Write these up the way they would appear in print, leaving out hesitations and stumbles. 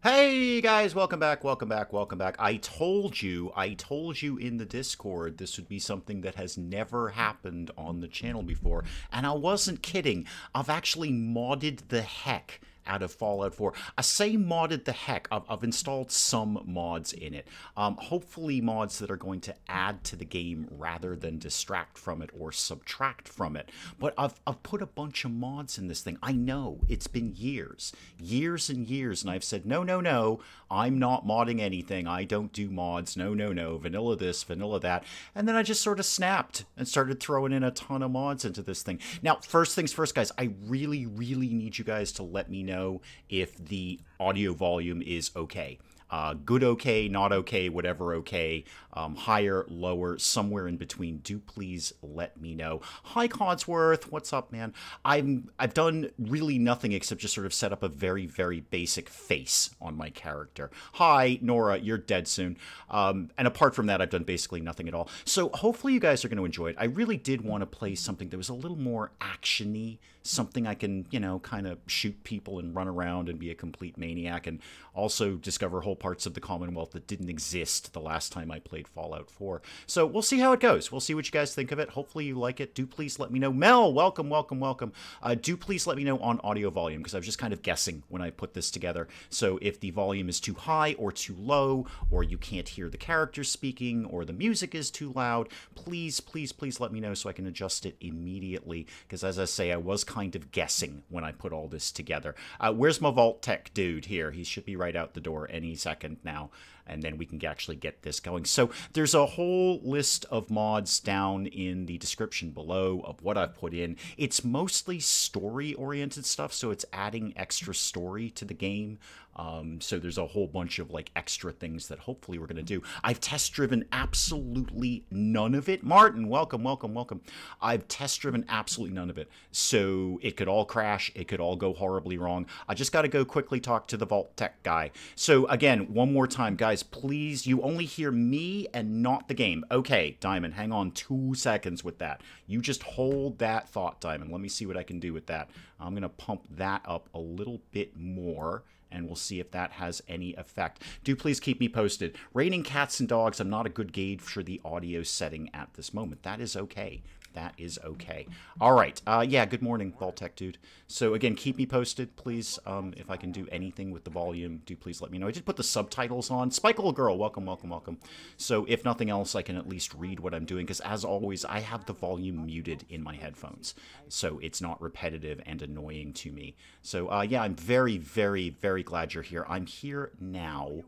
Hey guys, welcome back, welcome back, welcome back. I told you in the Discord this would be something that has never happened on the channel before, and I wasn't kidding. I've actually modded the heck out of Fallout 4. I say modded the heck. I've installed some mods in it. Hopefully mods that are going to add to the game rather than distract from it or subtract from it. But I've put a bunch of mods in this thing. I know, it's been years and years, and I've said, no, I'm not modding anything. I don't do mods. No, vanilla this, vanilla that. And then I just sort of snapped and started throwing in a ton of mods into this thing. Now, first things first, guys, I really need you guys to let me know if the audio volume is okay. Good okay, not okay, whatever okay, higher, lower, somewhere in between. Do please let me know. Hi Codsworth, what's up, man? I've done really nothing except just sort of set up a very basic face on my character. Hi Nora, you're dead soon. And apart from that, I've done basically nothing at all. So hopefully you guys are going to enjoy it. I really did want to play something that was a little more action-y, something I can, you know, kind of shoot people and run around and be a complete maniac, and also discover whole parts of the Commonwealth that didn't exist the last time I played Fallout 4. So we'll see how it goes. We'll see what you guys think of it. Hopefully you like it. Do please let me know. Mel, welcome. Do please let me know on audio volume, because I was just kind of guessing when I put this together. So if the volume is too high or too low, or you can't hear the characters speaking, or the music is too loud, please let me know so I can adjust it immediately, because as I say, I was kind of guessing when I put all this together. Where's my Vault Tech dude here? He should be right out the door any second now, and then we can actually get this going. So there's a whole list of mods down in the description below of what I've put in. It's mostly story-oriented stuff, so it's adding extra story to the game. So there's a whole bunch of like extra things that hopefully we're going to do. I've test-driven absolutely none of it. Martin, welcome. I've test-driven absolutely none of it. So it could all crash. It could all go horribly wrong. I just got to go quickly talk to the Vault Tech guy. So again, one more time, guys, please, you only hear me and not the game. Okay, Diamond, hang on 2 seconds with that. You just hold that thought, Diamond. Let me see what I can do with that. I'm going to pump that up a little bit more, and we'll see if that has any effect. Do please keep me posted. Raining cats and dogs, I'm not a good gauge for the audio setting at this moment. That is okay. That is okay. All right. Yeah, good morning, Vault-Tech dude. So again, keep me posted, please. If I can do anything with the volume, do please let me know. I did put the subtitles on. Spikeable Girl, welcome. So if nothing else, I can at least read what I'm doing, because as always, I have the volume muted in my headphones, so it's not repetitive and annoying to me. So yeah, I'm very glad you're here. I'm here now.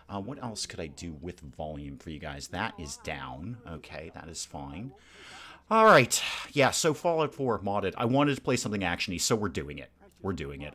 What else could I do with volume for you guys? That is down. Okay, that is fine. All right. Yeah, so Fallout 4 modded. I wanted to play something actiony, so we're doing it.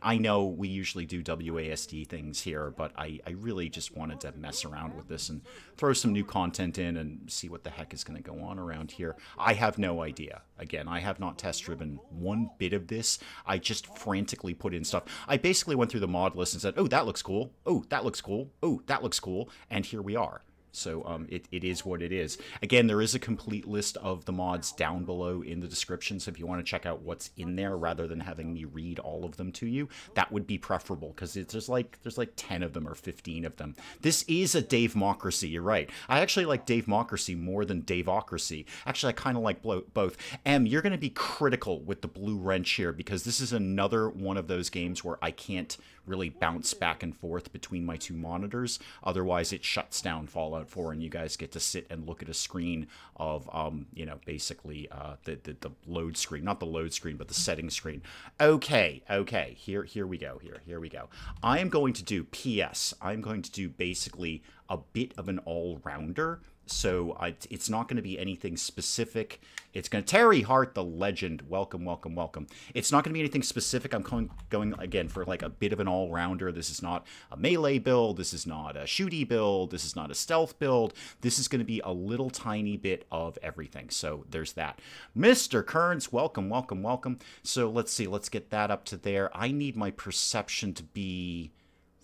I know we usually do WASD things here, but I really just wanted to mess around with this and throw some new content in and see what the heck is going to go on around here. I have no idea. Again, I have not test-driven one bit of this. I just frantically put in stuff. I basically went through the mod list and said, oh, that looks cool. Oh, that looks cool. Oh, that looks cool. And here we are. So it is what it is. Again, there is a complete list of the mods down below in the description, so if you want to check out what's in there rather than having me read all of them to you, that would be preferable, because there's like 10 of them or 15 of them. This is a Dave-mocracy, you're right. I actually like Dave-mocracy more than Dave-ocracy. Actually, I kind of like both. You're going to be critical with the blue wrench here, because this is another one of those games where I can't really bounce back and forth between my two monitors. Otherwise, it shuts down Fallout 4, and you guys get to sit and look at a screen of, you know, basically the load screen. Not the load screen, but the setting screen. Okay. Here we go. Here we go. I am going to do PS. I'm going to do basically a bit of an all-rounder. So it's not going to be anything specific. It's going to... Terry Hart, the legend. Welcome. It's not going to be anything specific. I'm going again, for like a bit of an all-rounder. This is not a melee build. This is not a shooty build. This is not a stealth build. This is going to be a little tiny bit of everything. So there's that. Mr. Kearns, welcome. So let's see. Let's get that up to there. I need my perception to be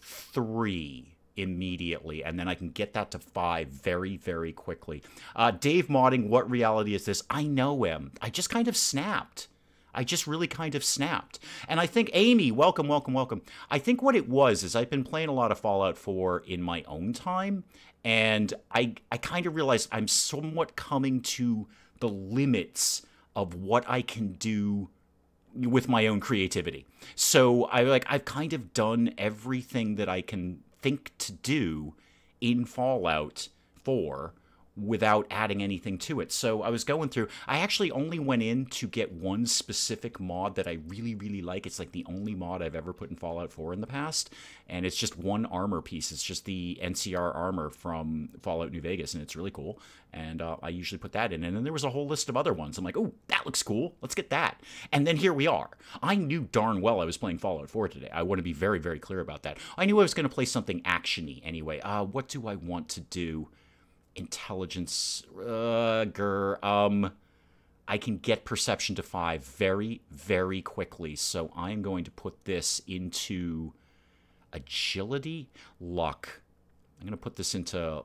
3 immediately, and then I can get that to 5 very quickly. Dave modding, what reality is this? I know him. I just kind of snapped. I just really kind of snapped. And I think, Amy, welcome, welcome, welcome. I think what it was is I've been playing a lot of Fallout 4 in my own time, and I kind of realized I'm somewhat coming to the limits of what I can do with my own creativity. So I've kind of done everything that I can think to do in Fallout 4 without adding anything to it. So I was going through, I actually only went in to get one specific mod that I really, really like. It's like the only mod I've ever put in Fallout 4 in the past, and it's just one armor piece. It's just the NCR armor from Fallout New Vegas, and it's really cool, and I usually put that in. And then there was a whole list of other ones. I'm like, oh, that looks cool. Let's get that. And then here we are. I knew darn well I was playing Fallout 4 today. I want to be very, very clear about that. I knew I was going to play something action-y anyway. What do I want to do? Intelligence, I can get perception to 5 very, very quickly, so I'm going to put this into agility, luck. I'm going to put this into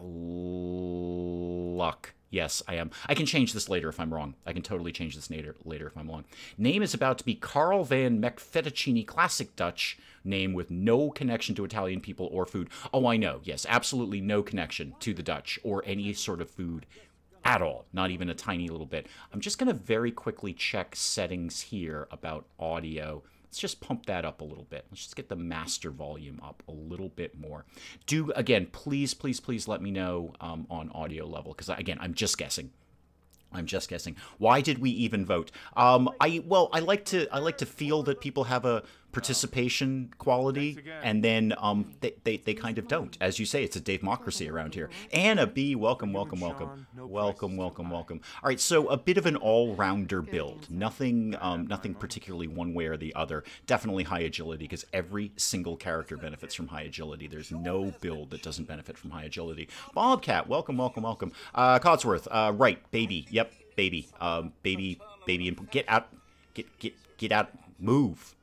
luck. Yes, I am. I can change this later if I'm wrong. I can totally change this later if I'm wrong. Name is about to be Carl van Mekfettuccini, classic Dutch name with no connection to Italian people or food. Oh, I know. Yes, absolutely no connection to the Dutch or any sort of food at all. Not even a tiny little bit. I'm just going to very quickly check settings here about audio. Let's just pump that up a little bit. Let's just get the master volume up a little bit more. Do, again, please, please, please let me know on audio level, because, again, I'm just guessing. I'm just guessing. Why did we even vote? I like to feel that people have a participation quality, and then they kind of don't. As you say, it's a Dave-mocracy around here. Anna B, welcome, welcome, welcome, welcome, welcome, welcome. All right, so a bit of an all-rounder build. Nothing particularly one way or the other. Definitely high agility, because every single character benefits from high agility. There's no build that doesn't benefit from high agility. Bobcat, welcome, welcome, welcome. Codsworth, right, baby, yep, baby, baby, and get out, get out, move.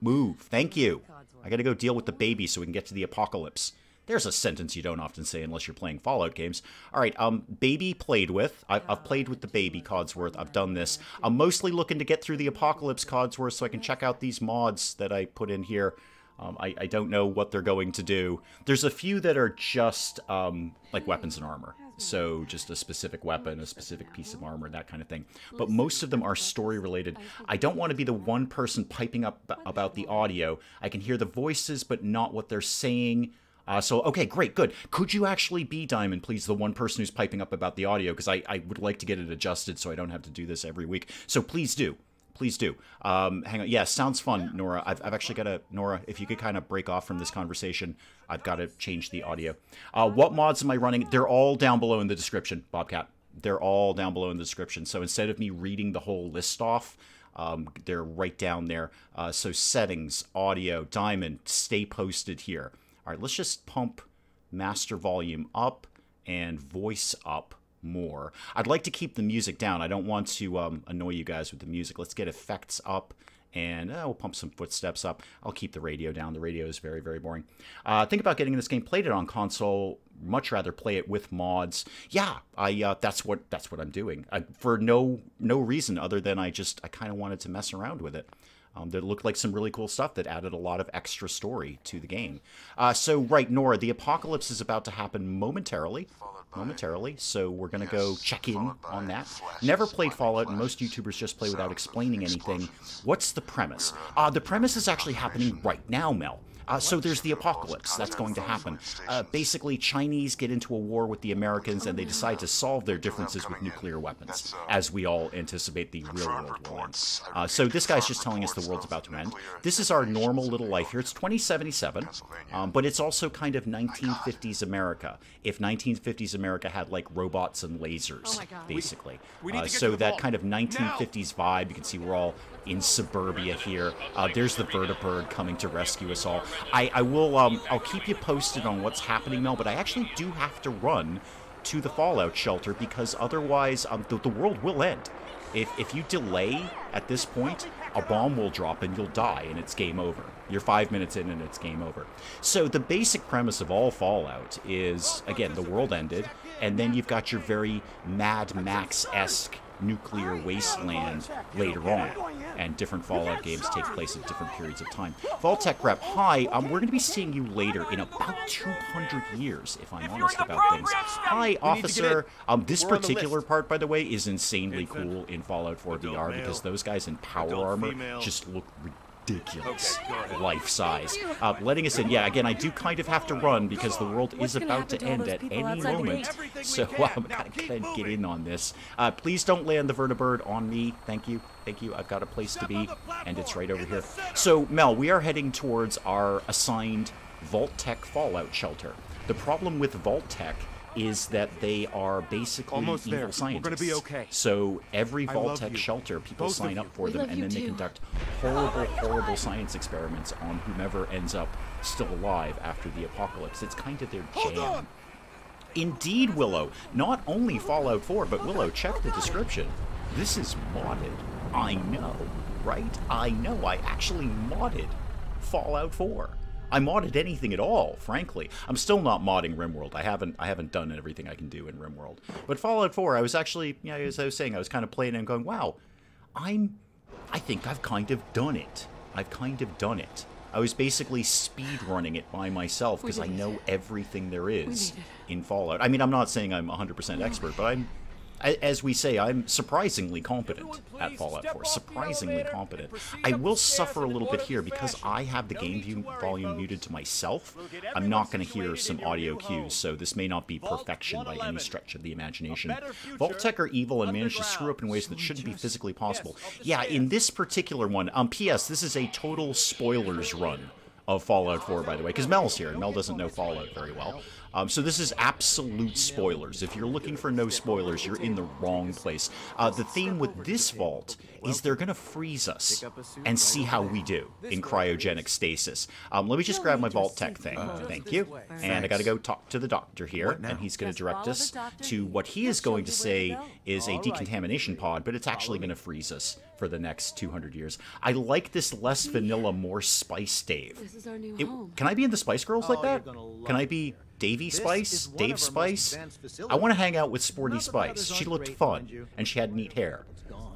Move. Thank you. I gotta go deal with the baby so we can get to the apocalypse. There's a sentence you don't often say unless you're playing Fallout games. All right, baby played with. I've played with the baby, Codsworth. I've done this. I'm mostly looking to get through the apocalypse, Codsworth, so I can check out these mods that I put in here. I don't know what they're going to do. There's a few that are just like weapons and armor. So just a specific weapon, a specific piece of armor, that kind of thing. But most of them are story-related. I don't want to be the one person piping up about the audio. I can hear the voices, but not what they're saying. So, okay, great, good. Could you actually be, Diamond, please, the one person who's piping up about the audio? Because I would like to get it adjusted so I don't have to do this every week. So please do. Please do. Hang on. Yeah, sounds fun, Nora. I've actually got to... Nora, if you could kind of break off from this conversation, I've got to change the audio. What mods am I running? They're all down below in the description, Bobcat. They're all down below in the description. So instead of me reading the whole list off, they're right down there. So settings, audio, Diamond, stay posted here. All right, let's just pump master volume up and voice up more. I'd like to keep the music down. I don't want to annoy you guys with the music. Let's get effects up, and we'll pump some footsteps up. I'll keep the radio down. The radio is very, very boring. Think about getting this game. Played it on console. Much rather play it with mods. Yeah, that's what I'm doing. For no reason other than I kind of wanted to mess around with it. There looked like some really cool stuff that added a lot of extra story to the game. So, right, Nora, the apocalypse is about to happen momentarily, so we're going to go check in on that. Never played Fallout, and most YouTubers just play without explaining anything. What's the premise? The premise is actually happening right now, Mel. So there's the apocalypse that's going to happen. Basically, Chinese get into a war with the Americans, and they decide to solve their differences with nuclear weapons, as we all anticipate the real world will end. So this guy's just telling us the world's about to end. This is our normal little life here. It's 2077, but it's also kind of 1950s America. If 1950s America had, like, robots and lasers, basically. So that kind of 1950s vibe, you can see we're all in suburbia here. There's the vertibird coming to rescue us all. I'll keep you posted on what's happening, Mel, but I actually do have to run to the Fallout shelter because otherwise the world will end. If you delay at this point, a bomb will drop and you'll die and it's game over. You're 5 minutes in and it's game over. So the basic premise of all Fallout is, again, the world ended, and then you've got your very Mad Max-esque nuclear wasteland later on, and different Fallout games take place at different periods of time. Vault-Tech Rep, hi, we're going to be seeing you later in about 200 years, if I'm honest about things. Hi, officer. This particular part, by the way, is insanely cool in Fallout 4 VR, because those guys in power armor just look ridiculous, life size. Letting us in, yeah, again, I do kind of have to run because the world is about to end at any moment, so I'm going to get in on this. Please don't land the vertibird on me. Thank you. Thank you. I've got a place to be, and it's right over here. So, Mel, we are heading towards our assigned Vault-Tech Fallout shelter. The problem with Vault-Tech is that they are basically almost evil there. scientists. We're gonna be okay. So every Vault-Tech shelter, people Both sign of up you. for them, and then they conduct horrible, horrible science experiments on whomever ends up still alive after the apocalypse. It's kind of their jam. Indeed, Willow. Not only Fallout 4, but Willow, check the description. This is modded. I know, right? I know. I actually modded Fallout 4. I modded anything at all, frankly. I'm still not modding RimWorld. I haven't done everything I can do in RimWorld. But Fallout 4, I was actually, you know, as I was saying, I was kind of playing and going, wow, I think I've kind of done it. I've kind of done it. I was basically speed running it by myself because I know everything there is in Fallout. I mean, I'm not saying I'm 100% expert, but as we say, I'm surprisingly competent at Fallout 4. Surprisingly competent. I will suffer a little bit here because I have the game volume muted to myself. I'm not going to hear some audio cues, so this may not be perfection by any stretch of the imagination. Vault-Tech are evil and manage to screw up in ways that shouldn't be physically possible. Yeah, in this particular one, P.S., this is a total spoilers run of Fallout 4, by the way, because Mel's here, and Mel doesn't know Fallout very well. So this is absolute spoilers. If you're looking for no spoilers, you're in the wrong place. The theme with this vault is they're going to freeze us and see how we do in cryogenic stasis. Let me just grab my Vault-Tech thing. Thank you. And I got to go talk to the doctor here, and he's going to direct us to what he is going to say is a decontamination pod, but it's actually going to freeze us for the next 200 years. I like this less vanilla, more spice Dave. This is our new home. Can I be in the Spice Girls like that? Can I be Davy Spice? Dave Spice? I want to hang out with Sporty Spice. She looked fun, and she had neat hair.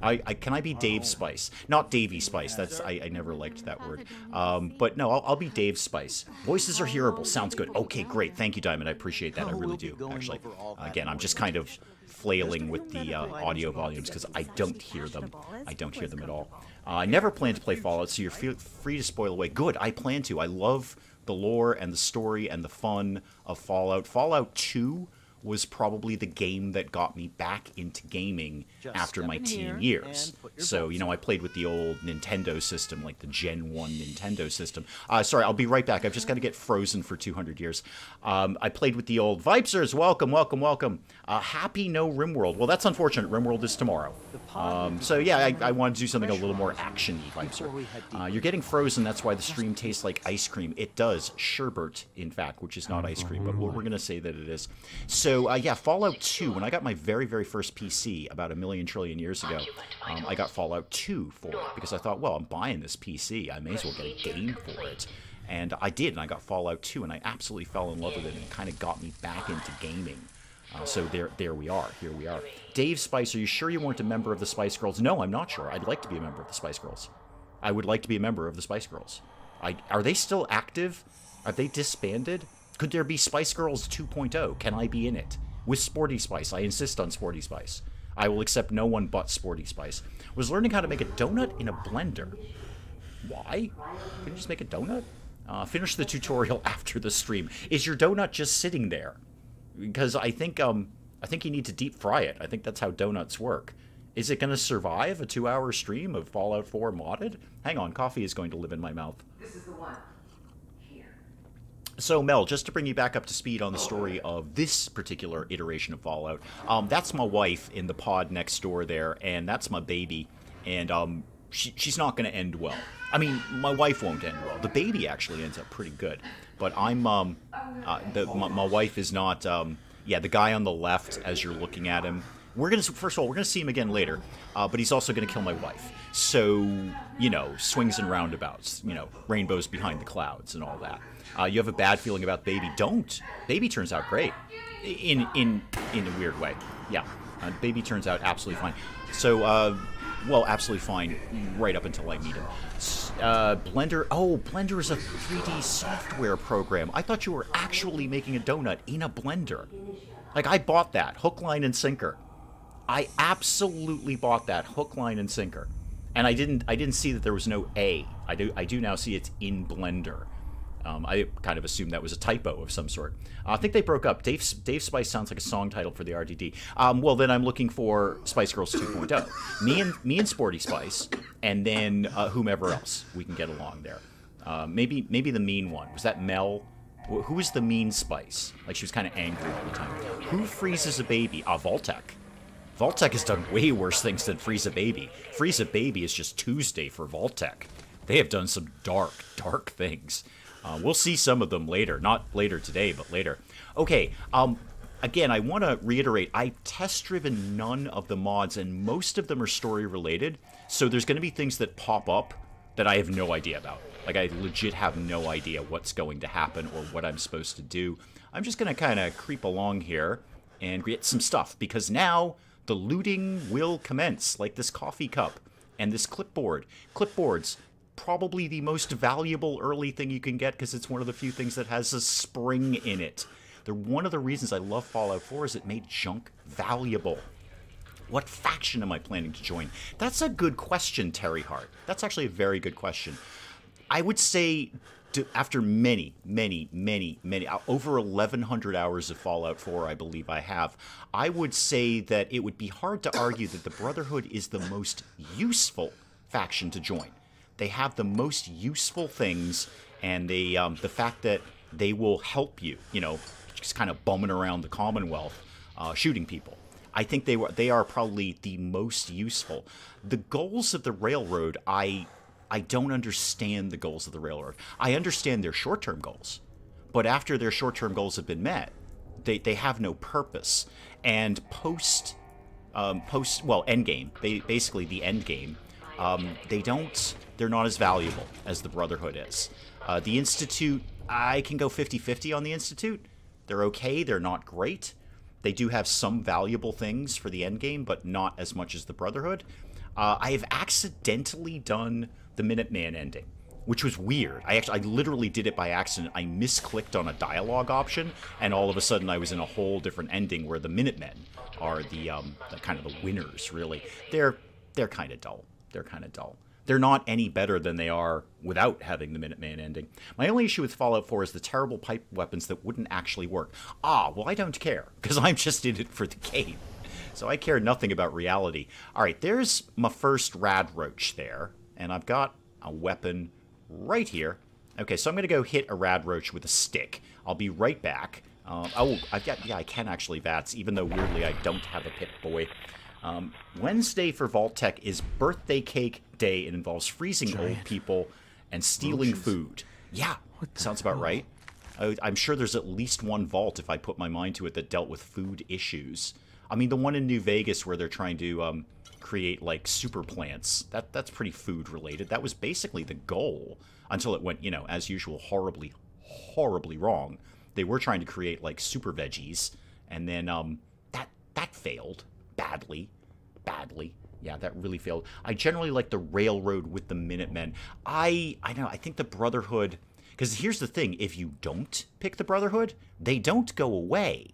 Can I be Dave Spice? Not Davy Spice. That's I never liked that word. But no, I'll be Dave Spice. Voices are hearable. Sounds good. Okay, great. Thank you, Diamond. I appreciate that. I really do, actually. Again, I'm just kind of flailing with the audio volumes because I don't hear them. I don't hear them at all. I never plan to play Fallout, so you're free to spoil away. Good, I plan to. I love the lore and the story and the fun of Fallout. Fallout 2 was probably the game that got me back into gaming after my teen years. So, you know, I played with the old Nintendo system, like the Gen 1 Nintendo system. Sorry, I'll be right back. I've just got to get frozen for 200 years. I played with the old Vipsers. Welcome, welcome, welcome. Happy no RimWorld. Well, that's unfortunate. RimWorld is tomorrow. So, yeah, I wanted to do something a little more action-y, Vipser. You're getting frozen. That's why the stream tastes like ice cream. It does. Sherbet, in fact, which is not ice cream, but we're going to say that it is. So, yeah, Fallout 2, when I got my very, very first PC about a million trillion years ago, I got Fallout 2 for it because I thought, well, I'm buying this PC. I may as well get a game for it. And I did, and I got Fallout 2, and I absolutely fell in love with it, and it kind of got me back into gaming. So there we are. Here we are. Dave Spice, are you sure you weren't a member of the Spice Girls? No, I'm not sure. I'd like to be a member of the Spice Girls. I would like to be a member of the Spice Girls. Are they still active? Are they disbanded? Could there be Spice Girls 2.0? Can I be in it? With Sporty Spice. I insist on Sporty Spice. I will accept no one but Sporty Spice. Was learning how to make a donut in a blender. Why? Can you just make a donut? Finish the tutorial after the stream. Is your donut just sitting there? Because I think you need to deep fry it. I think that's how donuts work. Is it going to survive a 2-hour stream of Fallout 4 modded? Hang on, coffee is going to live in my mouth. This is the one. Here. So, Mel, just to bring you back up to speed on the story of this particular iteration of Fallout, that's my wife in the pod next door there, and that's my baby, and she's not going to end well. I mean, my wife won't end well. The baby actually ends up pretty good, but I'm, my wife is not, yeah, the guy on the left, as you're looking at him, first of all, we're gonna see him again later, but he's also gonna kill my wife. So, you know, swings and roundabouts, you know, rainbows behind the clouds and all that. You have a bad feeling about baby? Don't. Baby turns out great, in a weird way. Yeah, baby turns out absolutely fine. So, well, absolutely fine, right up until I meet him. Blender, oh, Blender is a 3D software program. I thought you were actually making a donut in a blender. Like, I bought that, hook, line, and sinker. I absolutely bought that, hook, line, and sinker. And I didn't see that there was no A. I do now see it's in Blender. I kind of assumed that was a typo of some sort. I think they broke up. Dave Spice sounds like a song title for the RDD. Well, then I'm looking for Spice Girls 2.0. Me and Sporty Spice, and then whomever else we can get along there. Maybe the mean one. Was that Mel? Who was the mean Spice? Like, she was kind of angry all the time. Who freezes a baby? Vaultec. Vaultec has done way worse things than Freeze a Baby. Freeze a Baby is just Tuesday for Vaultec. They have done some dark things. We'll see some of them later. Not later today, but later. Okay, again, I want to reiterate, I've test-driven none of the mods, and most of them are story-related, so there's going to be things that pop up that I have no idea about. Like, I legit have no idea what's going to happen or what I'm supposed to do. I'm just going to kind of creep along here and get some stuff, because now the looting will commence, like this coffee cup and this clipboard. Clipboards, probably the most valuable early thing you can get because it's one of the few things that has a spring in it. They're one of the reasons I love Fallout 4 is it made junk valuable. What faction am I planning to join? That's a good question, Terry Hart. That's actually a very good question. I would say after many, over 1,100 hours of Fallout 4, I believe I have, I would say that it would be hard to argue that the Brotherhood is the most useful faction to join. They have the most useful things, and they, the fact that they will help you, you know, just kind of bumming around the Commonwealth, shooting people. I think they are probably the most useful. The goals of the Railroad, I don't understand the goals of the Railroad. I understand their short-term goals, but after their short-term goals have been met, they have no purpose. And endgame, basically the end game, they're not as valuable as the Brotherhood is. The Institute, I can go 50-50 on the Institute. They're okay, they're not great. They do have some valuable things for the endgame, but not as much as the Brotherhood. I have accidentally done the Minuteman ending, which was weird. I literally did it by accident. I misclicked on a dialogue option, and all of a sudden I was in a whole different ending where the Minutemen are the kind of the winners, really. They're kind of dull. They're kind of dull. They're not any better than they are without having the Minuteman ending. My only issue with Fallout 4 is the terrible pipe weapons that wouldn't actually work. Well, I don't care, because I'm just in it for the game. So I care nothing about reality. All right, there's my first rad roach there, and I've got a weapon right here. Okay, so I'm going to go hit a rad roach with a stick. I'll be right back. I can actually VATS, even though weirdly I don't have a Pip Boy. Wednesday for Vaultec is birthday cake day. It involves freezing old people and stealing food. Yeah, sounds about right. I'm sure there's at least one vault, if I put my mind to it, that dealt with food issues. I mean, the one in New Vegas where they're trying to create, like, super plants, that's pretty food related. That was basically the goal until it went, you know, as usual, horribly wrong. They were trying to create, like, super veggies, and then that failed badly. Yeah, that really failed. I generally like the Railroad with the Minutemen. I know, I think the Brotherhood, because here's the thing, if you don't pick the Brotherhood, they don't go away.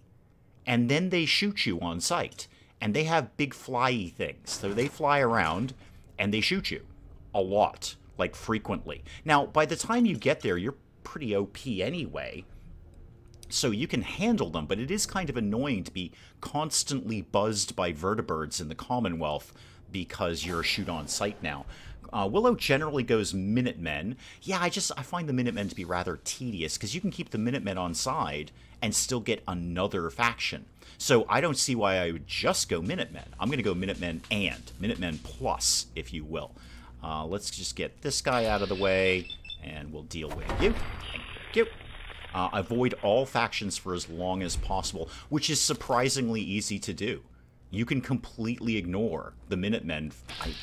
And then they shoot you on sight. And they have big fly-y things. So they fly around, and they shoot you. A lot. Like, frequently. Now, by the time you get there, you're pretty OP anyway. So you can handle them, but it is kind of annoying to be constantly buzzed by vertibirds in the Commonwealth because you're a shoot-on-sight now. Willow generally goes Minutemen. Yeah, I find the Minutemen to be rather tedious, because you can keep the Minutemen on side and still get another faction. So I don't see why I would just go Minutemen. I'm going to go Minutemen and Minutemen Plus, if you will. Let's just get this guy out of the way, and we'll deal with you. Thank you. Avoid all factions for as long as possible, which is surprisingly easy to do. You can completely ignore the Minutemen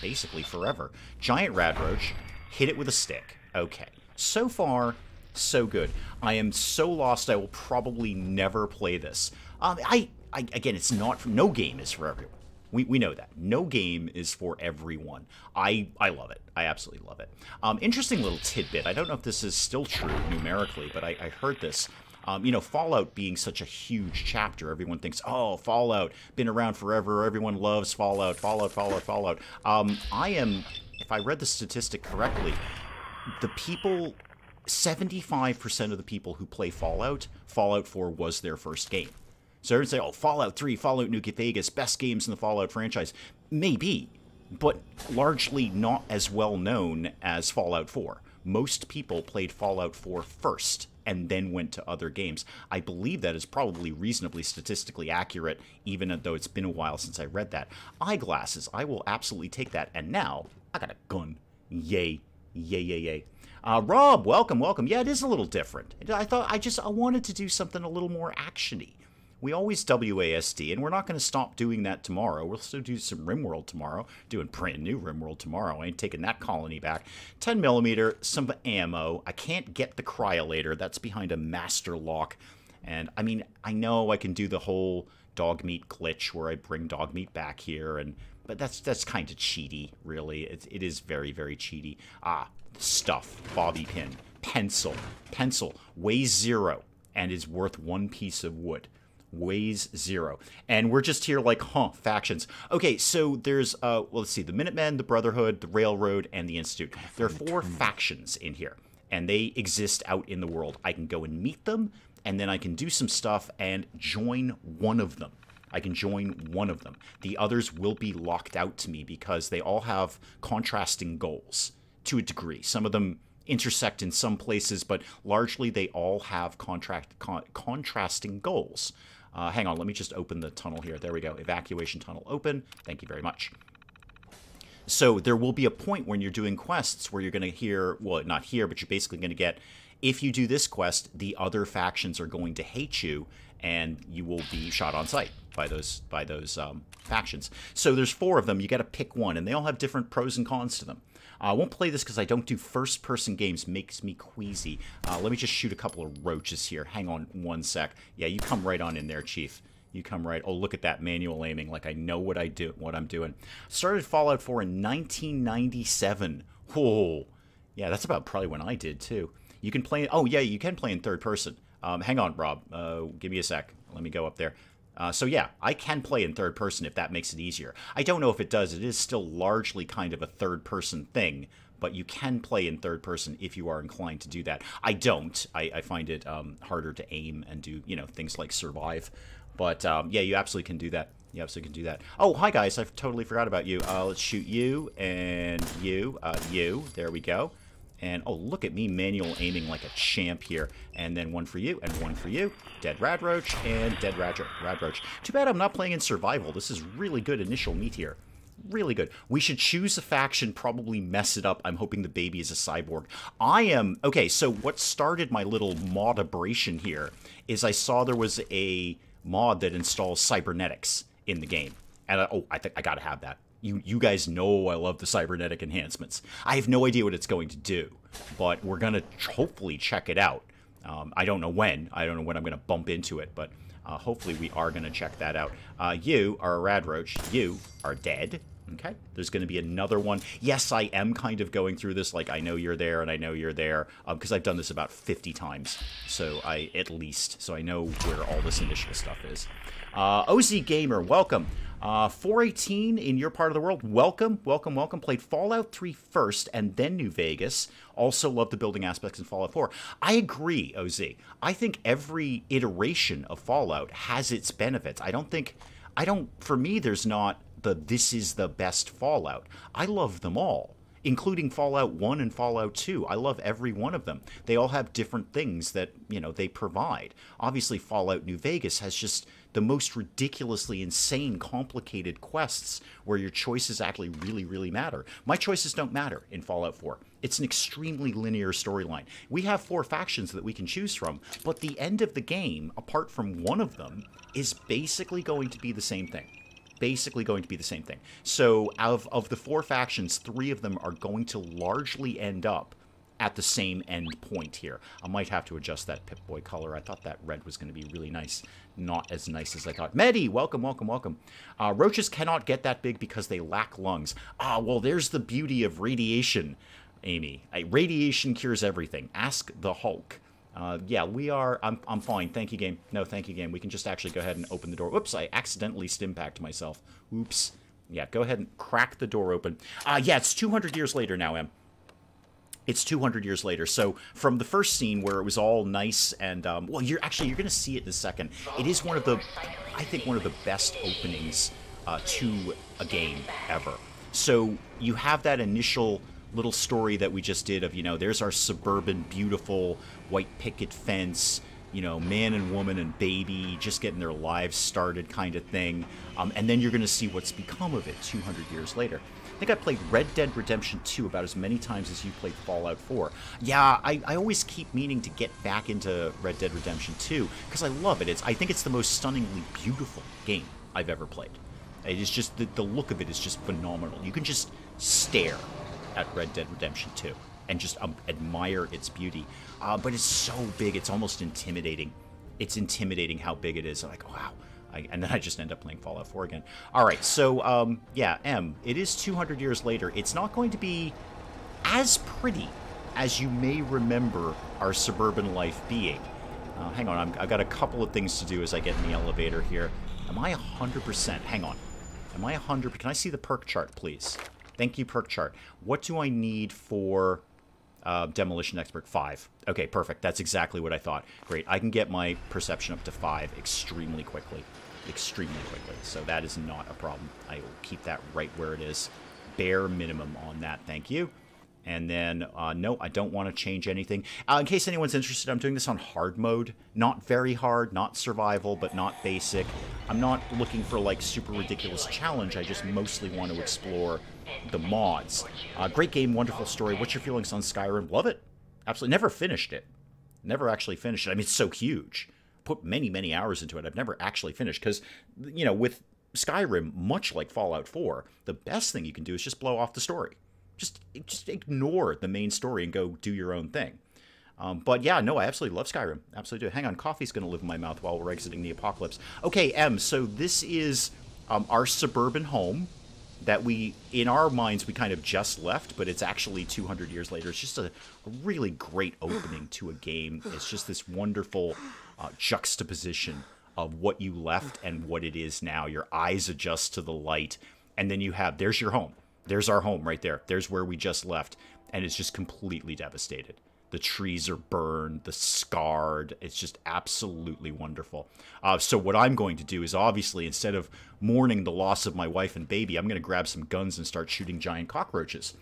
basically forever. Giant Radroach, hit it with a stick. Okay. So far, so good. I am so lost I will probably never play this. Again, it's not, no game is for everyone. We know that. No game is for everyone. I love it. I absolutely love it. Interesting little tidbit. I don't know if this is still true numerically, but I heard this. You know, Fallout being such a huge chapter, everyone thinks, oh, Fallout, been around forever, everyone loves Fallout, Fallout. I am, if I read the statistic correctly, the people, 75% of the people who play Fallout 4 was their first game. So everyone say, oh, Fallout 3, Fallout New Vegas, best games in the Fallout franchise. Maybe, but largely not as well known as Fallout 4. Most people played Fallout 4 first and then went to other games. I believe that is probably reasonably statistically accurate, even though it's been a while since I read that. Eyeglasses, I will absolutely take that. And now, I got a gun. Yay. Yay. Rob, welcome. Yeah, it is a little different. I wanted to do something a little more action-y. We always WASD, and we're not going to stop doing that tomorrow. We'll still do some RimWorld tomorrow. Doing brand new RimWorld tomorrow. I ain't taking that colony back. 10mm, some ammo. I can't get the cryolator. That's behind a master lock. And, I mean, I know I can do the whole dog meat glitch where I bring dog meat back here, but that's kind of cheaty, really. It is very, very cheaty. Stuff. Bobby pin. Pencil. Weighs 0 and is worth 1 piece of wood. Weighs 0. And we're just here like, factions. Okay, so there's, well, let's see, the Minutemen, the Brotherhood, the Railroad, and the Institute. There are 4 factions in here, and they exist out in the world. I can go and meet them, and then I can do some stuff and join one of them. The others will be locked out to me because they all have contrasting goals to a degree. Some of them intersect in some places, but largely they all have contrasting goals. Hang on, let me just open the tunnel here. There we go. Evacuation tunnel open. Thank you very much. So there will be a point when you're doing quests where you're going to hear, well, not hear, but you're basically going to get, if you do this quest, the other factions are going to hate you, and you will be shot on sight by those factions. So there's 4 of them. You got to pick one, and they all have different pros and cons to them. I won't play this because I don't do first-person games. Makes me queasy. Let me just shoot a couple of roaches here. Hang on one sec. Yeah, you come right on in there, Chief. You come right. Oh, look at that manual aiming. Like I know what I'm doing. Started Fallout 4 in 1997. Whoa. Yeah, that's about probably when I did too. You can play. Oh yeah, you can play in third person. Hang on, Rob. Give me a sec. Let me go up there. So yeah, I can play in third person if that makes it easier. I don't know if it does. It is still largely kind of a third person thing, but you can play in third person if you are inclined to do that. I don't. I find it harder to aim and do, things like survive. But yeah, you absolutely can do that. You absolutely can do that. Oh, hi guys. I totally forgot about you. Let's shoot you and you. There we go. And, oh, look at me manual aiming like a champ here. And then one for you, and one for you. Dead Radroach, and dead Radroach. Too bad I'm not playing in survival. This is really good initial meat here. Really good. We should choose a faction, probably mess it up. I'm hoping the baby is a cyborg. Okay, so what started my little mod-abration here is I saw there was a mod that installs cybernetics in the game. And, I think I gotta have that. You guys know I love the cybernetic enhancements. I have no idea what it's going to do, but we're going to hopefully check it out. I don't know when. I don't know when I'm going to bump into it, but hopefully we are going to check that out. You are a Radroach. You are dead. Okay. There's going to be another one. Yes, I am kind of going through this like I know you're there and I know you're there because I've done this about 50 times. So at least. So I know where all this initial stuff is. OZ Gamer, welcome. 418 in your part of the world. Welcome. Played Fallout 3 first and then New Vegas. Also love the building aspects in Fallout 4. I agree, OZ. I think every iteration of Fallout has its benefits. For me, there's not this is the best Fallout. I love them all, including Fallout 1 and Fallout 2. I love every one of them. They all have different things that, they provide. Obviously, Fallout New Vegas has just the most ridiculously insane, complicated quests where your choices actually really, really matter. My choices don't matter in Fallout 4. It's an extremely linear storyline. We have 4 factions that we can choose from, but the end of the game, apart from one of them, is basically going to be the same thing. So of the 4 factions, 3 of them are going to largely end up at the same end point here. I might have to adjust that Pip Boy color. I thought that red was going to be really nice. Not as nice as I thought. Medi, welcome, welcome, welcome. Roaches cannot get that big because they lack lungs. Ah, well, there's the beauty of radiation, Amy. Radiation cures everything. Ask the Hulk. Yeah, we are... I'm fine. Thank you, game. No, thank you, game. We can just actually go ahead and open the door. Oops, I accidentally stimpacked myself. Oops. Yeah, go ahead and crack the door open. Yeah, it's 200 years later now, Em. It's 200 years later. So from the first scene where it was all nice and, well, you're going to see it in a second. It is one of the, I think, one of the best openings to a game ever. So you have that initial little story that we just did of, you know, there's our suburban, beautiful white picket fence, you know, man and woman and baby just getting their lives started kind of thing. And then you're going to see what's become of it 200 years later. I think I played Red Dead Redemption 2 about as many times as you played Fallout 4. Yeah, I always keep meaning to get back into Red Dead Redemption 2 because I love it. I think it's the most stunningly beautiful game I've ever played. It is just, the look of it is just phenomenal. You can just stare at Red Dead Redemption 2 and just admire its beauty. But it's so big, it's almost intimidating. It's intimidating how big it is. I'm like, wow. And then I just end up playing Fallout 4 again. Alright, so, yeah, M, it is 200 years later. It's not going to be as pretty as you may remember our suburban life being. Hang on, I've got a couple of things to do as I get in the elevator here. Am I 100%? Hang on. Am I 100%? Can I see the perk chart, please? Thank you, perk chart. What do I need for... Demolition Expert 5. Okay, perfect. That's exactly what I thought. Great. I can get my perception up to 5 extremely quickly. Extremely quickly. So that is not a problem. I will keep that right where it is. Bare minimum on that. Thank you. And then, no, I don't want to change anything. In case anyone's interested, I'm doing this on hard mode. Not very hard, not survival, but not basic. I'm not looking for, like, super ridiculous challenge. I just mostly want to explore the mods. Great game, wonderful story. What's your feelings on Skyrim? Love it. Absolutely. Never finished it. Never actually finished it. I mean, it's so huge. Put many, many hours into it. I've never actually finished because, you know, with Skyrim, much like Fallout 4, the best thing you can do is just blow off the story. Just ignore the main story and go do your own thing. But yeah, no, I absolutely love Skyrim. Absolutely do. Hang on, coffee's going to live in my mouth while we're exiting the apocalypse. Okay, M, so this is our suburban home that we, in our minds, we kind of just left, but it's actually 200 years later. It's just a really great opening to a game. It's just this wonderful juxtaposition of what you left and what it is now. Your eyes adjust to the light, and then you have, there's your home. There's our home right there. There's where we just left, and it's just completely devastated. The trees are burned, the scarred. It's just absolutely wonderful. So what I'm going to do is obviously, instead of mourning the loss of my wife and baby, I'm going to grab some guns and start shooting giant cockroaches.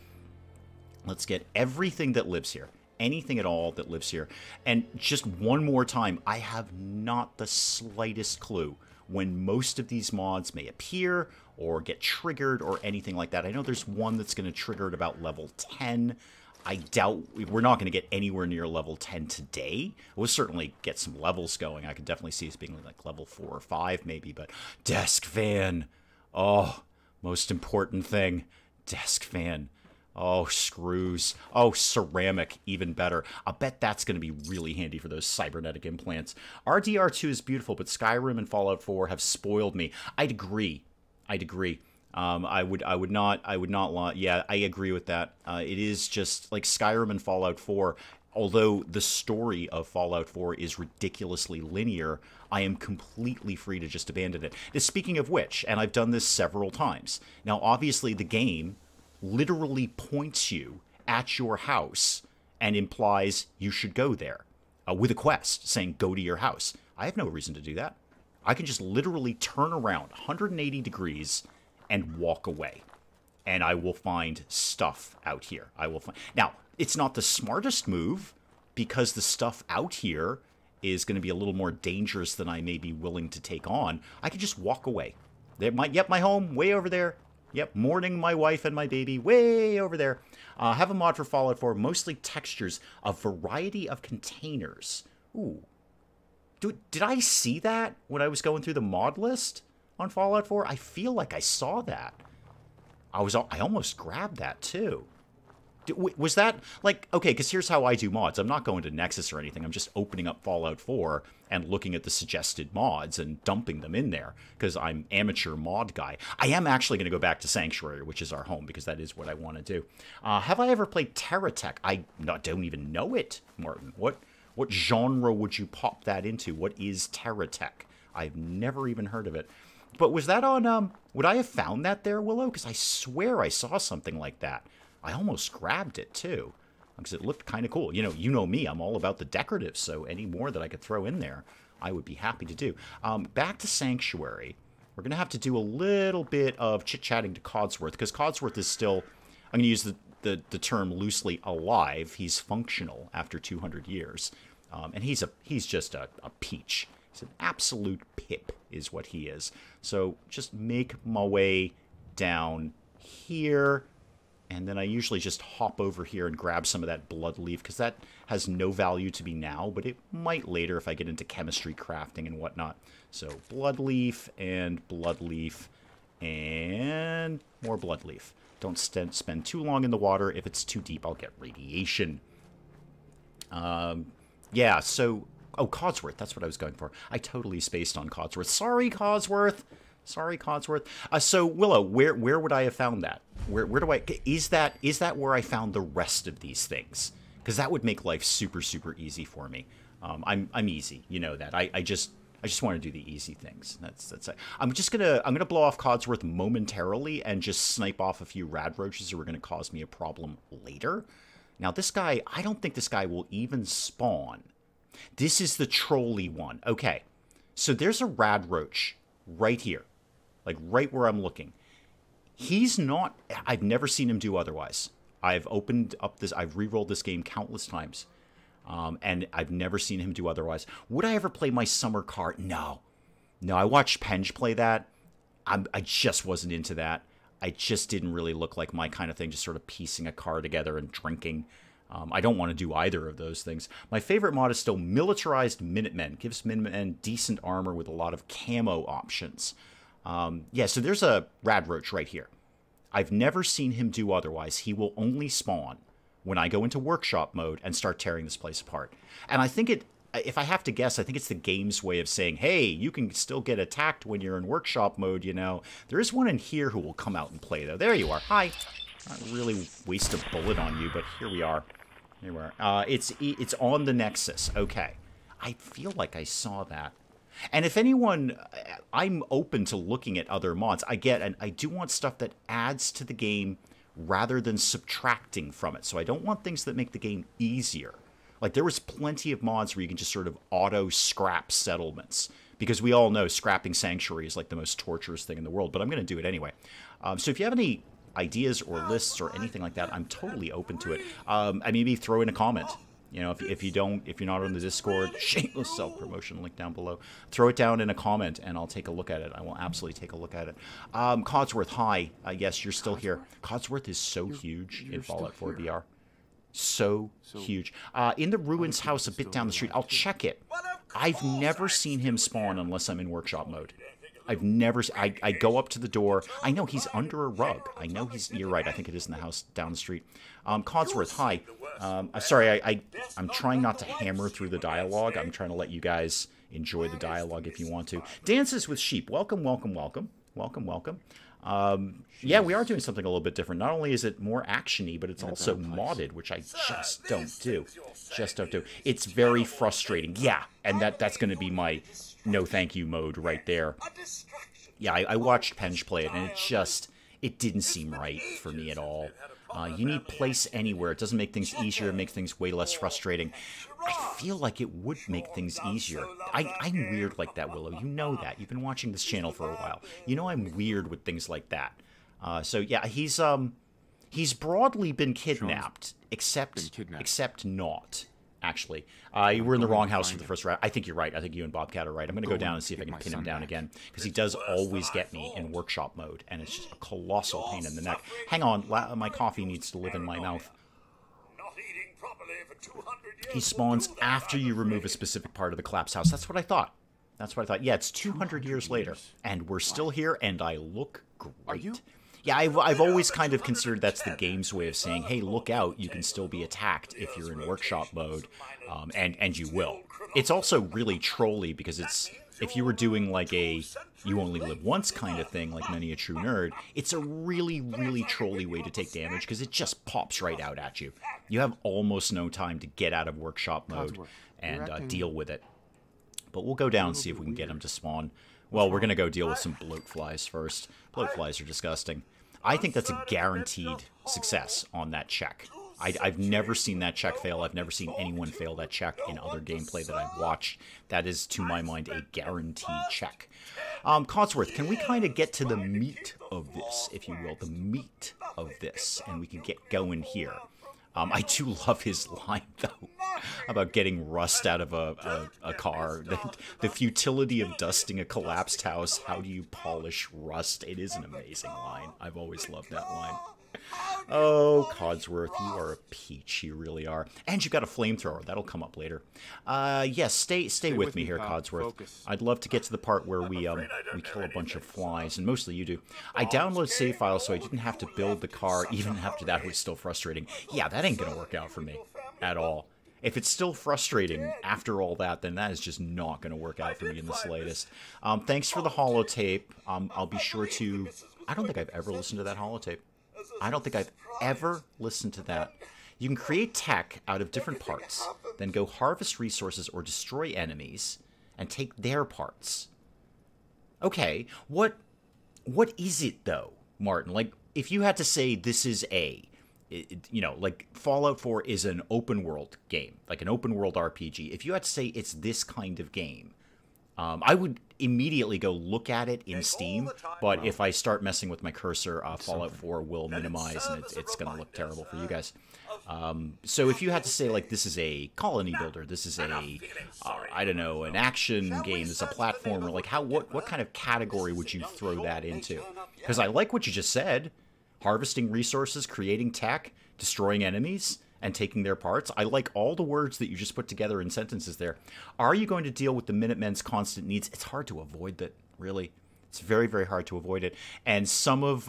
Let's get everything that lives here. Anything at all that lives here. And just one more time, I have not the slightest clue when most of these mods may appear or get triggered or anything like that. I know there's one that's going to trigger at about level 10. I doubt we're not going to get anywhere near level 10 today. We'll certainly get some levels going. I could definitely see us being like level 4 or 5 maybe, but desk fan. Oh, most important thing. Desk fan. Oh, screws. Oh, ceramic, even better. I'll bet that's going to be really handy for those cybernetic implants. RDR2 is beautiful, but Skyrim and Fallout 4 have spoiled me. I'd agree. I'd agree. I would not, yeah, I agree with that. It is just like Skyrim and Fallout 4, although the story of Fallout 4 is ridiculously linear, I am completely free to just abandon it. Now, speaking of which, and I've done this several times, now obviously the game literally points you at your house and implies you should go there with a quest saying go to your house. I have no reason to do that. I can just literally turn around 180 degrees and walk away, and I will find stuff out here. I will find... Now, it's not the smartest move, because the stuff out here is going to be a little more dangerous than I may be willing to take on. I can just walk away. Yep, my home, way over there. Yep, mourning my wife and my baby, way over there. Have a mod for Fallout 4, mostly textures, a variety of containers. Ooh. Did I see that when I was going through the mod list on Fallout 4? I feel like I saw that. I almost grabbed that too. Was that, like, okay, because here's how I do mods. I'm not going to Nexus or anything. I'm just opening up Fallout 4 and looking at the suggested mods and dumping them in there because I'm amateur mod guy. I am actually going to go back to Sanctuary, which is our home, because that is what I want to do. Have I ever played Terratech? Don't even know it, Martin. What genre would you pop that into? What is Terratech? I've never even heard of it. But was that on, would I have found that there, Willow? Because I swear I saw something like that. I almost grabbed it, too, because it looked kind of cool. You know me, I'm all about the decorative, so any more that I could throw in there, I would be happy to do. Back to Sanctuary. We're going to have to do a little bit of chit-chatting to Codsworth, because Codsworth is still, I'm going to use the term loosely, alive. He's functional after 200 years, and he's just a peach. He's an absolute pip, is what he is. So just make my way down here. And then I usually just hop over here and grab some of that blood leaf, because that has no value to me now, but it might later if I get into chemistry crafting and whatnot. So blood leaf and more blood leaf. Don't spend too long in the water. If it's too deep, I'll get radiation. Yeah, so... Oh, Codsworth, that's what I was going for. I totally spaced on Codsworth. Sorry, Codsworth. Sorry, Codsworth. So, Willow, where would I have found that? Where do I... Is that where I found the rest of these things? Because that would make life super, super easy for me. I'm easy. You know that. I just want to do the easy things. That's it. I'm gonna blow off Codsworth momentarily and just snipe off a few rad roaches who are gonna cause me a problem later. Now, this guy, I don't think this guy will even spawn. This is the trolley one. Okay. So there's a rad roach right here. Like, right where I'm looking. He's not... I've never seen him do otherwise. I've opened up this... I've re-rolled this game countless times. And I've never seen him do otherwise. Would I ever play my summer car? No. No, I watched Penge play that. I just wasn't into that. I just didn't really look like my kind of thing, just sort of piecing a car together and drinking. I don't want to do either of those things. My favorite mod is still Militarized Minutemen. Gives Minutemen decent armor with a lot of camo options. Yeah, so there's a rad roach right here. I've never seen him do otherwise. He will only spawn when I go into workshop mode and start tearing this place apart. And I think if I have to guess, I think it's the game's way of saying, hey, you can still get attacked when you're in workshop mode, you know. There is one in here who will come out and play, though. There you are. Hi. Not really waste a bullet on you, but here we are. Here we are. It's on the Nexus. Okay. I feel like I saw that. And if anyone, I'm open to looking at other mods. I do want stuff that adds to the game rather than subtracting from it. So I don't want things that make the game easier. Like, there was plenty of mods where you can just sort of auto-scrap settlements. Because we all know scrapping Sanctuary is like the most torturous thing in the world. But I'm going to do it anyway. So if you have any ideas or lists or anything like that, I'm totally open to it. I maybe throw in a comment. You know, if you're not on the Discord, shameless self-promotion link down below, throw it down in a comment and I'll take a look at it. I will absolutely take a look at it. Codsworth, hi. Yes, you're still here. Codsworth is so huge in Fallout 4 VR. So huge. In the Ruins house a bit down the street, I'll check it. I've never seen him spawn unless I'm in workshop mode. I've never... I go up to the door. I know he's under a rug. I know he's... You're right. I think it is in the house down the street. Codsworth, hi. Sorry, I'm trying not to hammer through the dialogue. I'm trying to let you guys enjoy the dialogue if you want to. Dances with Sheep. Welcome, welcome, welcome. Welcome, welcome. Yeah, we are doing something a little bit different. Not only is it more action-y, but it's also modded, which I just don't do. Just don't do. It's very frustrating. Yeah, and that's going to be my... no thank you mode right there. Yeah, I watched Penge play it, and it didn't seem right for me at all. You need place anywhere. It doesn't make things easier. It makes things way less frustrating. I feel like it would make things easier. I'm weird like that, Willow. You know that. You've been watching this channel for a while. You know I'm weird with things like that. So yeah, he's broadly been kidnapped, except not. Actually, we're in the wrong house for the first round. I think you're right. I think you and Bobcat are right. I'm going to go down and see if I can pin him down again, because he does always get me in workshop mode, and it's just a colossal pain in the neck. Hang on, my coffee needs to live in my mouth. He spawns after you remove a specific part of the collapse house. That's what I thought. That's what I thought. Yeah, it's 200 years later, and we're still here, and I look great. Yeah, I've always kind of considered that's the game's way of saying, hey, look out, you can still be attacked if you're in workshop mode, and you will. It's also really trolly because it's, if you were doing like a you only live once kind of thing, like many a true nerd, it's a really, really trolly way to take damage because it just pops right out at you. You have almost no time to get out of workshop mode and deal with it. But we'll go down and see if we can get them to spawn. Well, we're going to go deal with some bloat flies first. Bloat flies are disgusting. I think that's a guaranteed success on that check. I've never seen that check fail. I've never seen anyone fail that check in other gameplay that I've watched. That is, to my mind, a guaranteed check. Codsworth, can we kind of get to the meat of this, if you will? The meat of this, and we can get going here. I do love his line, though, about getting rust out of a car. The futility of dusting a collapsed house. How do you polish rust? It is an amazing line. I've always loved that line. Oh, Codsworth, you are a peach. You really are. And you've got a flamethrower. That'll come up later. Yes, stay with me here, Codsworth. Focus. I'd love to get to the part where we kill a bunch of flies, and mostly you do. I download save files so I didn't have to build the car. Even after that, it was still frustrating. Yeah, that ain't gonna work out for me at all. If it's still frustrating after all that, then that is just not going to work out for me in the slightest. Thanks for the holotape. I'll be sure to... I don't think I've ever listened to that holotape. I don't think I've ever listened to that. You can create tech out of different parts, then go harvest resources or destroy enemies, and take their parts. Okay, what is it, though, Martin? Like, if you had to say this is you know, like Fallout 4 is an open world game, like an open world RPG. If you had to say it's this kind of game, I would immediately go look at it in Steam, but if I start messing with my cursor, Fallout 4 will minimize, and it's going to look terrible for you guys. So if you had to say, like, this is a colony builder, this is a, I don't know, an action game, this is a platformer, like, what kind of category would you throw that into? Because I like what you just said. Harvesting resources, creating tech, destroying enemies, and taking their parts. I like all the words that you just put together in sentences there. Are you going to deal with the Minutemen's constant needs? It's hard to avoid that, really. It's very, very hard to avoid it. And some of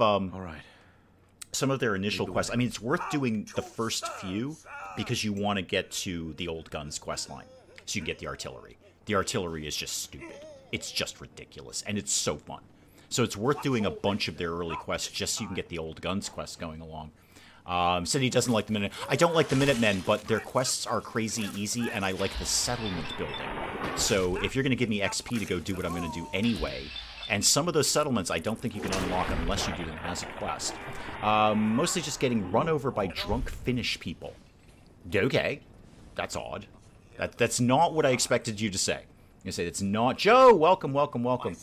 some of their initial quests, I mean, it's worth doing the first few because you want to get to the old guns quest line, so you can get the artillery. The artillery is just stupid. It's just ridiculous, and it's so fun. So it's worth doing a bunch of their early quests just so you can get the old guns quest going along. Said he doesn't like the Minutemen. I don't like the Minutemen, but their quests are crazy easy, and I like the settlement building. So if you're going to give me XP to go do what I'm going to do anyway, and some of those settlements I don't think you can unlock unless you do them as a quest. Mostly just getting run over by drunk Finnish people. Okay, that's odd. That's not what I expected you to say. You say it's not. Joe, welcome, welcome, welcome.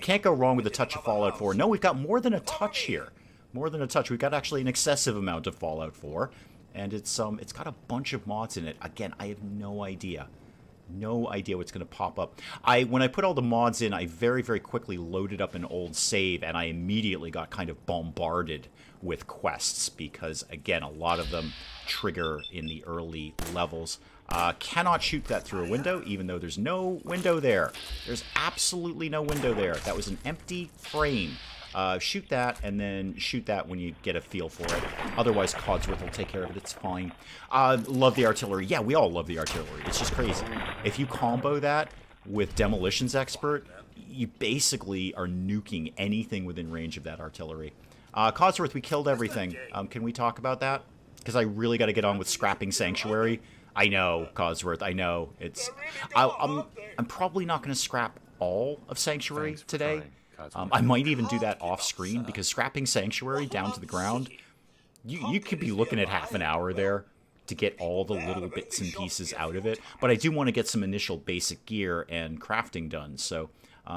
Can't go wrong with a touch of Fallout 4. No, we've got more than a touch here. More than a touch. We've got actually an excessive amount of Fallout 4, and it's got a bunch of mods in it. Again, I have no idea. No idea what's going to pop up. When I put all the mods in, I very, very quickly loaded up an old save, and I immediately got kind of bombarded with quests because, again, a lot of them trigger in the early levels. Cannot shoot that through a window, even though there's no window there. There's absolutely no window there. That was an empty frame. Shoot that, and then shoot that when you get a feel for it. Otherwise, Codsworth will take care of it. It's fine. Love the artillery. Yeah, we all love the artillery. It's just crazy. If you combo that with Demolitions Expert, you basically are nuking anything within range of that artillery. Codsworth, we killed everything. Can we talk about that? Because I really got to get on with scrapping Sanctuary. I know, Codsworth, I know. I'm probably not going to scrap all of Sanctuary today. I might even do that off-screen, because scrapping Sanctuary down to the ground, you could be looking at half an hour there to get all the little bits and pieces out of it. But I do want to get some initial basic gear and crafting done. So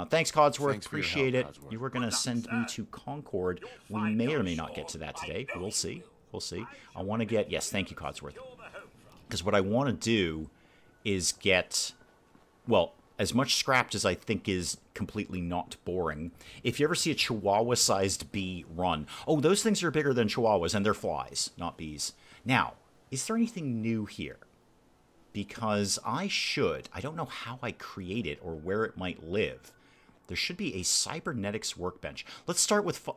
thanks, Codsworth. Appreciate it. Codsworth. You were going to send me to Concord. We may or may not get to that today. We'll see. We'll see. I want to get... Yes, thank you, Codsworth. Because what I want to do is get, well, as much scrapped as I think is completely not boring. If you ever see a Chihuahua-sized bee run, oh, those things are bigger than Chihuahuas, and they're flies, not bees. Now, is there anything new here? Because I don't know how I create it or where it might live. There should be a Cybernetics Workbench. Let's start with,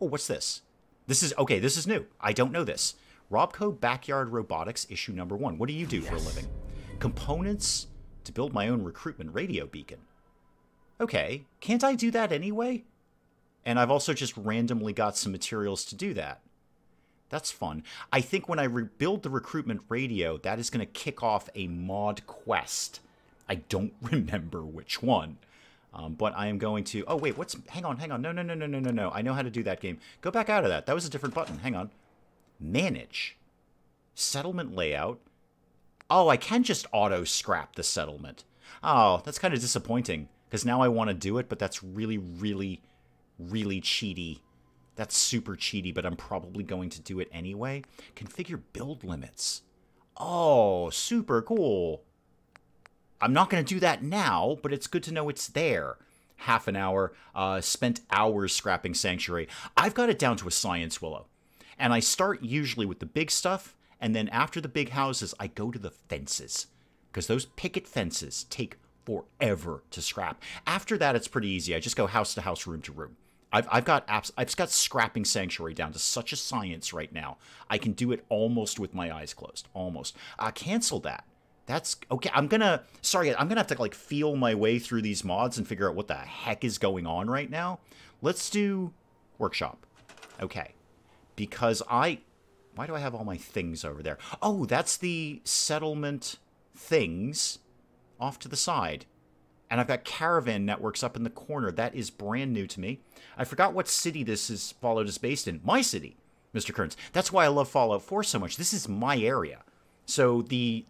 Oh, what's this? This is, okay, this is new. I don't know this. Robco Backyard Robotics, issue number 1. What do you do for a living? Components to build my own recruitment radio beacon. Okay, can't I do that anyway? And I've also just randomly got some materials to do that. That's fun. I think when I rebuild the recruitment radio, that is going to kick off a mod quest. I don't remember which one. But I am going to... Oh, wait, what's... Hang on. No. I know how to do that game. Go back out of that. That was a different button. Hang on. Manage. Settlement layout. Oh, I can just auto-scrap the settlement. Oh, that's kind of disappointing. Because now I want to do it, but that's really, really, really cheaty. That's super cheaty, but I'm probably going to do it anyway. Configure build limits. Oh, super cool. I'm not going to do that now, but it's good to know it's there. Half an hour, spent hours scrapping Sanctuary. I've got it down to a science willow. And I start usually with the big stuff, and then after the big houses, I go to the fences. Because those picket fences take forever to scrap. After that, it's pretty easy. I just go house to house, room to room. I've got scrapping Sanctuary down to such a science right now. I can do it almost with my eyes closed. Almost. Cancel that. That's okay. I'm gonna have to like feel my way through these mods and figure out what the heck is going on right now. Let's do workshop. Okay. Because why do I have all my things over there? Oh, that's the settlement things off to the side. And I've got caravan networks up in the corner. That is brand new to me. I forgot what city this is Fallout is based in. My city, Mr. Kearns. That's why I love Fallout 4 so much. This is my area. So the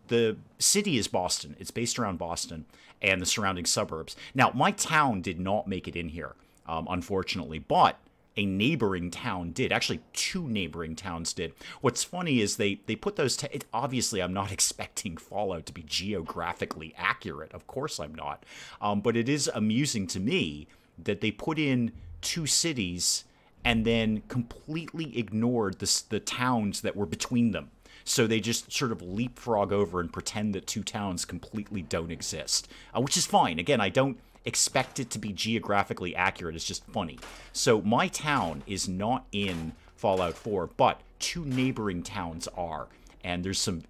city is Boston. It's based around Boston and the surrounding suburbs. Now, my town did not make it in here, unfortunately, but a neighboring town did. Actually, 2 neighboring towns did. What's funny is they put those... obviously, I'm not expecting Fallout to be geographically accurate. Of course I'm not. But it is amusing to me that they put in 2 cities and then completely ignored the towns that were between them. So they just sort of leapfrog over and pretend that 2 towns completely don't exist. Which is fine. Again, I don't expect it to be geographically accurate. It's just funny. So my town is not in Fallout 4, but 2 neighboring towns are. And there's some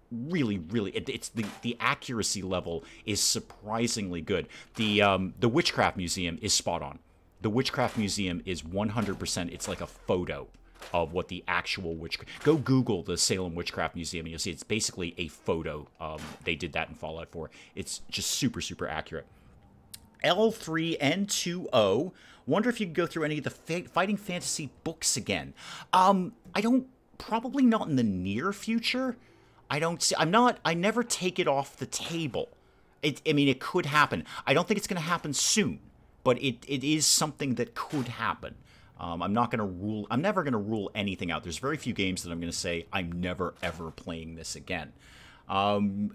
really, it's the accuracy level is surprisingly good. The Witchcraft Museum is spot on. The Witchcraft Museum is 100%. It's like a photo of what the actual witchcraft... Go Google the Salem Witchcraft Museum and you'll see it's basically a photo. They did that in Fallout 4. It's just super, super accurate. L3N20. Wonder if you could go through any of the Fighting Fantasy books again. I don't... Probably not in the near future. I don't see... I never take it off the table. I mean, it could happen. I don't think it's going to happen soon. But it is something that could happen. I'm never going to rule anything out. There's very few games that I'm going to say, I'm never, ever playing this again.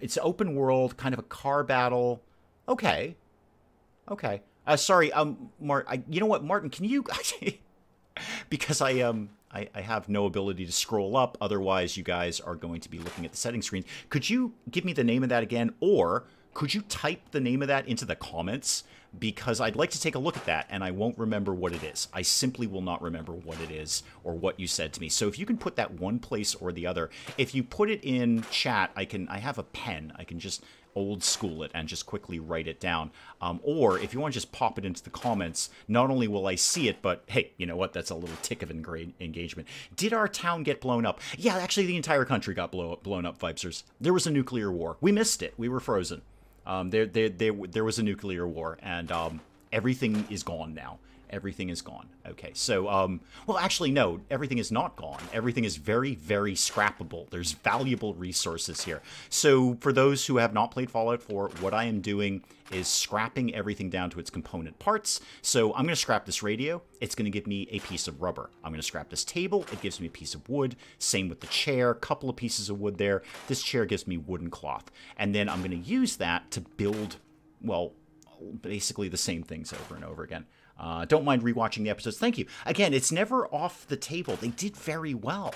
It's open world, kind of a car battle. Okay. Sorry, you know what, Martin, can you... because I have no ability to scroll up, otherwise you guys are going to be looking at the settings screen. Could you give me the name of that again, or could you type the name of that into the comments? Because I'd like to take a look at that, and I won't remember what it is. I simply will not remember what it is or what you said to me. So if you can put that one place or the other, if you put it in chat, I have a pen. I can just old school it and just quickly write it down. Or if you want to just pop it into the comments, not only will I see it, but hey, you know what? That's a little tick of engagement. Did our town get blown up? Yeah, actually the entire country got blown up, Vipesters. There was a nuclear war. We missed it. We were frozen. There was a nuclear war, and everything is gone now. Everything is gone. Okay, so, well, actually, no, everything is not gone. Everything is very, very scrappable. There's valuable resources here. So, for those who have not played Fallout 4, what I am doing is scrapping everything down to its component parts. So, I'm going to scrap this radio. It's going to give me a piece of rubber. I'm going to scrap this table. It gives me a piece of wood. Same with the chair. Couple of pieces of wood there. This chair gives me wooden cloth. And then I'm going to use that to build, well, basically the same things over and over again. Don't mind rewatching the episodes. Thank you. Again, it's never off the table. They did very well.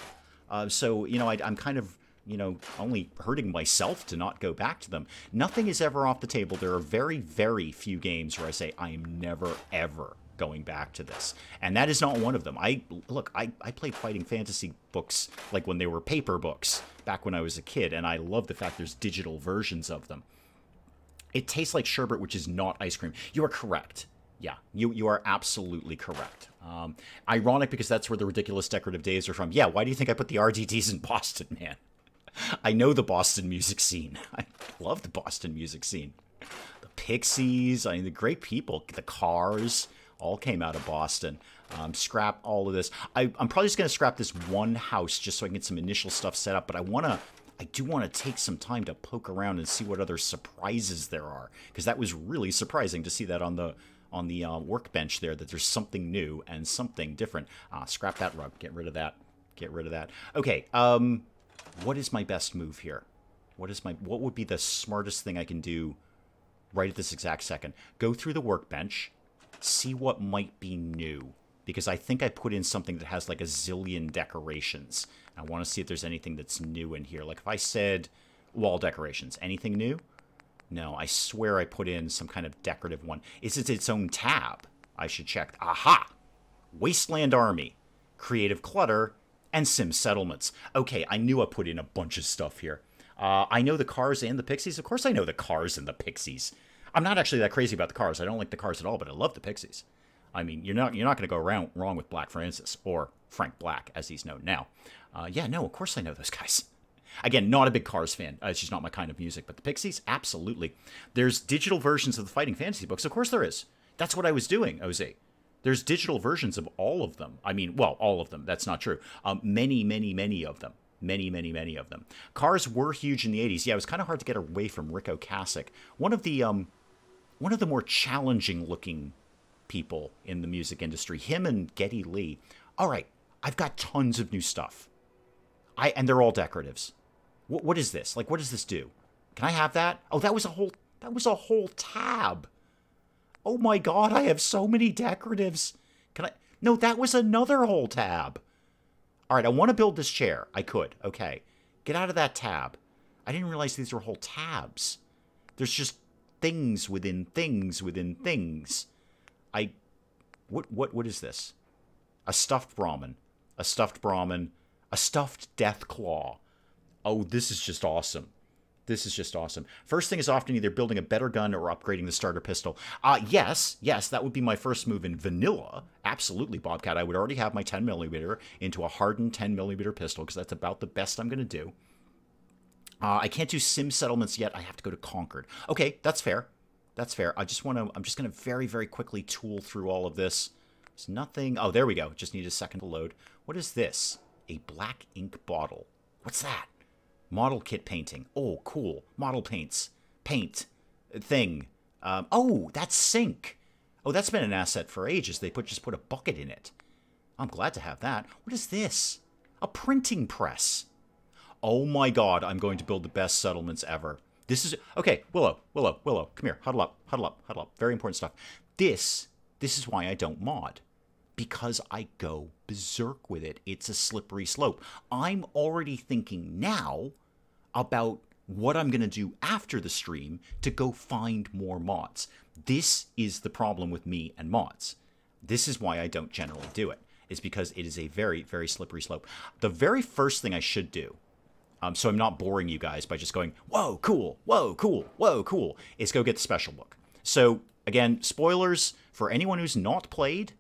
So, you know, I'm kind of, you know, only hurting myself to not go back to them. Nothing is ever off the table. There are very, very few games where I say I am never, ever going back to this. And that is not one of them. I played fighting fantasy books like when they were paper books back when I was a kid, and I love the fact there's digital versions of them. It tastes like sherbet, which is not ice cream. You are correct. Yeah, you are absolutely correct. Ironic because that's where the ridiculous decorative days are from. Yeah, why do you think I put the RDDs in Boston, man? I know the Boston music scene. I love the Boston music scene. The Pixies, I mean, the great people, the Cars, all came out of Boston. Scrap all of this. I'm probably just going to scrap this one house just so I can get some initial stuff set up, but I do want to take some time to poke around and see what other surprises there are, because that was really surprising to see that on the workbench there, that there's something new and something different. Scrap that rug. Get rid of that. Get rid of that. Okay, what is my best move here? What would be the smartest thing I can do right at this exact second? Go through the workbench, see what might be new, because I think I put in something that has like a zillion decorations. I want to see if there's anything that's new in here. Like if I said wall decorations, anything new? No, I swear I put in some kind of decorative one. Is it its own tab? I should check. Aha! Wasteland Army, Creative Clutter, and Sim Settlements. Okay, I knew I put in a bunch of stuff here. I know the Cars and the Pixies. Of course I know the Cars and the Pixies. I'm not actually that crazy about the Cars. I don't like the Cars at all, but I love the Pixies. I mean, you're not going to go wrong with Black Francis, or Frank Black, as he's known now. Yeah, no, of course I know those guys. Again, not a big Cars fan. It's just not my kind of music. But the Pixies, absolutely. There's digital versions of the fighting fantasy books. Of course there is. That's what I was doing, Jose. There's digital versions of all of them. I mean, well, all of them. That's not true. Many, many, many of them. Many, many, many of them. Cars were huge in the 80s. Yeah, it was kind of hard to get away from Rick Ocasek. One of the more challenging-looking people in the music industry. Him and Geddy Lee. All right, I've got tons of new stuff. And they're all decoratives. What is this? Like, what does this do? Can I have that? Oh, that was a whole tab. Oh my god, I have so many decoratives. Can I? No, that was another whole tab. All right, I want to build this chair. I could. Okay. Get out of that tab. I didn't realize these were whole tabs. There's just things within things within things. What is this? A stuffed Brahmin. A stuffed Brahmin. A stuffed Death Claw. Oh, this is just awesome. This is just awesome. First thing is often either building a better gun or upgrading the starter pistol. Yes, that would be my first move in vanilla. Absolutely, Bobcat. I would already have my 10mm into a hardened 10mm pistol, because that's about the best I'm going to do. I can't do Sim Settlements yet. I have to go to Concord. Okay, that's fair. That's fair. I'm just going to very, very quickly tool through all of this. There's nothing. Oh, there we go. Just need a second to load. What is this? A black ink bottle. What's that? Model kit painting. Oh, cool. Model paints. Paint. Thing. Oh, that's sink. Oh, that's been an asset for ages. They just put a bucket in it. I'm glad to have that. What is this? A printing press. Oh my god, I'm going to build the best settlements ever. This is... Okay, Willow. Come here. Huddle up. Very important stuff. This is why I don't mod. Because I go berserk with it. It's a slippery slope. I'm already thinking now about what I'm going to do after the stream to go find more mods. This is the problem with me and mods. This is why I don't generally do it. It's because it is a very, very slippery slope. The very first thing I should do, so I'm not boring you guys by just going, whoa, cool, whoa, cool, whoa, cool, is go get the special book. So, again, spoilers for anyone who's not played.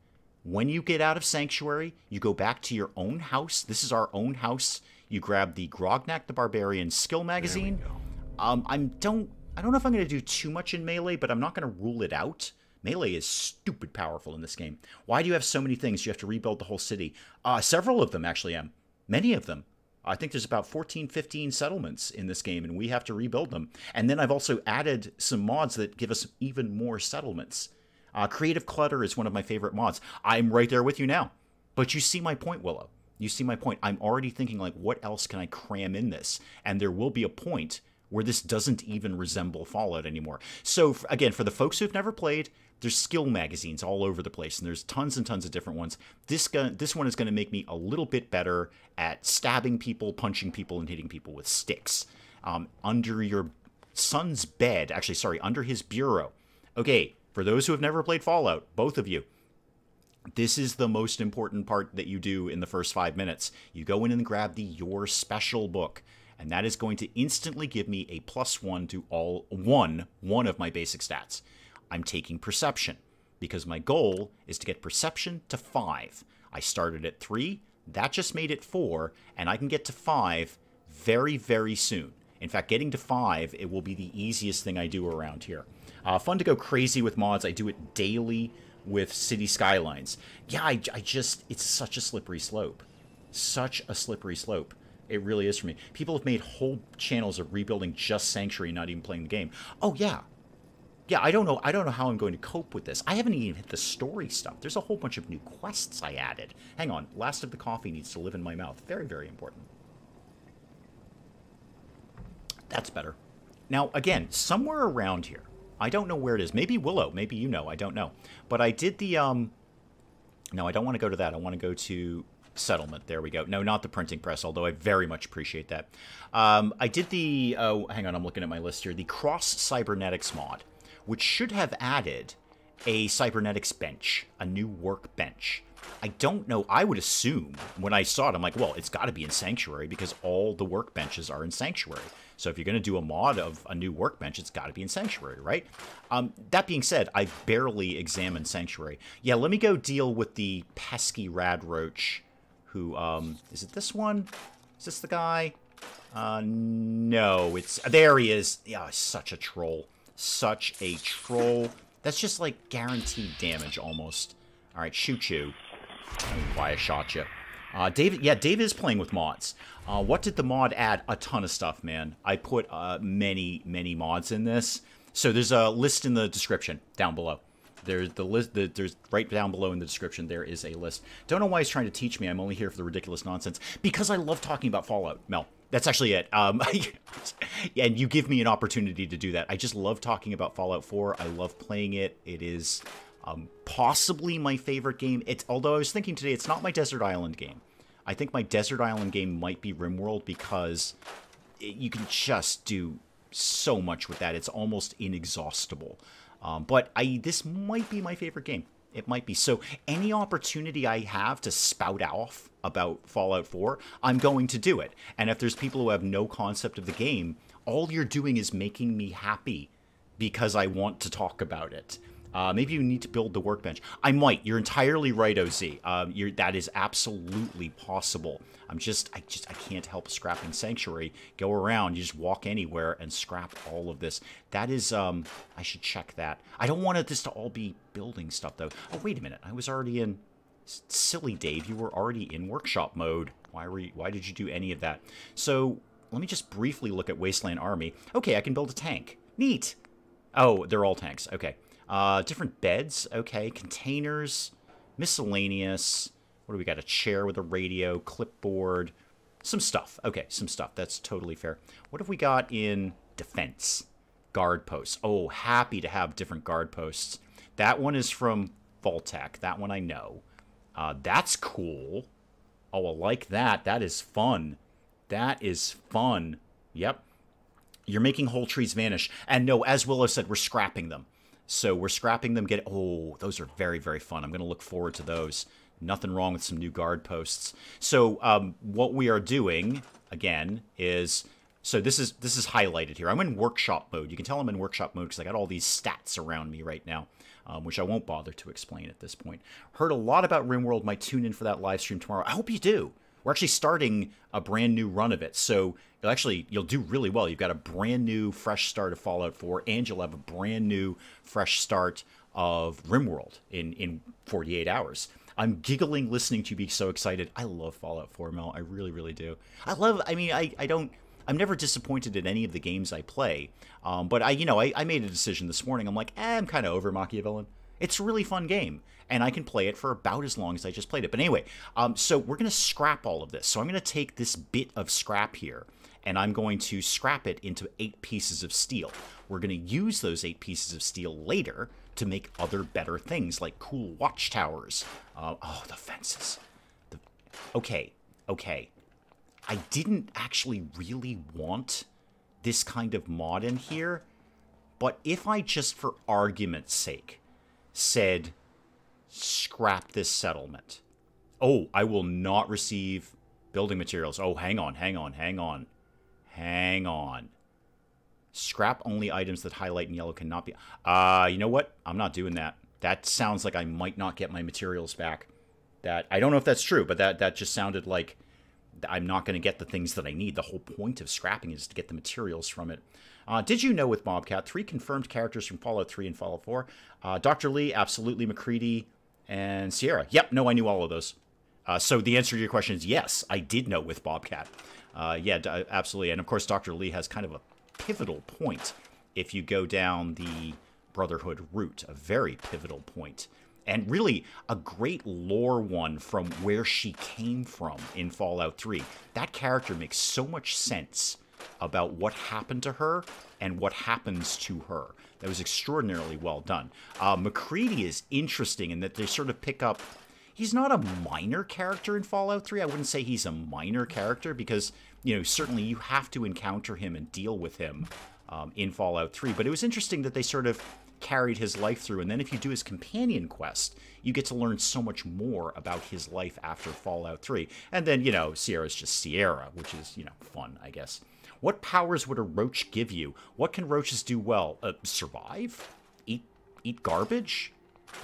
When you get out of Sanctuary, you go back to your own house. This is our own house. You grab the Grognak the Barbarian skill magazine. I don't know if I'm going to do too much in Melee, but I'm not going to rule it out. Melee is stupid powerful in this game. Why do you have so many things? You have to rebuild the whole city. Several of them, actually, many of them. I think there's about 14, 15 settlements in this game, and we have to rebuild them. And then I've also added some mods that give us even more settlements. Creative Clutter is one of my favorite mods. I'm right there with you now. But you see my point, Willow. You see my point. I'm already thinking, like, what else can I cram in this? And there will be a point where this doesn't even resemble Fallout anymore. So, again, for the folks who've never played, there's skill magazines all over the place, and there's tons and tons of different ones. This one is going to make me a little bit better at stabbing people, punching people, and hitting people with sticks. Under your son's bed, actually, sorry, under his bureau. Okay, for those who have never played Fallout, both of you, This is the most important part that you do in the first 5 minutes. You go in and grab the Your Special book, and that is going to instantly give me a +1 to one of my basic stats. I'm taking Perception, because my goal is to get Perception to 5. I started at 3, that just made it 4, and I can get to 5 very, very soon. In fact, getting to 5, it will be the easiest thing I do around here. Fun to go crazy with mods. I do it daily with City Skylines. Yeah, I just, it's such a slippery slope. Such a slippery slope. It really is for me. People have made whole channels of rebuilding just Sanctuary, not even playing the game. Oh, yeah. Yeah, I don't know how I'm going to cope with this. I haven't even hit the story stuff. There's a whole bunch of new quests I added. Hang on. Last of the coffee needs to live in my mouth. Very, very important. That's better. Now, again, somewhere around here, I don't know where it is. Maybe Willow. Maybe you know. I don't know. But I did the, no, I don't want to go to that. I want to go to Settlement. There we go. No, not the printing press, although I very much appreciate that. I did the, oh, hang on, I'm looking at my list here. The Cross Cybernetics mod, which should have added a Cybernetics bench, a new workbench. I don't know. I would assume when I saw it, I'm like, well, it's got to be in Sanctuary because all the workbenches are in Sanctuary. So if you're going to do a mod of a new workbench, it's got to be in Sanctuary, right? That being said, I barely examined Sanctuary. Yeah, let me go deal with the pesky Radroach who, is it this one? Is this the guy? No, it's, there he is. Yeah, such a troll. Such a troll. That's just like guaranteed damage almost. All right, shoot you. Why I shot you. David, yeah, Dave is playing with mods. What did the mod add? A ton of stuff, man. I put many mods in this. So there's a list in the description down below. There's the list. There's right down below in the description. There is a list. Don't know why he's trying to teach me. I'm only here for the ridiculous nonsense because I love talking about Fallout. Mel, that's actually it. And you give me an opportunity to do that. I just love talking about Fallout 4. I love playing it. It is possibly my favorite game. Although I was thinking today, it's not my Desert Island game. I think my Desert Island game might be RimWorld because you can just do so much with that. It's almost inexhaustible. But this might be my favorite game. It might be. So any opportunity I have to spout off about Fallout 4, I'm going to do it. And if there's people who have no concept of the game, all you're doing is making me happy because I want to talk about it. Maybe you need to build the workbench. I might. You're entirely right, OZ. That is absolutely possible. I can't help scrapping Sanctuary. Go around, you just walk anywhere and scrap all of this. That is, I should check that. I don't want this to all be building stuff, though. Oh, wait a minute. I was already in... Silly Dave, you were already in workshop mode. Why did you do any of that? So, let me just briefly look at Wasteland Army. Okay, I can build a tank. Neat. Oh, they're all tanks. Okay. Different beds. Okay. Containers. Miscellaneous. What do we got? A chair with a radio. Clipboard. Some stuff. Okay, some stuff. That's totally fair. What have we got in defense? Guard posts. Oh, happy to have different guard posts. That one is from Vaultec. That one I know. That's cool. Oh, I like that. That is fun. That is fun. Yep. You're making whole trees vanish. And no, as Willow said, we're scrapping them. So we're scrapping them. Oh, those are very, very fun. I'm going to look forward to those. Nothing wrong with some new guard posts. So what we are doing, again, is... So this is highlighted here. I'm in workshop mode. You can tell I'm in workshop mode because I got all these stats around me right now, which I won't bother to explain at this point. Heard a lot about RimWorld. Might tune in for that live stream tomorrow. I hope you do. We're actually starting a brand new run of it. So you'll do really well. You've got a brand new fresh start of Fallout 4, and you'll have a brand new fresh start of RimWorld in 48 hours. I'm giggling listening to you be so excited. I love Fallout 4, Mel. I really, really do. I'm never disappointed in any of the games I play. But I made a decision this morning. I'm like, I'm kind of over Machiavellian. It's a really fun game, and I can play it for about as long as I just played it. But anyway, so we're going to scrap all of this. So I'm going to take this bit of scrap here, and I'm going to scrap it into 8 pieces of steel. We're going to use those 8 pieces of steel later to make other better things, like cool watchtowers. Oh, the fences. Okay. I didn't actually really want this kind of mod in here, but if I just, for argument's sake, said scrap this settlement. Oh, I will not receive building materials. Oh, hang on. Scrap only items that highlight in yellow cannot be... you know what? I'm not doing that. That sounds like I might not get my materials back. I don't know if that's true, but that just sounded like I'm not going to get the things that I need. The whole point of scrapping is to get the materials from it. Did you know with Mobcat, 3 confirmed characters from Fallout 3 and Fallout 4? Dr. Lee, absolutely, McCready, and Sierra. Yep, no, I knew all of those. So the answer to your question is yes, I did know with Bobcat. Yeah, absolutely. And of course, Dr. Lee has kind of a pivotal point if you go down the Brotherhood route, a very pivotal point. And really a great lore one from where she came from in Fallout 3. That character makes so much sense about what happened to her and what happens to her. That was extraordinarily well done. McCready is interesting in that they sort of pick up... He's not a minor character in Fallout 3. I wouldn't say he's a minor character because, you know, certainly you have to encounter him and deal with him in Fallout 3. But it was interesting that they sort of carried his life through. And then if you do his companion quest, you get to learn so much more about his life after Fallout 3. And then, you know, Sierra's just Sierra, which is, you know, fun, I guess. What powers would a roach give you? What can roaches do well? Survive? Eat garbage?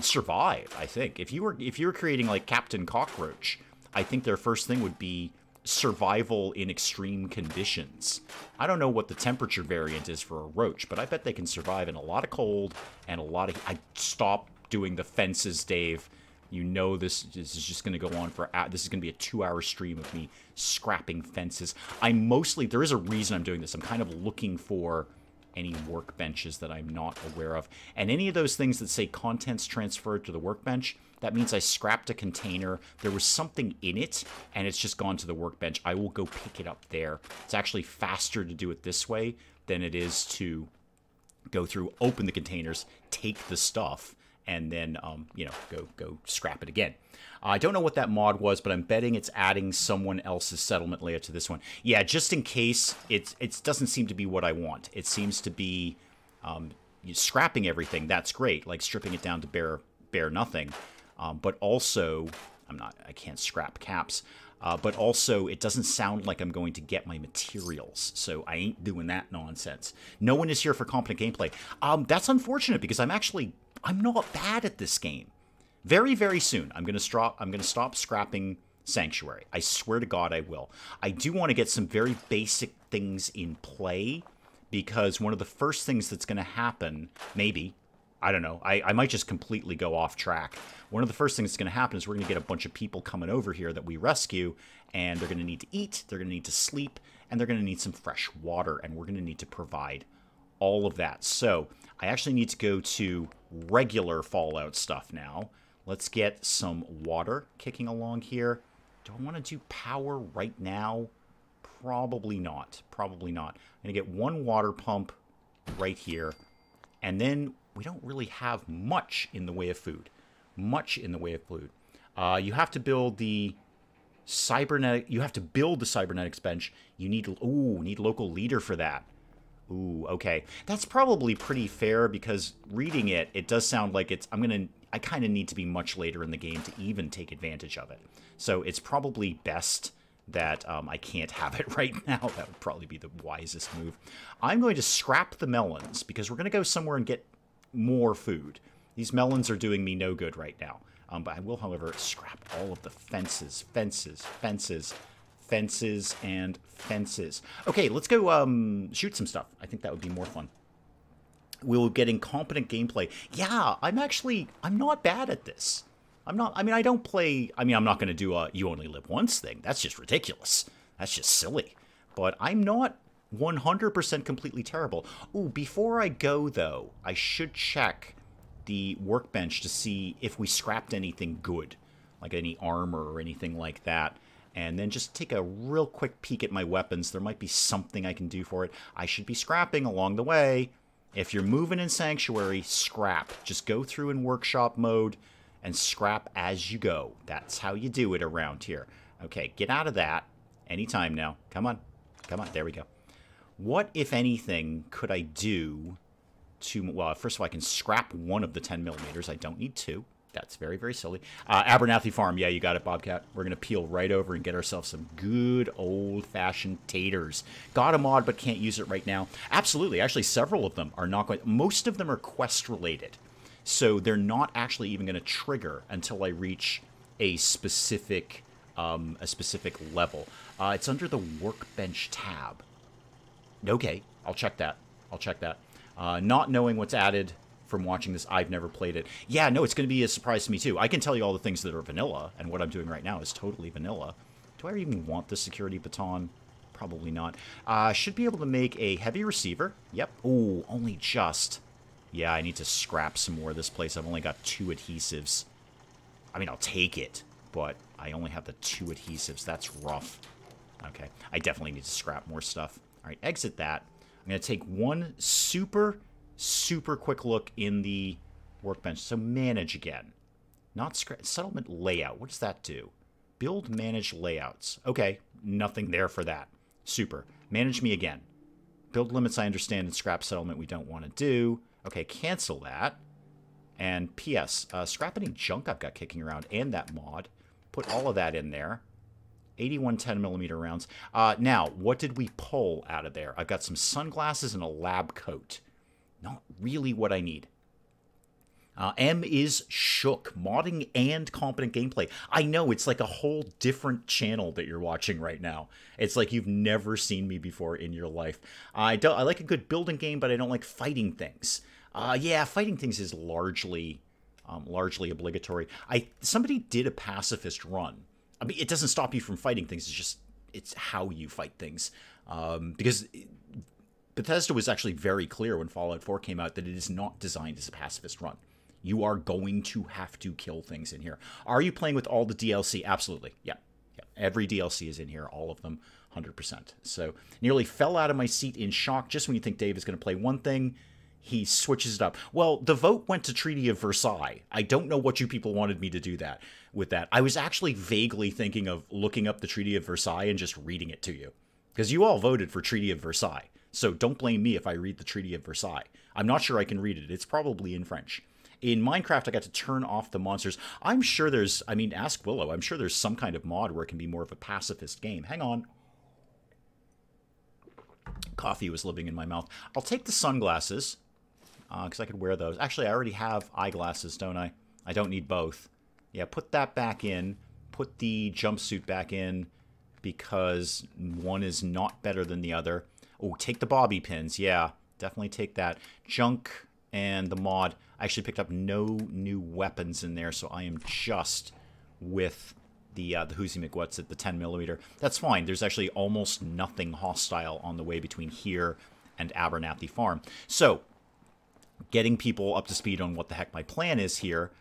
Survive, I think. If you were creating like Captain Cockroach, I think their first thing would be survival in extreme conditions. I don't know what the temperature variant is for a roach, but I bet they can survive in a lot of cold and a lot of... I stopped doing the fences, Dave. You know this is just going to go on for... This is going to be a 2-hour stream of me scrapping fences. There is a reason I'm doing this. I'm kind of looking for any workbenches that I'm not aware of. And any of those things that say contents transferred to the workbench, that means I scrapped a container. There was something in it, and it's just gone to the workbench. I will go pick it up there. It's actually faster to do it this way than it is to go through, open the containers, take the stuff, and then, you know, go scrap it again. I don't know what that mod was, but I'm betting it's adding someone else's settlement layout to this one. Yeah, just in case, it doesn't seem to be what I want. It seems to be scrapping everything. That's great, like stripping it down to bare nothing. But also, I can't scrap caps. But also, it doesn't sound like I'm going to get my materials, so I ain't doing that nonsense. No one is here for competent gameplay. That's unfortunate because I'm not bad at this game. Very, very soon, I'm gonna stop scrapping Sanctuary. I swear to God, I will. I do want to get some very basic things in play because one of the first things that's going to happen, maybe, I don't know, I might just completely go off track. One of the first things that's going to happen is we're going to get a bunch of people coming over here that we rescue, and they're going to need to eat, they're going to need to sleep, and they're going to need some fresh water, and we're going to need to provide all of that. So I actually need to go to regular Fallout stuff now. Let's get some water kicking along here. Do I want to do power right now? Probably not. Probably not. I'm going to get one water pump right here, and then we don't really have much in the way of food. Much in the way of food. You have to build the cybernetics bench. You need local leader for that. Ooh, okay. That's probably pretty fair because reading it, it does sound like I kind of need to be much later in the game to even take advantage of it. So it's probably best that I can't have it right now. That would probably be the wisest move. I'm going to scrap the melons because we're going to go somewhere and get more food. These melons are doing me no good right now. But I will, however, scrap all of the fences. Okay, let's go shoot some stuff. I think that would be more fun. We'll get incompetent gameplay. Yeah, I'm not bad at this. I'm not going to do a you only live once thing. That's just ridiculous. That's just silly. But I'm not 100% completely terrible. Ooh, before I go, though, I should check the workbench to see if we scrapped anything good, like any armor or anything like that. And then just take a real quick peek at my weapons. There might be something I can do for it. I should be scrapping along the way. If you're moving in Sanctuary, scrap. Just go through in workshop mode and scrap as you go. That's how you do it around here. Okay, get out of that anytime now. Come on. Come on. There we go. What, if anything, could I do to... Well, first of all, I can scrap one of the 10 millimeters. I don't need two. That's very, very silly. Abernathy Farm. Yeah, you got it, Bobcat. We're going to peel right over and get ourselves some good old-fashioned taters. Got a mod, but can't use it right now. Absolutely. Actually, several of them are not going... Most of them are quest-related. So they're not actually even going to trigger until I reach a specific level. It's under the Workbench tab. Okay, I'll check that. I'll check that. Not knowing what's added from watching this, I've never played it. Yeah, no, it's going to be a surprise to me, too. I can tell you all the things that are vanilla, and what I'm doing right now is totally vanilla. Do I even want the security baton? Probably not. Should be able to make a heavy receiver. Yep. Ooh, only just. Yeah, I need to scrap some more of this place. I've only got 2 adhesives. I mean, I'll take it, but I only have the 2 adhesives. That's rough. Okay, I definitely need to scrap more stuff. All right, exit that. I'm going to take one super quick look in the workbench. So manage again. Not settlement layout. What does that do? Build, manage layouts. Okay, nothing there for that. Super. Manage me again. Build limits I understand and scrap settlement we don't want to do. Okay, cancel that. And P.S. Scrap any junk I've got kicking around and that mod. Put all of that in there. 81 10mm rounds. Now, what did we pull out of there? I've got some sunglasses and a lab coat. Not really what I need. M is shook. Modding and competent gameplay. I know, it's like a whole different channel that you're watching right now. It's like you've never seen me before in your life. I like a good building game, but I don't like fighting things. Yeah, fighting things is largely obligatory. Somebody did a pacifist run. I mean, it doesn't stop you from fighting things. It's how you fight things. Because Bethesda was actually very clear when Fallout 4 came out that it is not designed as a pacifist run. You are going to have to kill things in here. Are you playing with all the DLC? Absolutely. Yeah. Every DLC is in here, all of them, 100%. So nearly fell out of my seat in shock just when you think Dave is going to play one thing. He switches it up. Well, the vote went to Treaty of Versailles. I don't know what you people wanted me to do with that. I was actually vaguely thinking of looking up the Treaty of Versailles and just reading it to you. Because you all voted for Treaty of Versailles. So don't blame me if I read the Treaty of Versailles. I'm not sure I can read it. It's probably in French. In Minecraft, I got to turn off the monsters. I'm sure there's, I mean, ask Willow. I'm sure there's some kind of mod where it can be more of a pacifist game. Hang on. Coffee was living in my mouth. I'll take the sunglasses, because I could wear those. Actually, I already have eyeglasses, don't I? I don't need both. Yeah, put that back in. Put the jumpsuit back in, because one is not better than the other. Oh, take the bobby pins. Yeah, definitely take that. Junk and the mod. I actually picked up no new weapons in there, so I am just with the Hoosie McWhat's at the 10mm. That's fine. There's actually almost nothing hostile on the way between here and Abernathy Farm. So, getting people up to speed on what the heck my plan is here,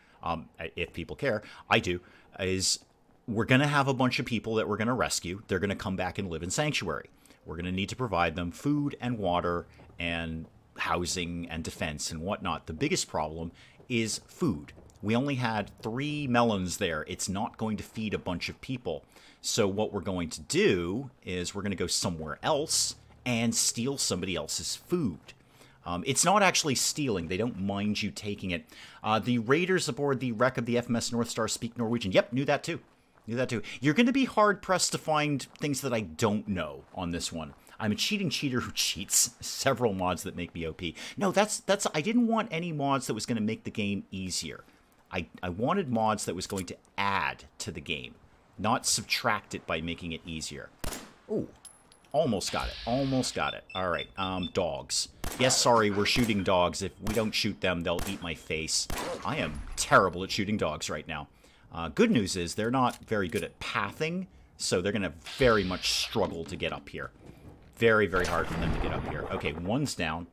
if people care, I do, is we're going to have a bunch of people that we're going to rescue. They're going to come back and live in Sanctuary. We're going to need to provide them food and water and housing and defense and whatnot. The biggest problem is food. We only had 3 melons there. It's not going to feed a bunch of people. So what we're going to do is we're going to go somewhere else and steal somebody else's food. It's not actually stealing. They don't mind you taking it. The raiders aboard the wreck of the FMS North Star speak Norwegian. Yep, knew that too. You're going to be hard-pressed to find things that I don't know on this one. I'm a cheating cheater who cheats. Several mods that make me OP. No, I didn't want any mods that was going to make the game easier. I wanted mods that was going to add to the game, not subtract it by making it easier. Ooh, almost got it. All right, dogs. Yes, sorry, we're shooting dogs. If we don't shoot them, they'll eat my face. I am terrible at shooting dogs right now. Good news is they're not very good at pathing, so they're going to very much struggle to get up here. Very, very hard for them to get up here. Okay, one's down.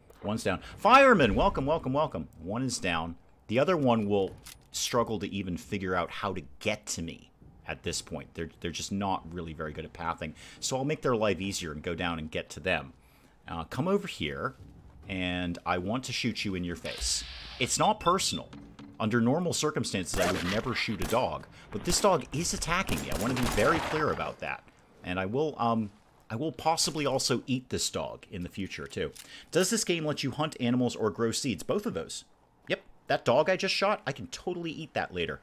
Fireman, welcome. One is down. The other one will struggle to even figure out how to get to me at this point. They're just not really very good at pathing. So I'll make their life easier and go down and get to them. Come over here, and I want to shoot you in your face. It's not personal. Under normal circumstances, I would never shoot a dog. But this dog is attacking me. I want to be very clear about that. And I will possibly also eat this dog in the future, too. Does this game let you hunt animals or grow seeds? Both of those. Yep, that dog I just shot, I can totally eat that later.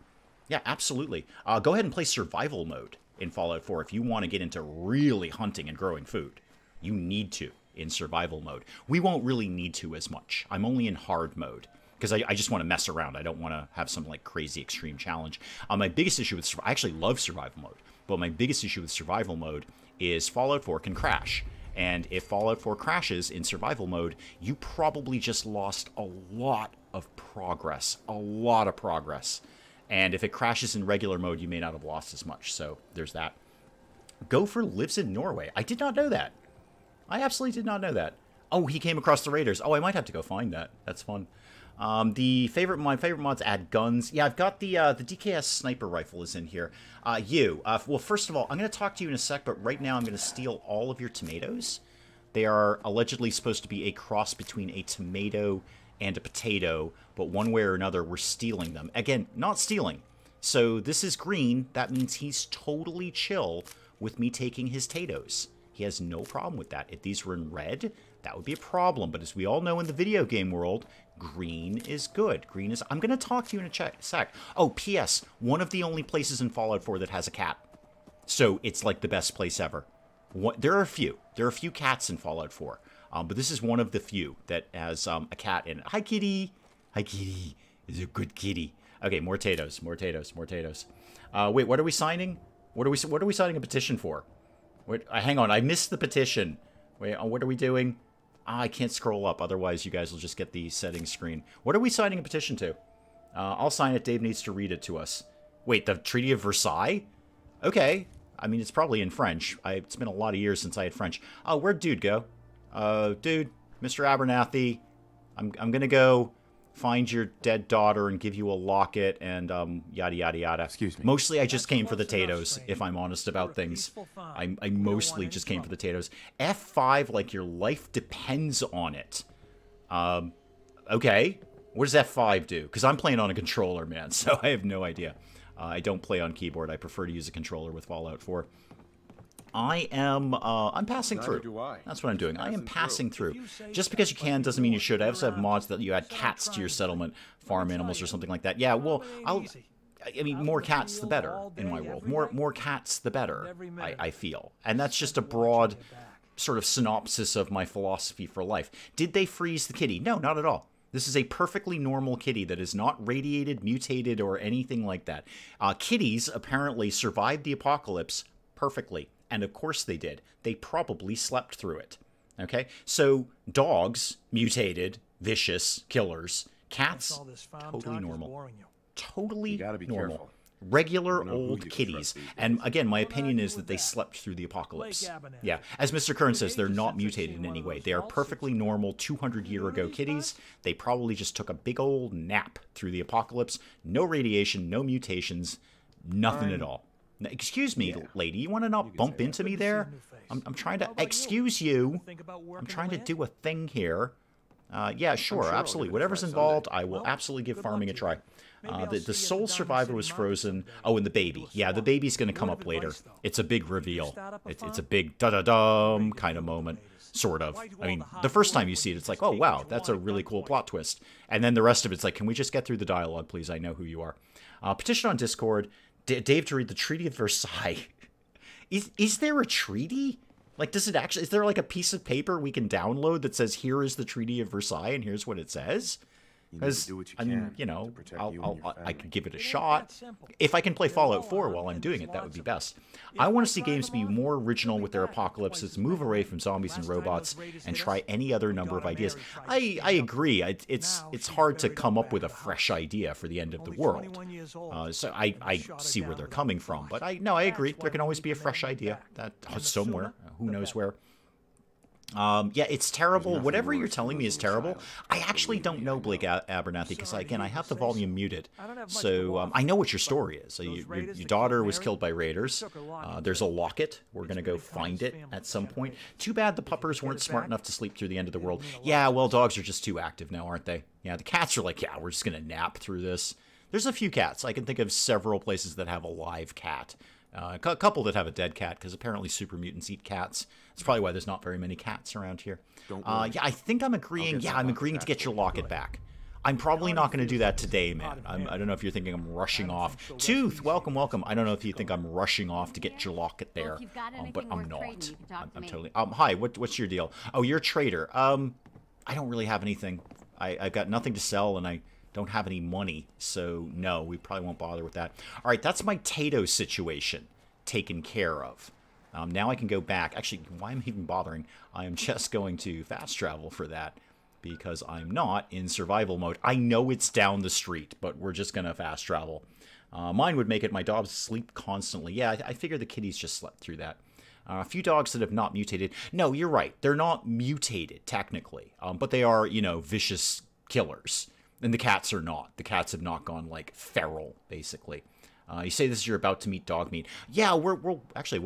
Yeah, absolutely. Go ahead and play survival mode in Fallout 4 if you want to get into really hunting and growing food. You need to in survival mode. We won't really need to as much. I'm only in hard mode because I just want to mess around. I don't want to have some like crazy extreme challenge. My biggest issue with I actually love survival mode, but my biggest issue with survival mode is Fallout 4 can crash. And if Fallout 4 crashes in survival mode, you probably just lost a lot of progress. A lot of progress. And if it crashes in regular mode, you may not have lost as much. So there's that. Gopher lives in Norway. I did not know that. I absolutely did not know that. Oh, he came across the raiders. Oh, I might have to go find that. That's fun. My favorite mods add guns. Yeah, I've got the DKS Sniper Rifle is in here. Well, first of all, I'm going to talk to you in a sec, but right now I'm going to steal all of your tomatoes. They are allegedly supposed to be a cross between a tomato and a potato, but one way or another, we're stealing them. Again, not stealing. So this is green. That means he's totally chill with me taking his potatoes. He has no problem with that. If these were in red, that would be a problem. But as we all know in the video game world, green is good. Green is... I'm going to talk to you in a sec. Oh, P.S. One of the only places in Fallout 4 that has a cat. So it's like the best place ever. There are a few. There are a few cats in Fallout 4. But this is one of the few that has a cat in it. Hi, kitty. Hi, kitty. Is a good kitty. Okay, more potatoes. More potatoes. More potatoes. Wait, what are we signing? What are we signing a petition for? Wait, hang on. I missed the petition. Wait, what are we doing? I can't scroll up. Otherwise, you guys will just get the settings screen. What are we signing a petition to? I'll sign it. Dave needs to read it to us. Wait, the Treaty of Versailles? Okay. I mean, it's probably in French. It's been a lot of years since I had French. Oh, where'd dude go? Dude, Mr. Abernathy, I'm going to go find your dead daughter and give you a locket and yada, yada, yada. Excuse me. Mostly I just came for the potatoes, if I'm honest about things. I mostly just came for the potatoes. F5, like your life depends on it. Okay. What does F5 do? Because I'm playing on a controller, man, so I have no idea. I don't play on keyboard. I prefer to use a controller with Fallout 4. I'm passing through. That's what I'm doing. I am passing through. Just because you can doesn't mean you should. I also have mods that you add cats to your settlement, farm animals or something like that. Yeah, well, I mean, more cats the better in my world. More cats the better, I feel. And that's just a broad sort of synopsis of my philosophy for life. Did they freeze the kitty? No, not at all. This is a perfectly normal kitty that is not radiated, mutated, or anything like that. Kitties apparently survived the apocalypse perfectly. And of course they did. They probably slept through it. Okay? So, dogs, mutated, vicious, killers. Cats, totally normal. Totally normal. Careful. Regular old kitties. And again, my opinion is that they slept through the apocalypse. Yeah. As Mr. Kern says, they're not mutated in any way. They are perfectly normal 200-year-ago kitties. They probably just took a big old nap through the apocalypse. No radiation, no mutations, nothing at all. Now, excuse me, lady, you want to not bump into me there? I'm trying to... Excuse you. I'm trying to do a thing here. Yeah, sure, absolutely. Whatever's involved, I will absolutely give farming a try. The sole survivor was frozen. Oh, and the baby. Yeah, the baby's going to come up later. It's a big reveal. It's a big da-da-dum kind of moment. Sort of. I mean, the first time you see it, it's like, oh, wow, that's a really cool plot twist. And then the rest of it's like, can we just get through the dialogue, please? I know who you are. Petition on Discord. Dave to read the Treaty of Versailles. Is there a treaty? Like, does it actually... Is there, like, a piece of paper we can download that says, here is the Treaty of Versailles, and here's what it says? Because, I mean, you know, I could give it a shot. If I can play Fallout 4 while I'm doing it, that would be best. I want to see games be more original with their apocalypses, move away from zombies and robots, and try any other number of ideas. I agree. It's hard to come up with a fresh idea for the end of the world. So I see where they're coming from. But I agree. There can always be a fresh idea that somewhere. Who knows where. Yeah, it's terrible. Whatever you're telling me is terrible. I actually don't know, Blake Abernathy, because, again, I have the volume muted. So I know what your story is. So your daughter was killed by raiders. There's a locket. We're going to go find it at some point. Too bad the puppers weren't smart enough to sleep through the end of the world. Yeah, well, dogs are just too active now, aren't they? Yeah, the cats are like, yeah, we're just going to nap through this. There's a few cats. I can think of several places that have a live cat. A couple that have a dead cat, because apparently super mutants eat cats. That's probably why there's not very many cats around here. Yeah, I think I'm agreeing. Yeah, I'm agreeing to get your locket back. I'm probably not going to do that today, man. I don't know if you're thinking I'm rushing off. Tooth, welcome, welcome. I don't know if you think I'm rushing off to get your locket there, but I'm not. I'm totally. Hi, what's your deal? Oh, you're a trader. I don't really have anything. I've got nothing to sell, and I don't have any money, so no, we probably won't bother with that. All right, that's my Tato situation taken care of. Now I can go back. Actually, why am I even bothering? I am just going to fast travel for that because I'm not in survival mode. I know it's down the street, but we're just going to fast travel. Mine would make it my dogs sleep constantly. Yeah, I figure the kitties just slept through that. A few dogs that have not mutated. No, you're right. They're not mutated, technically. But they are, you know, vicious killers. And the cats are not. The cats have not gone, like, feral, basically. You say this is you're about to meet dog meat. Yeah, we'll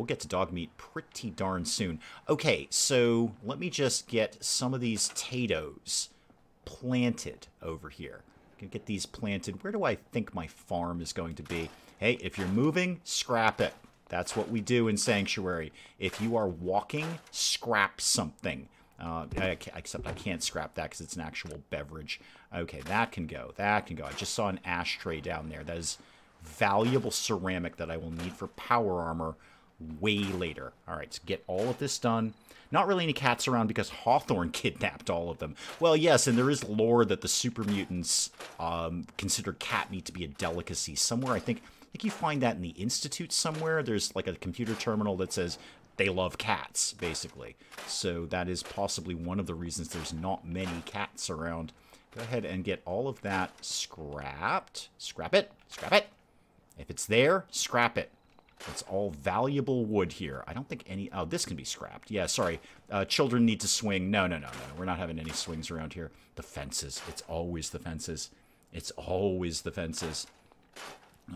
get to dog meat pretty darn soon. Okay, so let me just get some of these potatoes planted over here. I can get these planted. Where do I think my farm is going to be? Hey, if you're moving, scrap it. That's what we do in Sanctuary. If you are walking, scrap something. Except I can't scrap that because it's an actual beverage. Okay, that can go. That can go. I just saw an ashtray down there. That is valuable ceramic that I will need for power armor way later. All right, so get all of this done. Not really any cats around because Hawthorne kidnapped all of them. Well, yes, and there is lore that the super mutants consider cat meat to be a delicacy. Somewhere, I think you find that in the Institute somewhere. There's like a computer terminal that says they love cats, basically. So that is possibly one of the reasons there's not many cats around. Go ahead and get all of that scrapped. Scrap it. Scrap it. If it's there, scrap it. It's all valuable wood here. I don't think any... Oh, this can be scrapped. Yeah, sorry. Children need to swing. No. We're not having any swings around here. The fences. It's always the fences. It's always the fences.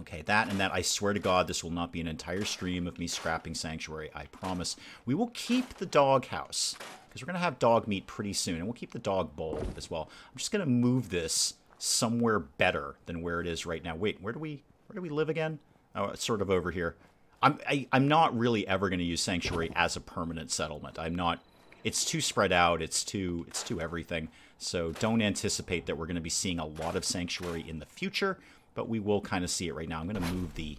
Okay, that and that. I swear to God, this will not be an entire stream of me scrapping Sanctuary. I promise. We will keep the dog house, because we're going to have dog meat pretty soon, and we'll keep the dog bowl as well. I'm just going to move this somewhere better than where it is right now. Wait, where do we live again? Oh, it's sort of over here. I'm not really ever going to use Sanctuary as a permanent settlement. I'm not. It's too spread out. It's too everything. So don't anticipate that we're going to be seeing a lot of Sanctuary in the future. But we will kind of see it right now. I'm going to move the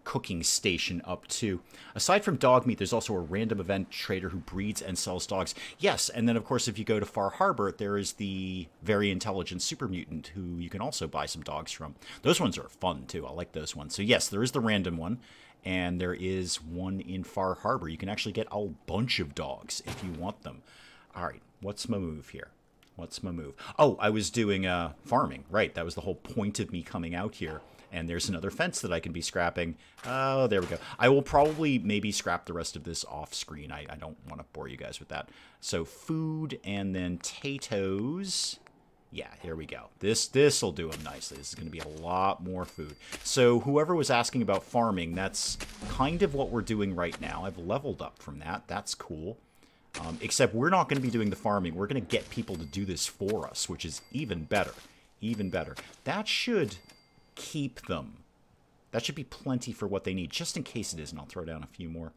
cooking station up too. Aside from dog meat, there's also a random event trader who breeds and sells dogs. Yes, and then of course if you go to Far Harbor, there is the very intelligent super mutant who you can also buy some dogs from. Those ones are fun too. I like those ones. So yes, there is the random one, and there is one in Far Harbor. You can actually get a bunch of dogs if you want them. All right, what's my move here? What's my move? Oh, I was doing farming. Right, that was the whole point of me coming out here. And there's another fence that I can be scrapping. Oh, there we go. I will probably maybe scrap the rest of this off screen. I don't want to bore you guys with that. So food and then potatoes. Yeah, here we go. This will do them nicely. This is going to be a lot more food. So whoever was asking about farming, that's kind of what we're doing right now. I've leveled up from that. That's cool. Except we're not going to be doing the farming. We're going to get people to do this for us, which is even better. Even better. That should keep them. That should be plenty for what they need, just in case it is, and I'll throw down a few more.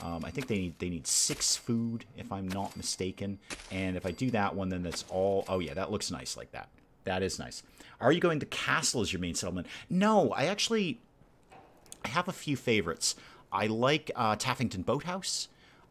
I think they need 6 food, if I'm not mistaken. And if I do that one, then that's all... Oh, yeah, that looks nice like that. That is nice. Are you going to Castle as your main settlement? No, I have a few favorites. I like Taffington Boathouse.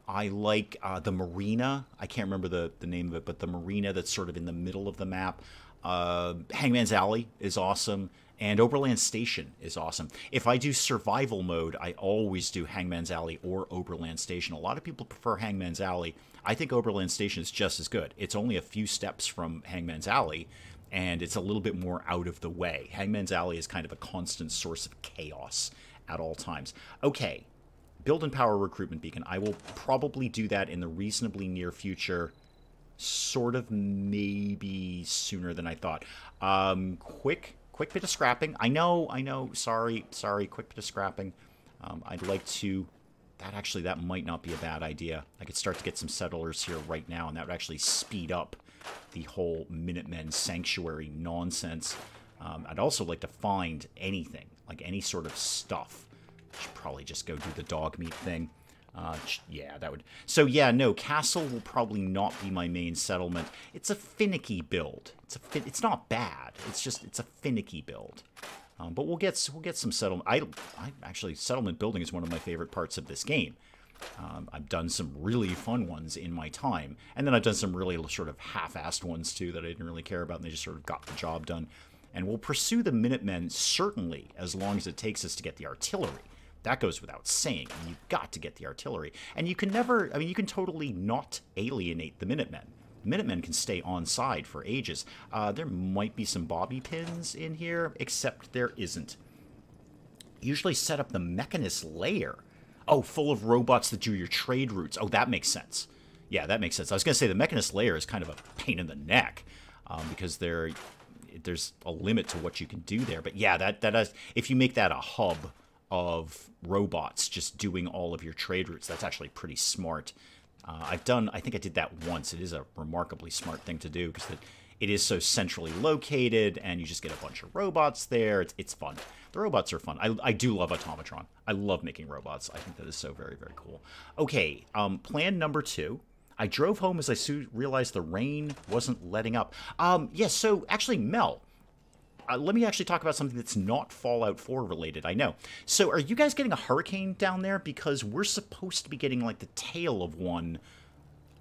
I like the marina. I can't remember the name of it, but the marina that's sort of in the middle of the map. Hangman's Alley is awesome, and Oberland Station is awesome. If I do survival mode, I always do Hangman's Alley or Oberland Station. A lot of people prefer Hangman's Alley. I think Oberland Station is just as good. It's only a few steps from Hangman's Alley, and it's a little bit more out of the way. Hangman's Alley is kind of a constant source of chaos at all times. Okay. Build and power recruitment beacon. I will probably do that in the reasonably near future. Sort of maybe sooner than I thought. Quick bit of scrapping. I know. Sorry. Quick bit of scrapping. I'd like to... That might not be a bad idea. I could start to get some settlers here right now, and that would actually speed up the whole Minutemen Sanctuary nonsense. I'd also like to find anything, like any sort of stuff. Should probably just go do the dog meat thing. Yeah, that would... So yeah, no, castle will probably not be my main settlement. It's a finicky build. It's not bad. It's a finicky build. But we'll get some settlement. I actually, settlement building is one of my favorite parts of this game. I've done some really fun ones in my time, and then I've done some really sort of half-assed ones too that I didn't really care about, and they just sort of got the job done. And we'll pursue the Minutemen certainly as long as it takes us to get the artillery. That goes without saying. I mean, you've got to get the artillery. And you can never, I mean, you can totally not alienate the Minutemen. Minutemen can stay on side for ages. There might be some bobby pins in here, except there isn't. Usually set up the Mechanist layer. Oh, full of robots that do your trade routes. Oh, that makes sense. Yeah, that makes sense. I was going to say the Mechanist layer is kind of a pain in the neck because there's a limit to what you can do there. But yeah, that is, if you make that a hub of robots just doing all of your trade routes, that's actually pretty smart. I think I did that once. It is a remarkably smart thing to do because it is so centrally located and you just get a bunch of robots there. It's fun. The robots are fun. I do love Automatron. I love making robots. I think that is so very, very cool. Okay, plan number 2. I drove home as I realized the rain wasn't letting up. Yes, so actually, Mel, let me actually talk about something that's not Fallout 4 related, I know. So are you guys getting a hurricane down there? Because we're supposed to be getting, like, the tail of one,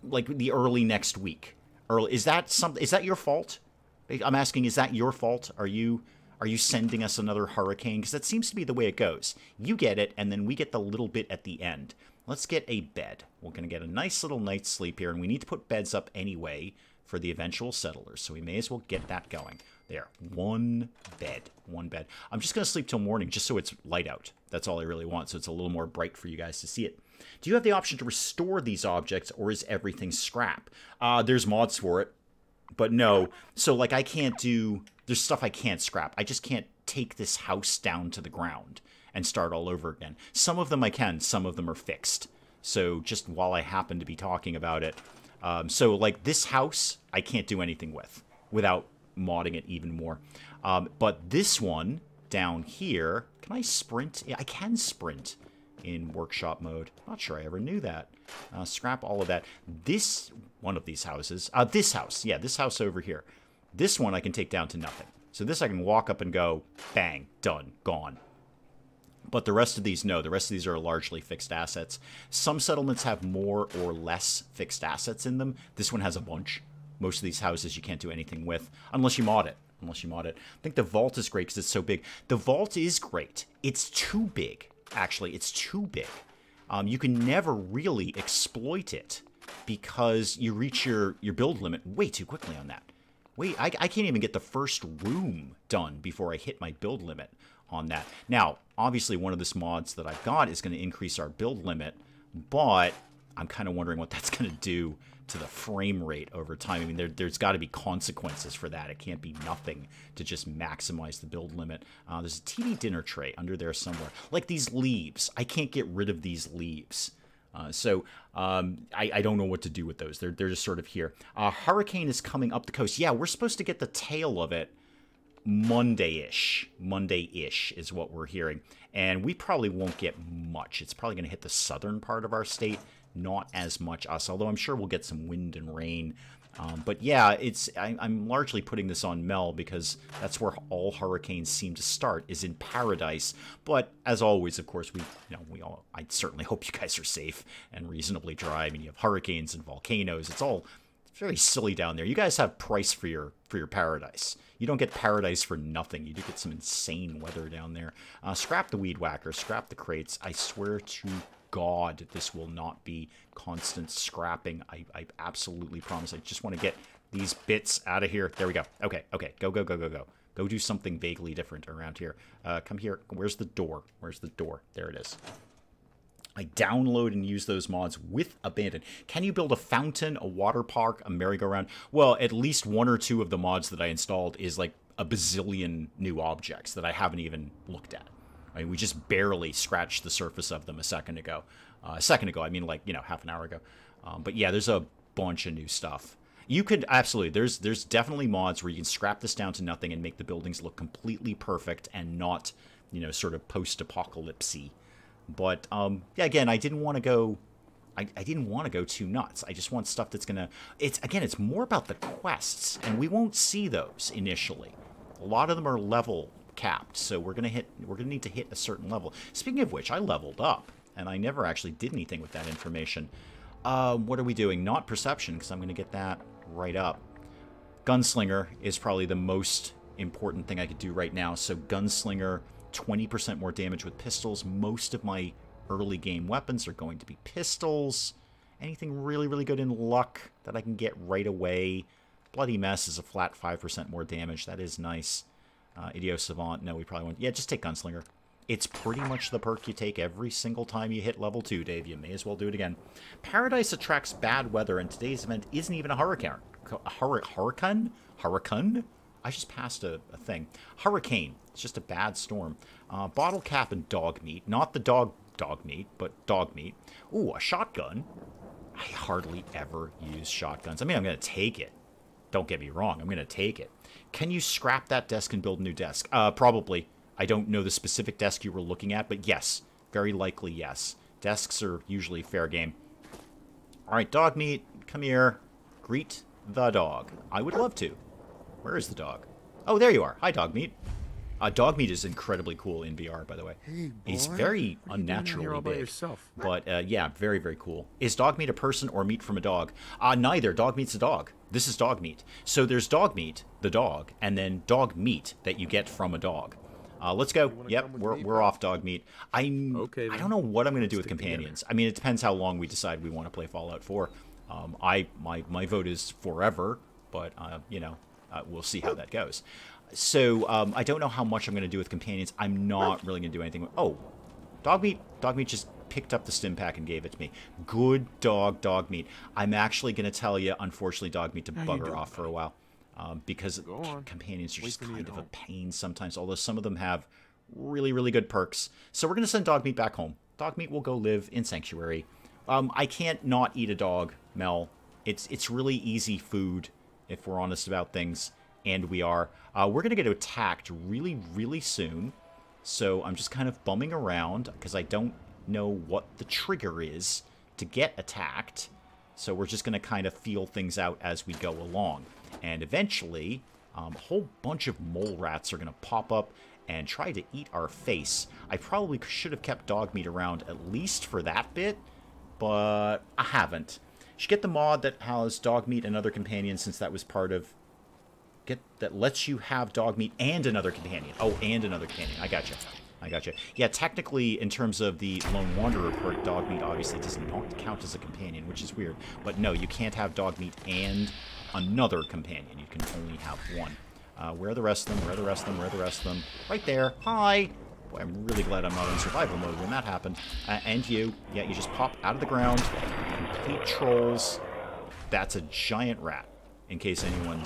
like, the early next week. Is that your fault? I'm asking, is that your fault? Are you sending us another hurricane? Because that seems to be the way it goes. You get it, and then we get the little bit at the end. Let's get a bed. We're going to get a nice little night's sleep here, and we need to put beds up anyway for the eventual settlers, so we may as well get that going. There, one bed. I'm just going to sleep till morning just so it's light out. That's all I really want, so it's a little more bright for you guys to see it. Do you have the option to restore these objects, or is everything scrap? There's mods for it, but no. So, like, I can't do... There's stuff I can't scrap. I just can't take this house down to the ground and start all over again. Some of them I can. Some of them are fixed. So, just while I happen to be talking about it... so, like, this house, I can't do anything with without modding it even more. But this one down here, can I sprint? Yeah, I can sprint in workshop mode. Not sure I ever knew that. Scrap all of that. This, one of these houses, this house, yeah, this house over here. This one I can take down to nothing. So this I can walk up and go, bang, done, gone. But the rest of these, no. The rest of these are largely fixed assets. Some settlements have more or less fixed assets in them. This one has a bunch. Most of these houses you can't do anything with unless you mod it. I think the vault is great because it's so big. The vault is great. It's too big, actually. It's too big. You can never really exploit it because you reach your build limit way too quickly on that. Wait, I can't even get the first room done before I hit my build limit on that. Now, obviously, one of the mods that I've got is going to increase our build limit, but I'm kind of wondering what that's going to do to the frame rate over time. I mean, there's got to be consequences for that. It can't be nothing to just maximize the build limit. There's a TV dinner tray under there somewhere. Like these leaves. I can't get rid of these leaves. So I don't know what to do with those. They're just sort of here. Hurricane is coming up the coast. Yeah, we're supposed to get the tail of it Monday-ish. Monday-ish is what we're hearing. And we probably won't get much. It's probably going to hit the southern part of our state. Not as much us, although I'm sure we'll get some wind and rain. But yeah, I'm largely putting this on Mel because that's where all hurricanes seem to start, is in Paradise. But as always, of course, I certainly hope you guys are safe and reasonably dry. I mean, you have hurricanes and volcanoes. It's very silly down there. You guys have price for your Paradise. You don't get Paradise for nothing. You do get some insane weather down there. Scrap the weed whacker. Scrap the crates. I swear to God, this will not be constant scrapping. I absolutely promise. I just want to get these bits out of here. There we go. Okay. Go. Go do something vaguely different around here. Come here. Where's the door? There it is. I download and use those mods with abandon. Can you build a fountain, a water park, a merry-go-round? Well, at least one or two of the mods that I installed is like a bazillion new objects that I haven't even looked at. I mean, we just barely scratched the surface of them a second ago. I mean, like, half an hour ago. But yeah, there's a bunch of new stuff. You could, absolutely, there's definitely mods where you can scrap this down to nothing and make the buildings look completely perfect and not, sort of post-apocalypse-y. But, yeah, again, I didn't want to go... I didn't want to go too nuts. I just want stuff that's going to... It's more about the quests, and we won't see those initially. A lot of them are level capped, so we're going to need to hit a certain level. Speaking of which, I leveled up, and I never actually did anything with that information. What are we doing? Not perception, because I'm going to get that right up. Gunslinger is probably the most important thing I could do right now. So Gunslinger, 20% more damage with pistols. Most of my early game weapons are going to be pistols. Anything really, really good in luck that I can get right away. Bloody Mess is a flat 5% more damage. That is nice. Idiot Savant, no, we probably won't. Yeah, just take Gunslinger. It's pretty much the perk you take every single time you hit level 2, Dave. You may as well do it again. Paradise attracts bad weather, and today's event isn't even a hurricane. Hurricane? I just passed a thing. Hurricane. It's just a bad storm. Bottle cap and dog meat. Not the dog meat, but dog meat. Ooh, a shotgun. I hardly ever use shotguns. I mean, I'm going to take it. Don't get me wrong. I'm going to take it. Can you scrap that desk and build a new desk? Probably. I don't know the specific desk you were looking at, but yes. Very likely, yes. Desks are usually fair game. All right, dog meat. Come here. Greet the dog. I would love to. Where is the dog? Oh, there you are. Hi, dog meat. Dog meat is incredibly cool in VR, by the way. Hey, boy. He's very unnaturally big. Yourself? But, yeah, very, very cool. Is dog meat a person or meat from a dog? Neither. Dog meat's a dog. This is dog meat. So there's dog meat, the dog, and then dog meat that you get from a dog. Let's go. Yep, we're off dog meat. Okay, I don't know what I'm going to do with companions. I mean, it depends how long we decide we want to play Fallout 4. My vote is forever, but, you know, we'll see how that goes. So, I don't know how much I'm going to do with companions. I'm not really going to do anything with... Oh, dog meat. Dog meat just picked up the stim pack and gave it to me. Good dog meat. I'm actually going to tell you, unfortunately, dog meat to bugger off for a while. Because companions are just kind of a pain sometimes, although some of them have really, really good perks. So we're going to send dog meat back home. Dog meat will go live in Sanctuary. I can't not eat a dog, Mel. It's really easy food, if we're honest about things. And we are. We're going to get attacked really, really soon. So I'm just kind of bumming around because I don't know what the trigger is to get attacked. So we're just going to kind of feel things out as we go along. And eventually, a whole bunch of mole rats are going to pop up and try to eat our face. I probably should have kept dog meat around at least for that bit, but I haven't. Should get the mod that has dog meat and other companions, since that was part of... that lets you have dog meat and another companion. Oh, and another companion. I gotcha. Yeah, technically, in terms of the Lone Wanderer perk, dog meat obviously does not count as a companion, which is weird. But no, you can't have dog meat and another companion. You can only have one. Where are the rest of them? Where are the rest of them? Right there. Hi! Boy, I'm really glad I'm not in survival mode when that happened. And you. Yeah, you just pop out of the ground. Complete trolls. That's a giant rat. In case anyone...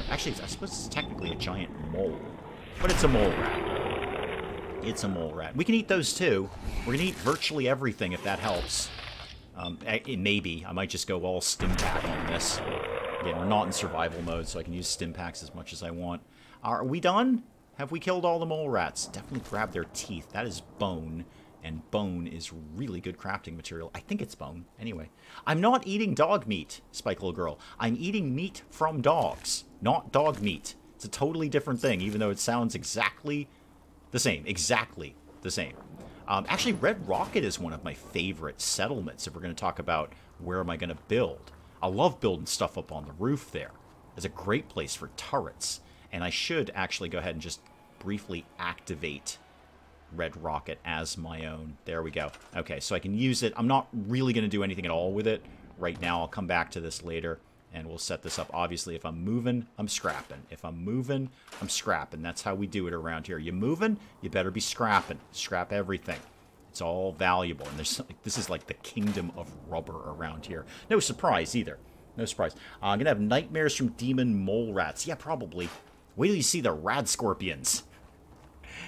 Actually, I suppose it's technically a giant mole. But it's a mole rat. It's a mole rat. We can eat those too. We're going to eat virtually everything if that helps. Maybe. I might just go all stim pack on this. Again, we're not in survival mode, so I can use stim packs as much as I want. Are we done? Have we killed all the mole rats? Definitely grab their teeth. That is bone. And bone is really good crafting material. I think it's bone. Anyway. I'm not eating dog meat, Spike Little Girl. I'm eating meat from dogs, not dog meat. It's a totally different thing, even though it sounds exactly the same. Exactly the same. Actually, Red Rocket is one of my favorite settlements if we're going to talk about where am I going to build. I love building stuff up on the roof there. It's a great place for turrets. And I should actually go ahead and just briefly activate Red Rocket as my own. There we go. Okay, so I can use it. I'm not really going to do anything at all with it right now. I'll come back to this later, and we'll set this up. Obviously, if I'm moving, I'm scrapping. If I'm moving, I'm scrapping. That's how we do it around here. You moving, you better be scrapping. Scrap everything. It's all valuable, and this is like the kingdom of rubber around here. No surprise either. No surprise. I'm going to have nightmares from demon mole rats. Yeah, probably. Wait till you see the rad scorpions.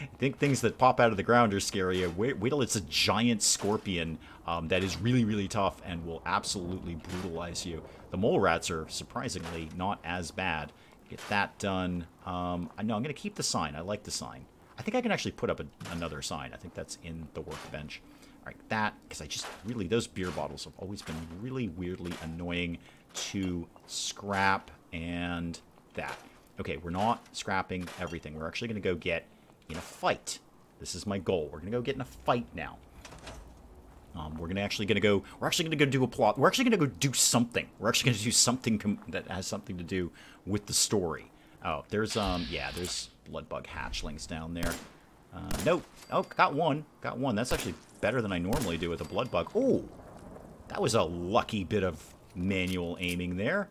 I think things that pop out of the ground are scary. Wait till it's a giant scorpion that is really, really tough and will absolutely brutalize you. The mole rats are surprisingly not as bad. Get that done. No, I'm going to keep the sign. I like the sign. I think I can actually put up another sign. I think that's in the workbench. All right, that, because I just really, those beer bottles have always been really weirdly annoying to scrap, and that. Okay, we're not scrapping everything. We're actually going to go get in a fight. This is my goal. We're going to go get in a fight now. We're actually going to go do a plot. We're actually going to go do something. We're actually going to do something that has something to do with the story. Oh, there's, yeah, there's bloodbug hatchlings down there. Nope. Oh, got one. Got one. That's actually better than I normally do with a bloodbug. Oh, that was a lucky bit of manual aiming there.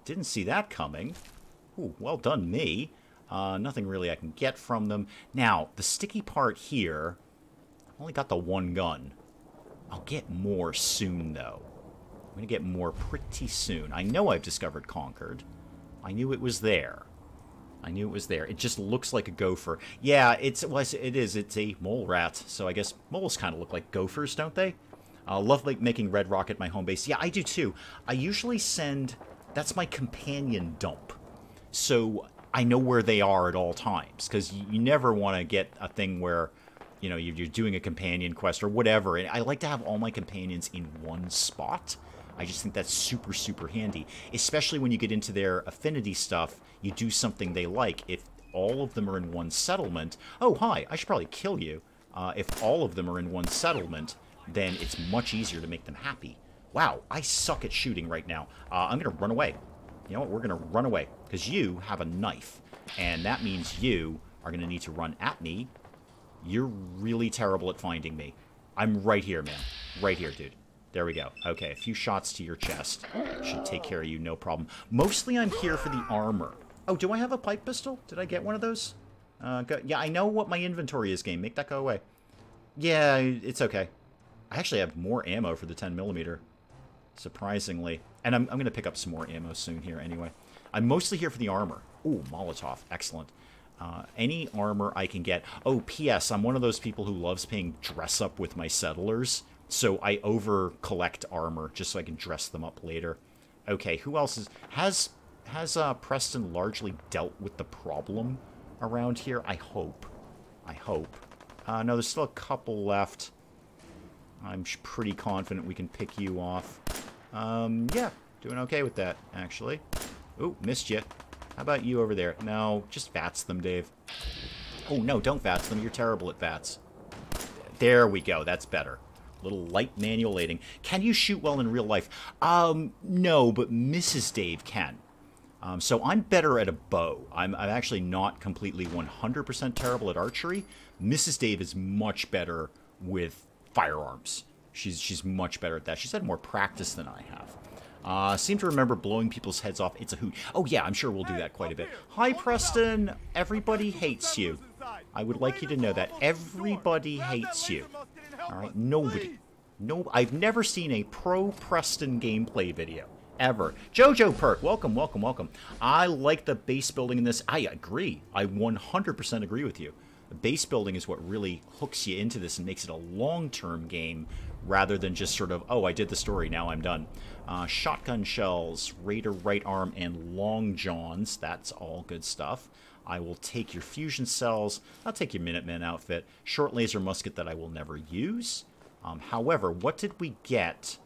Didn't see that coming. Ooh, well done me. Nothing really I can get from them. Now, the sticky part here, I've only got the one gun. I'll get more soon, though. I'm going to get more pretty soon. I know I've discovered Concord. I knew it was there. I knew it was there. It just looks like a gopher. Yeah, it is. It's a mole rat. So I guess moles kind of look like gophers, don't they? Love making Red Rocket my home base. Yeah, I do too. I usually send... That's my companion dump. So I know where they are at all times. Because you never want to get a thing where... You know, you're doing a companion quest or whatever. And I like to have all my companions in one spot. I just think that's super, super handy. Especially when you get into their affinity stuff, you do something they like. If all of them are in one settlement... Oh, hi, I should probably kill you. If all of them are in one settlement, then it's much easier to make them happy. Wow, I suck at shooting right now. I'm going to run away. You know what? We're going to run away. Because you have a knife. And that means you are going to need to run at me. You're really terrible at finding me. I'm right here, man. Right here, dude. There we go. Okay, a few shots to your chest. Should take care of you, no problem. Mostly I'm here for the armor. Oh, do I have a pipe pistol? Did I get one of those? Yeah, I know what my inventory is, game. Make that go away. Yeah, it's okay. I actually have more ammo for the 10mm. Surprisingly. And I'm going to pick up some more ammo soon here anyway. I'm mostly here for the armor. Ooh, Molotov. Excellent. Any armor I can get. Oh, P.S. I'm one of those people who loves paying dress up with my settlers. So I over-collect armor just so I can dress them up later. Okay, who else is... Has Preston largely dealt with the problem around here? I hope. I hope. No, there's still a couple left. I'm pretty confident we can pick you off. Yeah, doing okay with that, actually. Ooh, missed you. How about you over there? No, just VATS them, Dave. Oh, no, don't VATS them. You're terrible at VATS. There we go. That's better. Little light manual aiding. Can you shoot well in real life? No, but Mrs. Dave can. So I'm better at a bow. I'm actually not completely 100% terrible at archery. Mrs. Dave is much better with firearms. She's much better at that. She's had more practice than I have. Seem to remember blowing people's heads off. It's a hoot. Oh, yeah, I'm sure we'll do that quite a bit. Hi, Preston. Everybody hates you. I would like you to know that. Everybody hates you. All right? Nobody. No, I've never seen a pro-Preston gameplay video. Ever. Jojo Perk, welcome, welcome, welcome. I like the base building in this. I agree. I 100% agree with you. The base building is what really hooks you into this and makes it a long-term game rather than just sort of, oh, I did the story, now I'm done. Shotgun shells, Raider right arm, and long johns. That's all good stuff. I will take your fusion cells. I'll take your Minuteman outfit. Short laser musket that I will never use. However, what did we get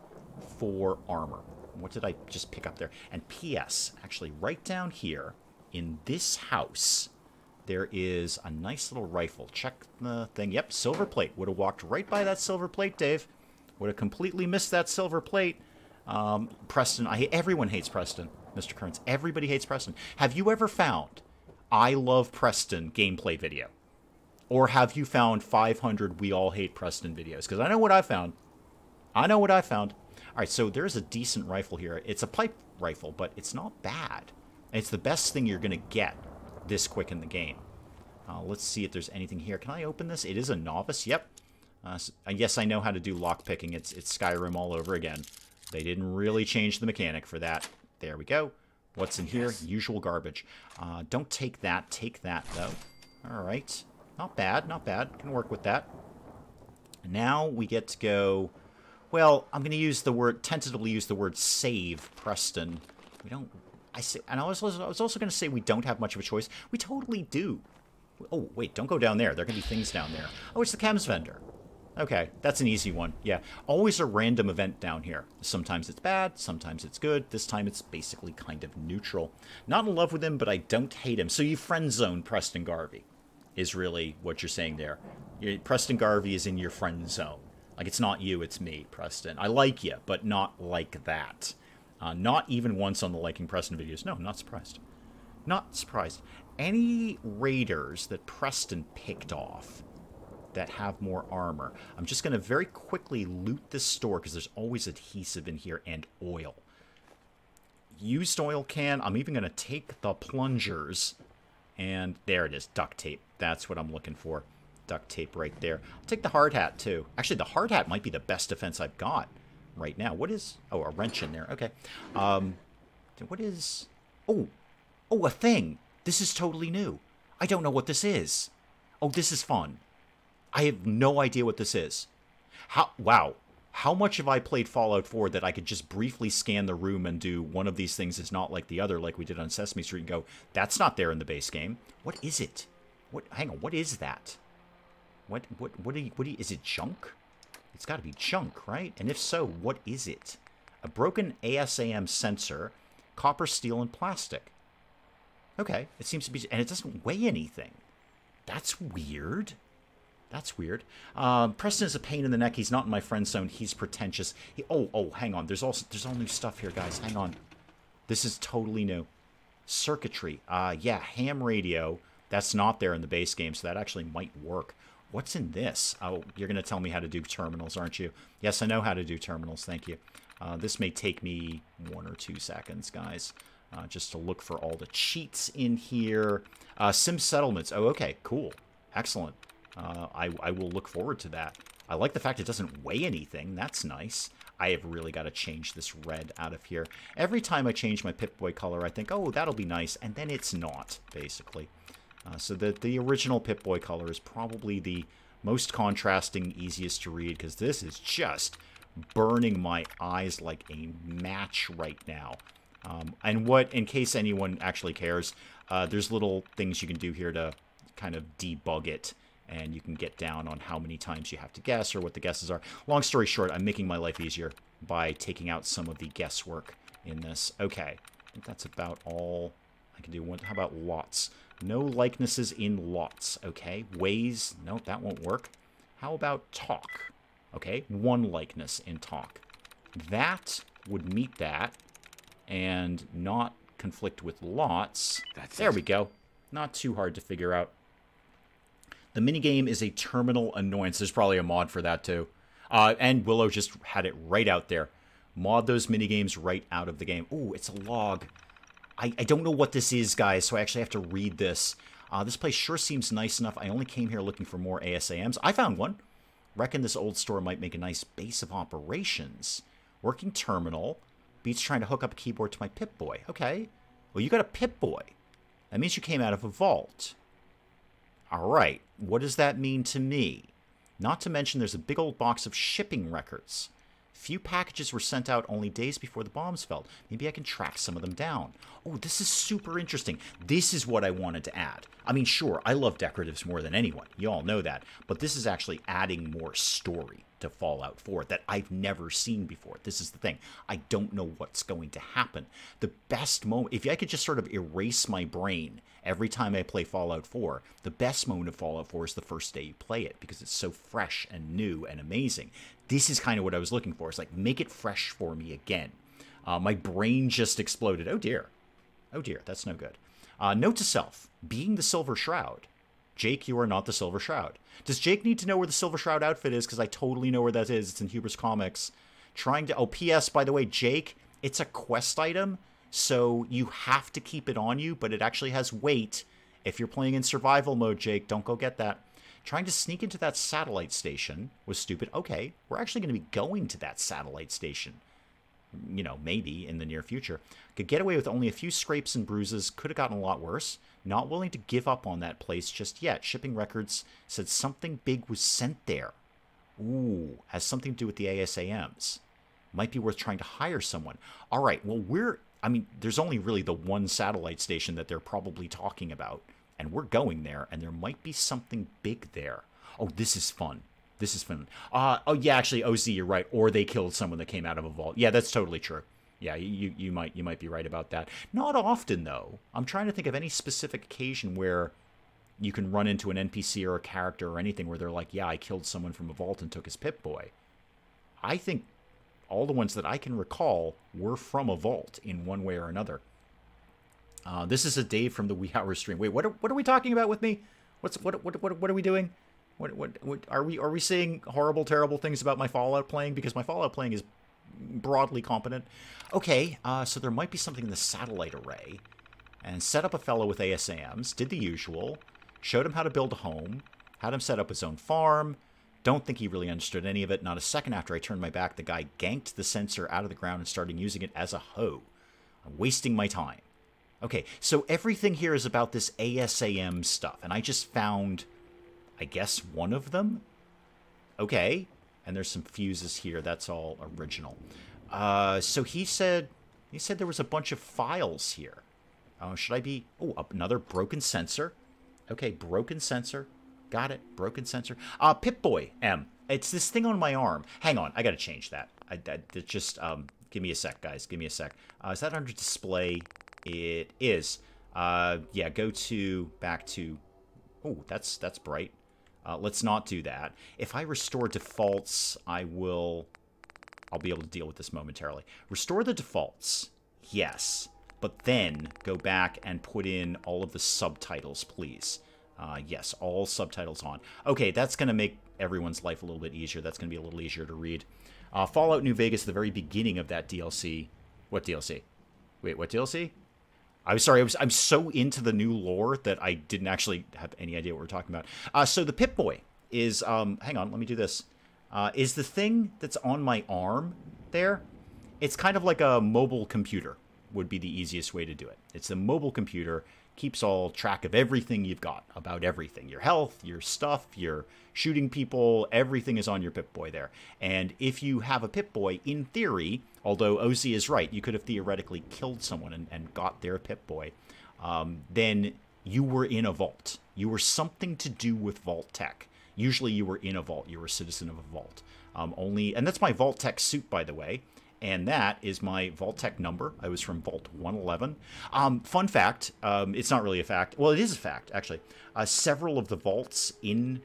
for armor? What did I just pick up there? And P.S., actually, right down here in this house, there is a nice little rifle. Check the thing. Yep, silver plate. Would have walked right by that silver plate, Dave. Would have completely missed that silver plate. Preston, everyone hates Preston, Mr. Kearns. Everybody hates Preston. Have you ever found I Love Preston gameplay video? Or have you found 500 We All Hate Preston videos? Because I know what I found. I know what I found. All right, so there's a decent rifle here. It's a pipe rifle, but it's not bad. It's the best thing you're going to get this quick in the game. Let's see if there's anything here. Can I open this? It is a novice. Yep. Yes, I know how to do lockpicking. It's Skyrim all over again. They didn't really change the mechanic for that. There we go. What's in here? Usual garbage. Don't take that. Take that, though. All right. Not bad. Not bad. Can work with that. Now we get to go... Well, I'm going to use the word... Tentatively use the word save, Preston. We don't... I was also going to say we don't have much of a choice. We totally do. Oh, wait, don't go down there. There are going to be things down there. Oh, it's the chems vendor. Okay, that's an easy one. Yeah, always a random event down here. Sometimes it's bad, sometimes it's good. This time it's basically kind of neutral. Not in love with him, but I don't hate him. So you friend zone Preston Garvey is really what you're saying there. Preston Garvey is in your friend zone. Like, it's not you, it's me, Preston. I like you, but not like that. Not even once on the liking Preston videos. No, not surprised. Not surprised. Any raiders that Preston picked off that have more armor. I'm just going to very quickly loot this store because there's always adhesive in here and oil. Used oil can. I'm even going to take the plungers. And there it is. Duct tape. That's what I'm looking for. Duct tape right there. I'll take the hard hat too. Actually, the hard hat might be the best defense I've got right now. What is... Oh, a wrench in there. Okay. What is... Oh, a thing. This is totally new. I don't know what this is. Oh, this is fun. I have no idea what this is. Wow. How much have I played Fallout 4 that I could just briefly scan the room and do one of these things is not like the other, like we did on Sesame Street, and go, that's not there in the base game. What is it? Hang on, what is that? What is it junk? It's got to be junk, right? And if so, what is it? A broken ASAM sensor, copper, steel, and plastic. Okay, it seems to be, and it doesn't weigh anything. That's weird. That's weird. Preston is a pain in the neck. He's not in my friend zone. He's pretentious. Hang on. There's all new stuff here, guys. Hang on. This is totally new. Circuitry. Yeah, ham radio. That's not there in the base game, so that actually might work. What's in this? Oh, you're going to tell me how to do terminals, aren't you? Yes, I know how to do terminals. Thank you. This may take me 1 or 2 seconds, guys, just to look for all the cheats in here. Sim settlements. Oh, okay. Cool. Excellent. I will look forward to that. I like the fact it doesn't weigh anything. That's nice. I have really got to change this red out of here. Every time I change my Pip Boy color, I think, oh, that'll be nice. And then it's not, basically. So the original Pip Boy color is probably the most contrasting, easiest to read, because this is just burning my eyes like a match right now. And in case anyone actually cares, there's little things you can do here to kind of debug it. And you can get down on how many times you have to guess or what the guesses are. Long story short, I'm making my life easier by taking out some of the guesswork in this. Okay, I think that's about all I can do. How about lots? No likenesses in lots. Okay, ways. No, that won't work. How about talk? Okay, 1 likeness in talk. That would meet that and not conflict with lots. There we go. Not too hard to figure out. The minigame is a terminal annoyance. There's probably a mod for that, too. And Willow just had it right out there. Mod those minigames right out of the game. Ooh, it's a log. I don't know what this is, guys, so I actually have to read this. This place sure seems nice enough. I only came here looking for more ASAMs. I found one. Reckon this old store might make a nice base of operations. Working terminal. Beats trying to hook up a keyboard to my Pip Boy. Okay. Well, you got a Pip Boy. That means you came out of a vault. All right, what does that mean to me? Not to mention there's a big old box of shipping records. Few packages were sent out only days before the bombs fell. Maybe I can track some of them down. Oh, this is super interesting. This is what I wanted to add. I mean, sure, I love decoratives more than anyone. You all know that. But this is actually adding more story to Fallout 4 that I've never seen before. This is the thing. I don't know what's going to happen. The best moment, if I could just sort of erase my brain every time I play Fallout 4, the best moment of Fallout 4 is the first day you play it because it's so fresh and new and amazing. This is kind of what I was looking for. It's like, make it fresh for me again. My brain just exploded. Oh, dear. Oh, dear. That's no good. Note to self. Being the Silver Shroud. Jake, you are not the Silver Shroud. Does Jake need to know where the Silver Shroud outfit is? Because I totally know where that is. It's in Huber's Comics. Trying to... Oh, P.S., by the way, Jake, it's a quest item, so you have to keep it on you, but it actually has weight. If you're playing in survival mode, Jake, don't go get that. Trying to sneak into that satellite station was stupid. Okay, we're actually going to be going to that satellite station. You know, maybe in the near future. Could get away with only a few scrapes and bruises. Could have gotten a lot worse. Not willing to give up on that place just yet. Shipping records said something big was sent there. Ooh, has something to do with the ASAMs. Might be worth trying to hire someone. All right, well, I mean, there's only really the one satellite station that they're probably talking about And we're going there, and there might be something big there. Oh, this is fun. This is fun. Oh, yeah, actually, OZ, you're right. Or they killed someone that came out of a vault. Yeah, that's totally true. Yeah, you might be right about that. Not often, though. I'm trying to think of any specific occasion where you can run into an NPC or a character or anything where they're like, yeah, I killed someone from a vault and took his Pip Boy. I think all the ones that I can recall were from a vault in one way or another. This is a Dave from the Wee Hours stream. Wait, what are we talking about with me? What are we doing? What are we saying horrible, terrible things about my Fallout playing? Because my Fallout playing is broadly competent. Okay, so there might be something in the satellite array. And set up a fellow with ASAMs, did the usual, showed him how to build a home, had him set up his own farm. Don't think he really understood any of it. Not a second after I turned my back, the guy ganked the sensor out of the ground and started using it as a hoe. I'm wasting my time. Okay, so everything here is about this ASAM stuff, and I just found, I guess, one of them? Okay, and there's some fuses here. That's all original. So he said there was a bunch of files here. Should I be... Oh, another broken sensor. Okay, broken sensor. Got it. Broken sensor. Pip Boy M. It's this thing on my arm. Hang on. I got to change that. Just give me a sec, guys. Give me a sec. Is that under display? It is. Yeah, go to... Back to... Oh, that's bright. Let's not do that. If I restore defaults, I'll be able to deal with this momentarily. Restore the defaults. Yes. But then go back and put in all of the subtitles, please. Yes, all subtitles on. Okay, that's going to make everyone's life a little bit easier. That's going to be a little easier to read. Fallout New Vegas, the very beginning of that DLC. What DLC? Wait, what DLC? I'm sorry, I'm so into the new lore that I didn't actually have any idea what we're talking about. So the Pip Boy is, hang on, let me do this. Is the thing that's on my arm there, it's kind of like a mobile computer would be the easiest way to do it. It's a mobile computer, keeps all track of everything you've got, about everything. Your health, your stuff, your shooting people, everything is on your Pip Boy there. And if you have a Pip Boy, in theory, although OZ is right, you could have theoretically killed someone and got their Pip Boy, then you were in a vault. You were something to do with vault tech. Usually you were in a vault. You were a citizen of a vault. And that's my vault tech suit, by the way. And that is my Vault Tech number. I was from Vault 111. Fun fact, it's not really a fact. Well, it is a fact, actually. Several of the vaults in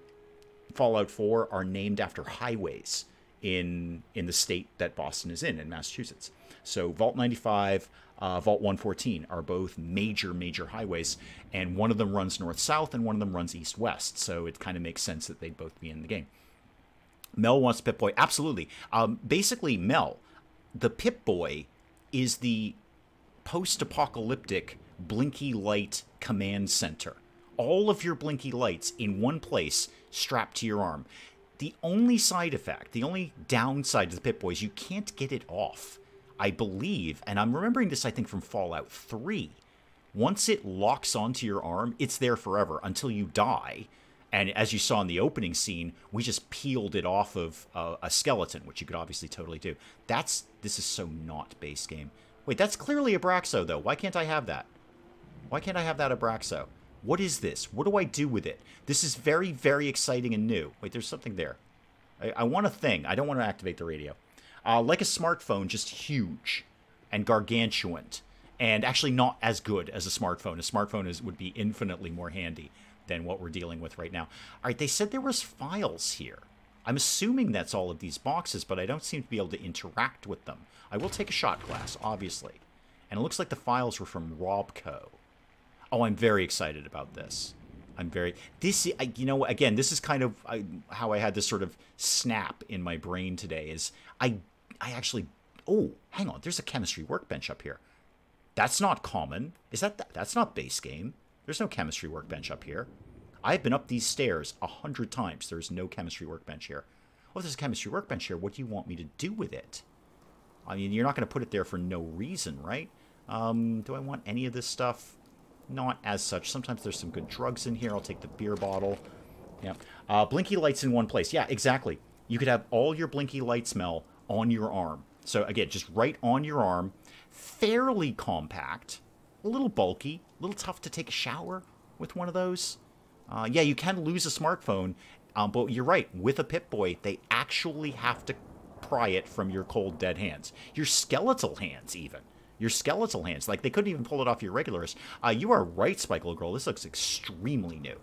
Fallout 4 are named after highways in the state that Boston is in Massachusetts. So Vault 95, Vault 114 are both major highways. And one of them runs north-south and one of them runs east-west. So it kind of makes sense that they'd both be in the game. Mel wants Pip Boy. Absolutely. Basically, Mel... The Pip Boy is the post-apocalyptic Blinky Light command center. All of your Blinky Lights in one place strapped to your arm. The only side effect, the only downside to the Pip Boy is you can't get it off. I believe, and I'm remembering this I think from Fallout 3, once it locks onto your arm, it's there forever until you die. And as you saw in the opening scene, we just peeled it off of a skeleton, which you could obviously totally do. This is so not base game. Wait, that's clearly Abraxo, though. Why can't I have that? Why can't I have that Abraxo? What is this? What do I do with it? This is very, very exciting and new. Wait, there's something there. I want a thing. I don't want to activate the radio. Like a smartphone, just huge and gargantuan. And actually not as good as a smartphone. A smartphone would be infinitely more handy than what we're dealing with right now. All right, they said there was files here. I'm assuming that's all of these boxes, but I don't seem to be able to interact with them. I will take a shot glass, obviously. And it looks like the files were from Robco. Oh, I'm very excited about this. You know, again, this is kind of how I had this sort of snap in my brain today, is I actually, oh, hang on, there's a chemistry workbench up here. That's not common. That's not base game. There's no chemistry workbench up here. I've been up these stairs 100 times. There's no chemistry workbench here. Well, if there's a chemistry workbench here, what do you want me to do with it? I mean, you're not going to put it there for no reason, right? Do I want any of this stuff? Not as such. Sometimes there's some good drugs in here. I'll take the beer bottle. Yeah. Blinky lights in one place. Yeah, exactly. You could have all your blinky lights, Mel, on your arm. So, again, just right on your arm. Fairly compact. A little bulky. A little tough to take a shower. with one of those. Yeah, you can lose a smartphone, but you're right. With a Pip Boy, they actually have to pry it from your cold, dead hands. Your skeletal hands, even. Your skeletal hands. Like, they couldn't even pull it off your regular wrist. You are right, Spikeable Girl. This looks extremely new.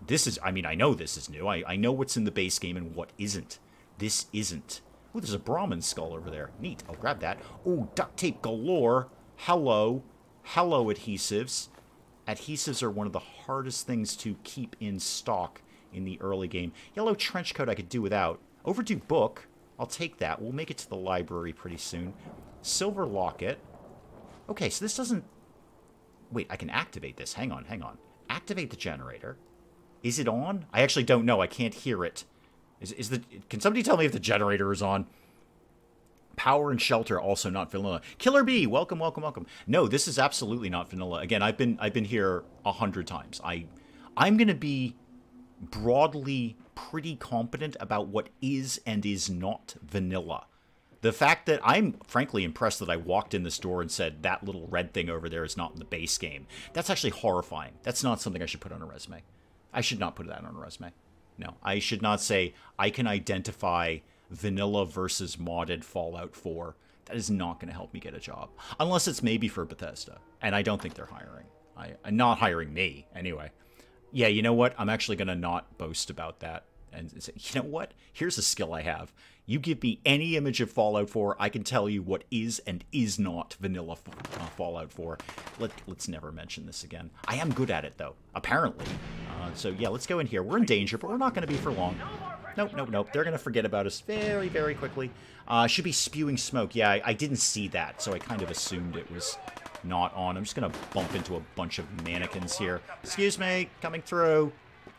This is, I mean, I know this is new. I know what's in the base game and what isn't. This isn't. Oh, there's a Brahmin skull over there. Neat. I'll grab that. Oh, duct tape galore. Hello. Hello, adhesives. Adhesives are one of the hardest things to keep in stock in the early game. Yellow trench coat I could do without. Overdue book. I'll take that. We'll make it to the library pretty soon. Silver locket. Okay, so this doesn't... Wait, I can activate this. Hang on, hang on. Activate the generator. Is it on? I actually don't know. I can't hear it. Can somebody tell me if the generator is on? Power and shelter, also not vanilla. Killer Bee, welcome, welcome, welcome. No, this is absolutely not vanilla. Again, I've been here 100 times. I'm going to be broadly pretty competent about what is and is not vanilla. The fact that I'm frankly impressed that I walked in this door and said that little red thing over there is not in the base game. That's actually horrifying. That's not something I should put on a resume. I should not put that on a resume. No, I should not say I can identify vanilla versus modded Fallout 4. That is not going to help me get a job. Unless it's maybe for Bethesda. And I don't think they're hiring. I'm not hiring me, anyway. Yeah, you know what? I'm actually going to not boast about that. And say, you know what? Here's a skill I have. You give me any image of Fallout 4, I can tell you what is and is not vanilla Fallout 4. Let's never mention this again. I am good at it, though, apparently. So, yeah, let's go in here. We're in danger, but we're not going to be for long. Nope, nope, nope. They're going to forget about us very, very quickly. Should be spewing smoke. Yeah, I didn't see that, so I kind of assumed it was not on. I'm just going to bump into a bunch of mannequins here. Excuse me, coming through.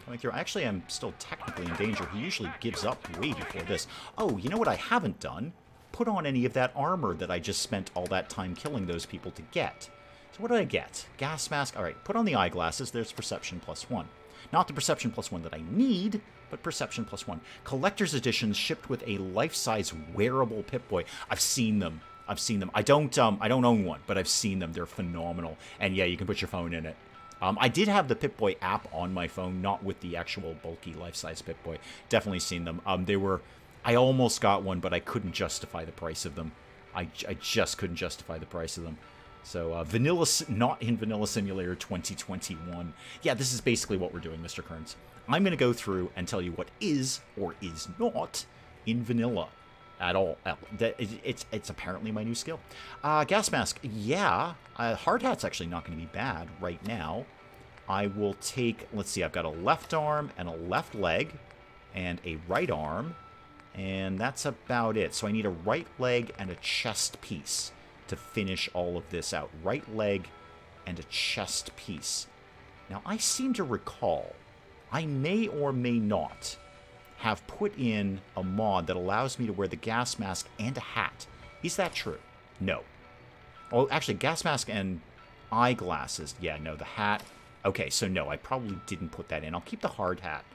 Coming through. Actually, I'm still technically in danger. He usually gives up way before this. Oh, you know what I haven't done? Put on any of that armor that I just spent all that time killing those people to get. So what did I get? Gas mask. All right, put on the eyeglasses. There's perception +1. Not the perception +1 that I need, but perception +1. Collector's editions shipped with a life-size wearable Pip Boy. I've seen them. I've seen them. I don't own one, but I've seen them. They're phenomenal. And yeah, you can put your phone in it. I did have the Pip Boy app on my phone, not with the actual bulky life-size Pip Boy. Definitely seen them. I almost got one, but I couldn't justify the price of them. I just couldn't justify the price of them. So, not in Vanilla Simulator 2021. Yeah, this is basically what we're doing, Mr. Kearns. I'm going to go through and tell you what is or is not in vanilla at all. It's apparently my new skill. Gas mask, yeah. Hard hat's actually not going to be bad right now. I will take, let's see, I've got a left arm and a left leg and a right arm. And that's about it. So I need a right leg and a chest piece to finish all of this out. Right leg and a chest piece. Now, I seem to recall, I may or may not have put in a mod that allows me to wear the gas mask and a hat. Is that true? No. Oh, actually, gas mask and eyeglasses. Yeah, no, the hat. Okay, so no, I probably didn't put that in. I'll keep the hard hat,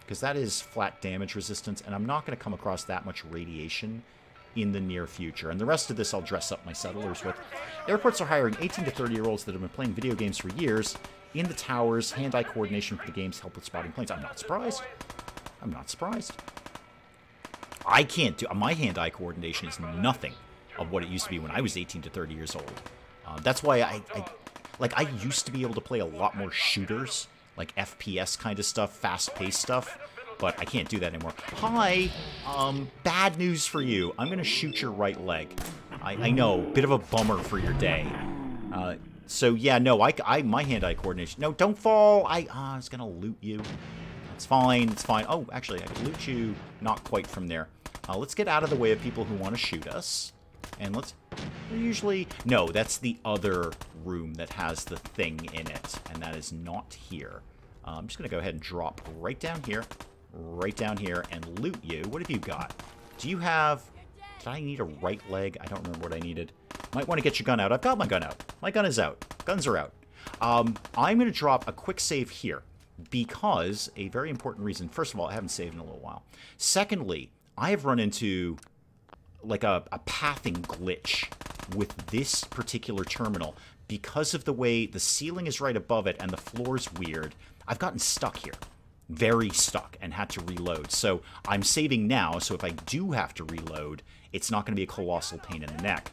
because that is flat damage resistance, and I'm not going to come across that much radiation in the near future. And the rest of this I'll dress up my settlers with. Airports are hiring 18 to 30-year-olds that have been playing video games for years. In the towers, hand-eye coordination for the games help with spotting planes. I'm not surprised. I'm not surprised. I can't do... My hand-eye coordination is nothing of what it used to be when I was 18 to 30 years old. That's why I used to be able to play a lot more shooters, like FPS kind of stuff, fast-paced stuff, but I can't do that anymore. Hi! Bad news for you. I'm gonna shoot your right leg. I know, bit of a bummer for your day. So yeah, no, my hand-eye coordination... No, don't fall! I was gonna loot you. It's fine, it's fine. Oh, actually, I can loot you not quite from there. Let's get out of the way of people who want to shoot us. And let's... Usually... No, that's the other room that has the thing in it. And that is not here. I'm just going to go ahead and drop right down here, and loot you. What have you got? Do you have... Did I need a right leg? I don't remember what I needed. Might want to get your gun out. I've got my gun out. My gun is out. Guns are out. I'm going to drop a quick save here, because a very important reason. First of all, I haven't saved in a little while. Secondly, I have run into like a pathing glitch with this particular terminal. because of the way the ceiling is right above it and the floor's weird, I've gotten stuck here. Very stuck and had to reload. So I'm saving now, so if I do have to reload, it's not going to be a colossal pain in the neck.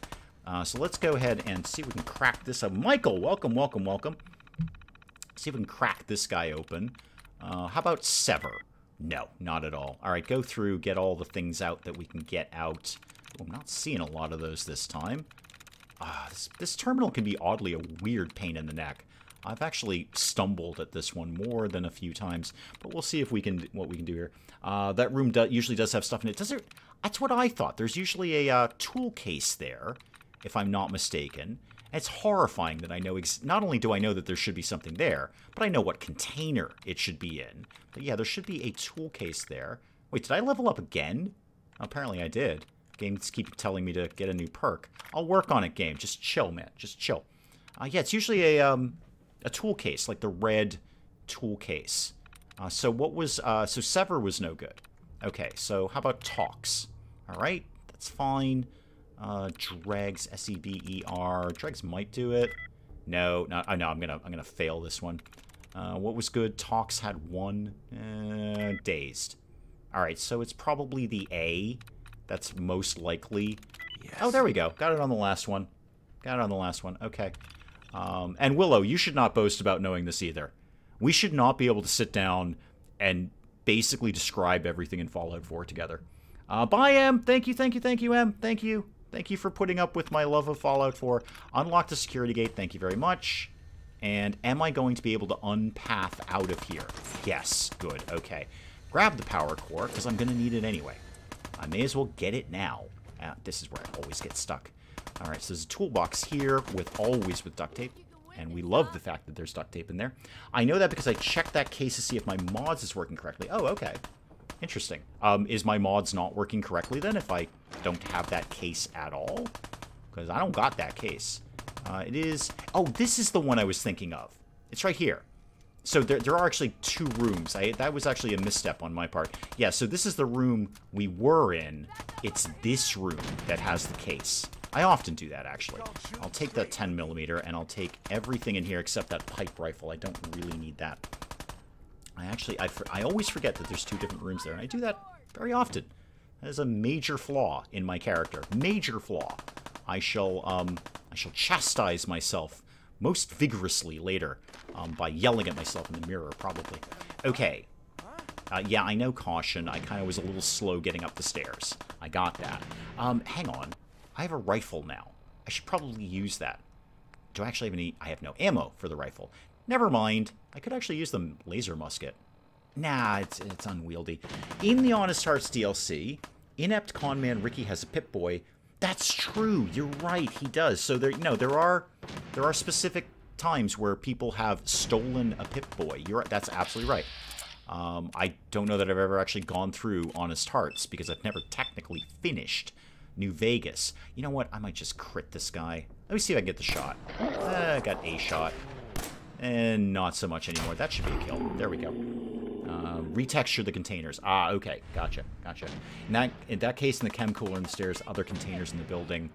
So let's go ahead and see if we can crack this up. Michael, welcome, welcome, welcome. See if we can crack this guy open. How about sever? No, not at all. All right, go through, get all the things out that we can get out. Oh, I'm not seeing a lot of those this time. This terminal can be oddly a weird pain in the neck. I've actually stumbled at this one more than a few times, but we'll see if we can what we can do here. That room usually does have stuff in it. Does it? That's what I thought. There's usually a tool case there, if I'm not mistaken. And it's horrifying that I know, not only do I know that there should be something there, but I know what container it should be in. But yeah, there should be a tool case there. Wait, did I level up again? Apparently I did. Games keep telling me to get a new perk. I'll work on it, game. Just chill, man. Just chill. Yeah, it's usually a tool case, like the red tool case. So what was... so Sever was no good. Okay, so how about Talks? All right, that's fine. Dregs, S-E-V-E-R. Dregs might do it. No, no, I'm gonna fail this one. What was good? Talks had one. Dazed. All right, so it's probably the A. That's most likely. Yes. Oh, there we go. Got it on the last one. Got it on the last one. Okay. And Willow, you should not boast about knowing this either. We should not be able to sit down and basically describe everything in Fallout 4 together. Bye, Em. Thank you, thank you, thank you, Em. Thank you. Thank you for putting up with my love of Fallout 4. Unlock the security gate. Thank you very much. And am I going to be able to unpath out of here? Yes. Good. Okay. Grab the power core, because I'm going to need it anyway. I may as well get it now. This is where I always get stuck. All right, so there's a toolbox here always with duct tape. And we love the fact that there's duct tape in there. I know that because I checked that case to see if my mods is working correctly. Oh, okay. Interesting. Is my mods not working correctly then if I don't have that case at all? Because I don't got that case. It is... Oh, this is the one I was thinking of. It's right here. So there are actually two rooms. That was actually a misstep on my part. Yeah, so this is the room we were in. It's this room that has the case. I often do that, actually. I'll take that 10mm, and I'll take everything in here except that pipe rifle. I don't really need that. I always forget that there's two different rooms there, and I do that very often. That is a major flaw in my character. Major flaw. I shall chastise myself most vigorously later by yelling at myself in the mirror, probably. Okay. Yeah, I know caution. I kind of was a little slow getting up the stairs. I got that. Hang on. I have a rifle now. I should probably use that. Do I actually have any... I have no ammo for the rifle. Never mind. I could actually use the laser musket. Nah, it's unwieldy. In the Honest Hearts DLC, inept conman Ricky has a Pip Boy. That's true. You're right. He does. So there are specific times where people have stolen a Pip Boy. You're right. That's absolutely right. I don't know that I've ever actually gone through Honest Hearts because I've never technically finished New Vegas. You know what? I might just crit this guy. Let me see if I can get the shot. I got a shot. And not so much anymore. That should be a kill. There we go. Retexture the containers. Ah, okay. Gotcha. Gotcha. In that case, in the chem cooler and the stairs, other containers in the building.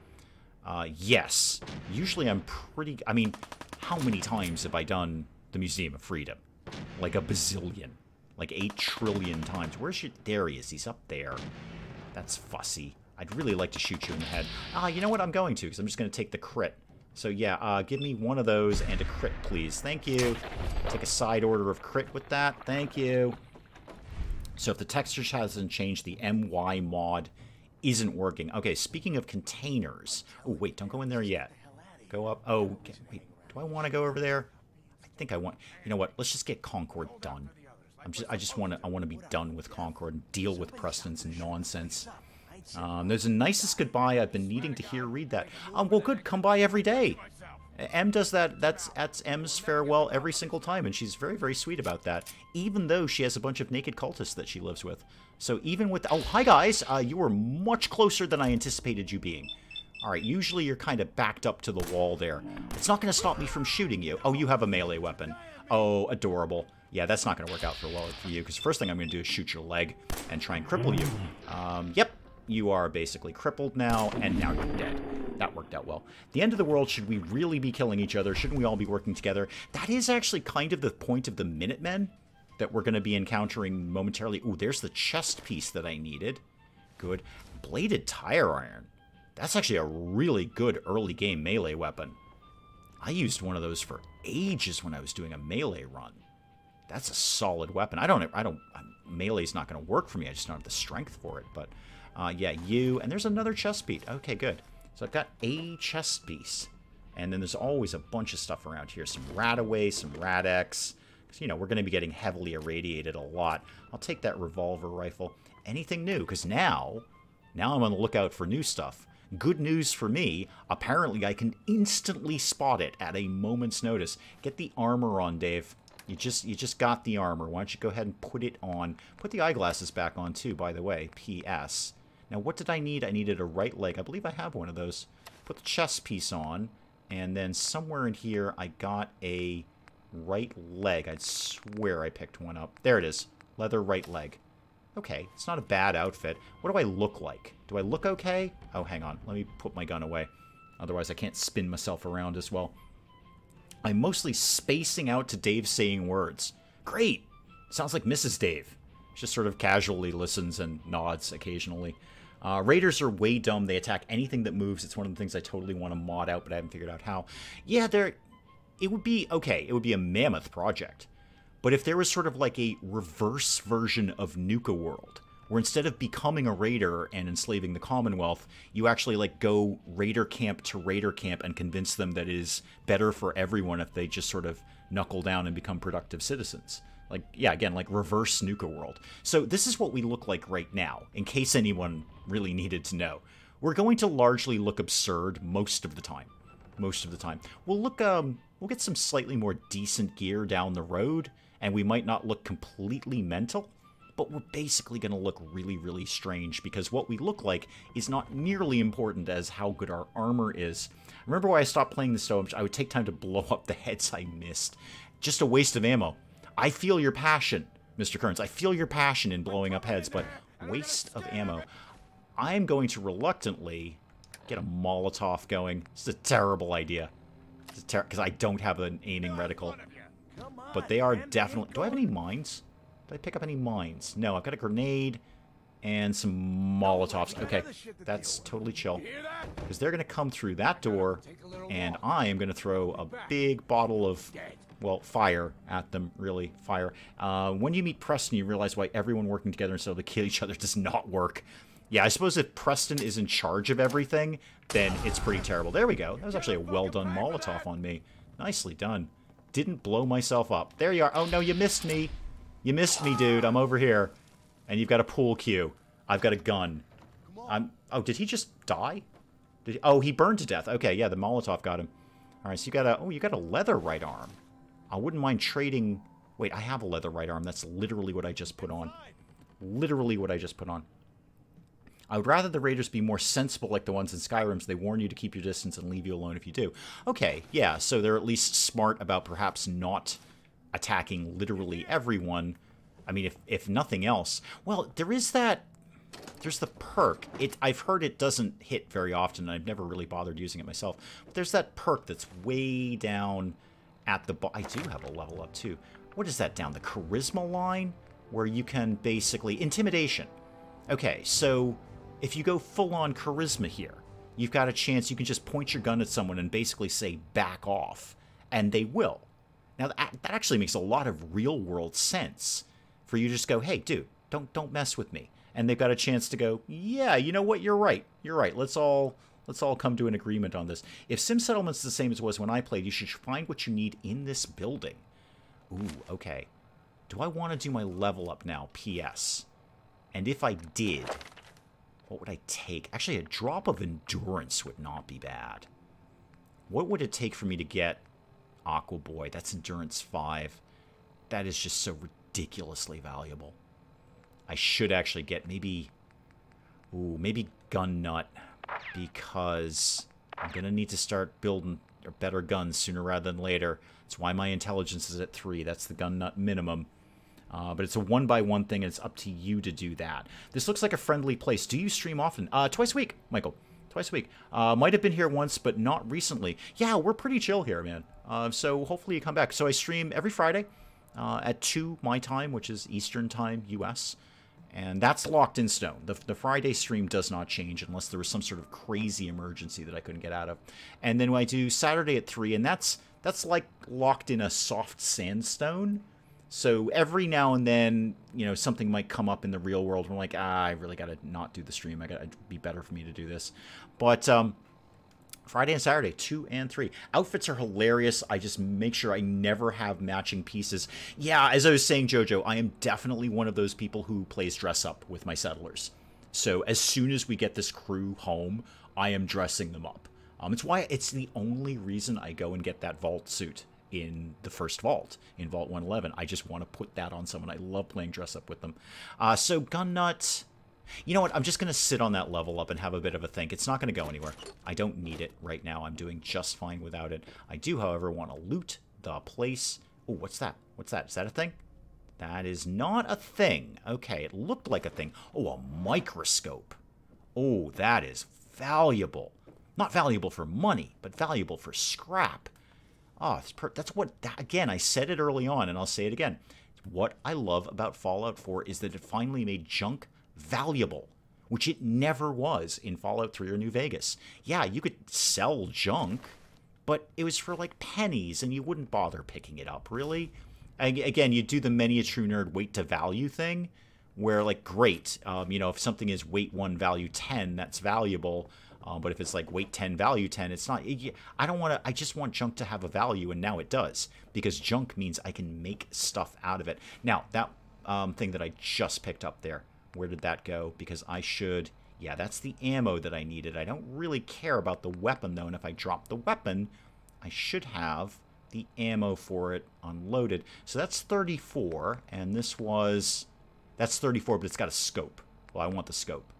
Yes. Usually I'm pretty... I mean, how many times have I done the Museum of Freedom? Like a bazillion. Like 8 trillion times. Where's your... There he is. He's up there. That's fussy. I'd really like to shoot you in the head. You know what? I'm going to, because I'm just going to take the crit. So yeah, give me one of those and a crit, please. Thank you. Take a side order of crit with that. Thank you. So if the texture hasn't changed, the MY mod isn't working. Okay, speaking of containers. Oh, wait, don't go in there yet. Go up. Oh, okay. Wait, do I want to go over there? I think I want... You know what? Let's just get Concord done. I want to be done with Concord and deal with Preston's nonsense. There's a nicest goodbye. I've been needing to read that. Well, good. Come by every day. Em does that. That's Em's farewell every single time, and she's very, very sweet about that, even though she has a bunch of naked cultists that she lives with. So even with... Oh, hi, guys. You were much closer than I anticipated you being. All right, usually you're kind of backed up to the wall there. It's not going to stop me from shooting you. Oh, you have a melee weapon. Oh, adorable. Yeah, that's not going to work out well for you, because first thing I'm going to do is shoot your leg and try and cripple you. Yep. You are basically crippled now, and now you're dead. That worked out well. The end of the world, should we really be killing each other? Shouldn't we all be working together? That is actually kind of the point of the Minutemen that we're going to be encountering momentarily. Ooh, there's the chest piece that I needed. Good. Bladed tire iron. That's actually a really good early game melee weapon. I used one of those for ages when I was doing a melee run. That's a solid weapon. Melee's not going to work for me. I just don't have the strength for it. But, yeah, and there's another chest piece. Okay, good. So I've got a chest piece. And then there's always a bunch of stuff around here. Some Radaway, some Radex. Because, you know, we're going to be getting heavily irradiated a lot. I'll take that revolver rifle. Anything new? Because now I'm on the lookout for new stuff. Good news for me, apparently I can instantly spot it at a moment's notice. Get the armor on, Dave. You just got the armor. Why don't you go ahead and put it on. Put the eyeglasses back on, too, by the way. P.S. Now, what did I need? I needed a right leg. I believe I have one of those. Put the chest piece on. And then somewhere in here, I got a right leg. I swear I picked one up. There it is. Leather right leg. Okay, it's not a bad outfit. What do I look like? Do I look okay? Oh, hang on. Let me put my gun away. Otherwise, I can't spin myself around as well. I'm mostly spacing out to Dave saying words. Great! Sounds like Mrs. Dave. She just sort of casually listens and nods occasionally. Raiders are way dumb. They attack anything that moves. It's one of the things I totally want to mod out, but I haven't figured out how. Yeah, it would be, okay, it would be a mammoth project. But if there was sort of like a reverse version of Nuka World, where instead of becoming a raider and enslaving the Commonwealth, you actually like go raider camp to raider camp and convince them that it is better for everyone if they just sort of knuckle down and become productive citizens. Like, yeah, again, like reverse Nuka World. So this is what we look like right now, in case anyone really needed to know. We're going to largely look absurd most of the time. Most of the time. We'll get some slightly more decent gear down the road, and we might not look completely mental, but we're basically going to look really, really strange, because what we look like is not nearly important as how good our armor is. Remember why I stopped playing this so much? I would take time to blow up the heads I missed. Just a waste of ammo. I feel your passion, Mr. Kearns. I feel your passion in blowing up heads, but waste of ammo. I am going to reluctantly get a Molotov going. It's a terrible idea. Because I don't have an aiming reticle. But they are definitely... Do I have any mines? Did I pick up any mines? No, I've got a grenade and some Molotovs. Okay, that's totally chill. Because they're going to come through that door, and I am going to throw a big bottle of, well, fire at them, really, fire. When you meet Preston, you realize why everyone working together instead of to kill each other does not work. Yeah, I suppose if Preston is in charge of everything, then it's pretty terrible. There we go. That was actually a well-done Molotov on me. Nicely done. Didn't blow myself up. There you are. Oh, no, you missed me. You missed me, dude. I'm over here. And you've got a pool cue. I've got a gun. Oh, did he just die? Oh, he burned to death. Okay, yeah, the Molotov got him. All right, so you got a... Oh, you got a leather right arm. I wouldn't mind trading... Wait, I have a leather right arm. That's literally what I just put on. Literally what I just put on. I would rather the raiders be more sensible like the ones in Skyrim, so they warn you to keep your distance and leave you alone if you do. Okay, yeah, so they're at least smart about perhaps not attacking literally everyone. I mean, if nothing else. Well, there is that... There's the perk. I've heard it doesn't hit very often, and I've never really bothered using it myself. But there's that perk that's way down at the... I do have a level up, too. What is that down? The charisma line? Where you can basically... Intimidation. Okay, so... If you go full-on charisma here, you've got a chance you can just point your gun at someone and basically say, back off. And they will. Now, that actually makes a lot of real-world sense. For you to just go, hey, dude, don't mess with me. And they've got a chance to go, yeah, you know what, you're right. You're right. Let's all come to an agreement on this. If Sim Settlement's the same as it was when I played, you should find what you need in this building. Ooh, okay. Do I want to do my level up now? P.S. And if I did... What would I take? Actually, a drop of endurance would not be bad. What would it take for me to get Aqua Boy? That's endurance 5. That is just so ridiculously valuable. I should actually get maybe... Ooh, maybe Gun Nut. Because I'm going to need to start building better guns sooner rather than later. That's why my intelligence is at 3. That's the Gun Nut minimum. But it's a one-by-one thing, and it's up to you to do that. This looks like a friendly place. Do you stream often? Twice a week, Michael. Twice a week. Might have been here once, but not recently. Yeah, we're pretty chill here, man. So hopefully you come back. So I stream every Friday at 2 my time, which is Eastern time, U.S., and that's locked in stone. The Friday stream does not change unless there was some sort of crazy emergency that I couldn't get out of. And then I do Saturday at 3, and that's like locked in a soft sandstone. So every now and then, you know, something might come up in the real world. We're like, I really got to not do the stream. It'd be better for me to do this. But Friday and Saturday, 2 and 3. Outfits are hilarious. I just make sure I never have matching pieces. Yeah, as I was saying, Jojo, I am definitely one of those people who plays dress up with my settlers. So as soon as we get this crew home, I am dressing them up. It's the only reason I go and get that vault suit in the first vault, in Vault 111. I just want to put that on someone. I love playing dress up with them. So Gun Nut... You know what? I'm just going to sit on that level up and have a bit of a think. It's not going to go anywhere. I don't need it right now. I'm doing just fine without it. I do, however, want to loot the place. Oh, what's that? What's that? Is that a thing? That is not a thing. Okay, it looked like a thing. Oh, a microscope. Oh, that is valuable. Not valuable for money, but valuable for scrap. Oh, that's what... Again, I said it early on, and I'll say it again. What I love about Fallout 4 is that it finally made junk valuable, which it never was in Fallout 3 or New Vegas. Yeah, you could sell junk, but it was for like pennies, and you wouldn't bother picking it up, really. Again, you do the many a true nerd weight to value thing, where like, great, you know, if something is weight 1, value 10, that's valuable. But if it's like weight 10, value 10, it's not. I just want junk to have a value, and now it does, because junk means I can make stuff out of it. Now, that thing that I just picked up there, where did that go? Because I should... Yeah, that's the ammo that I needed. I don't really care about the weapon, though, and if I drop the weapon, I should have the ammo for it unloaded. So that's 34, and this was... That's 34, but it's got a scope. Well, I want the scope,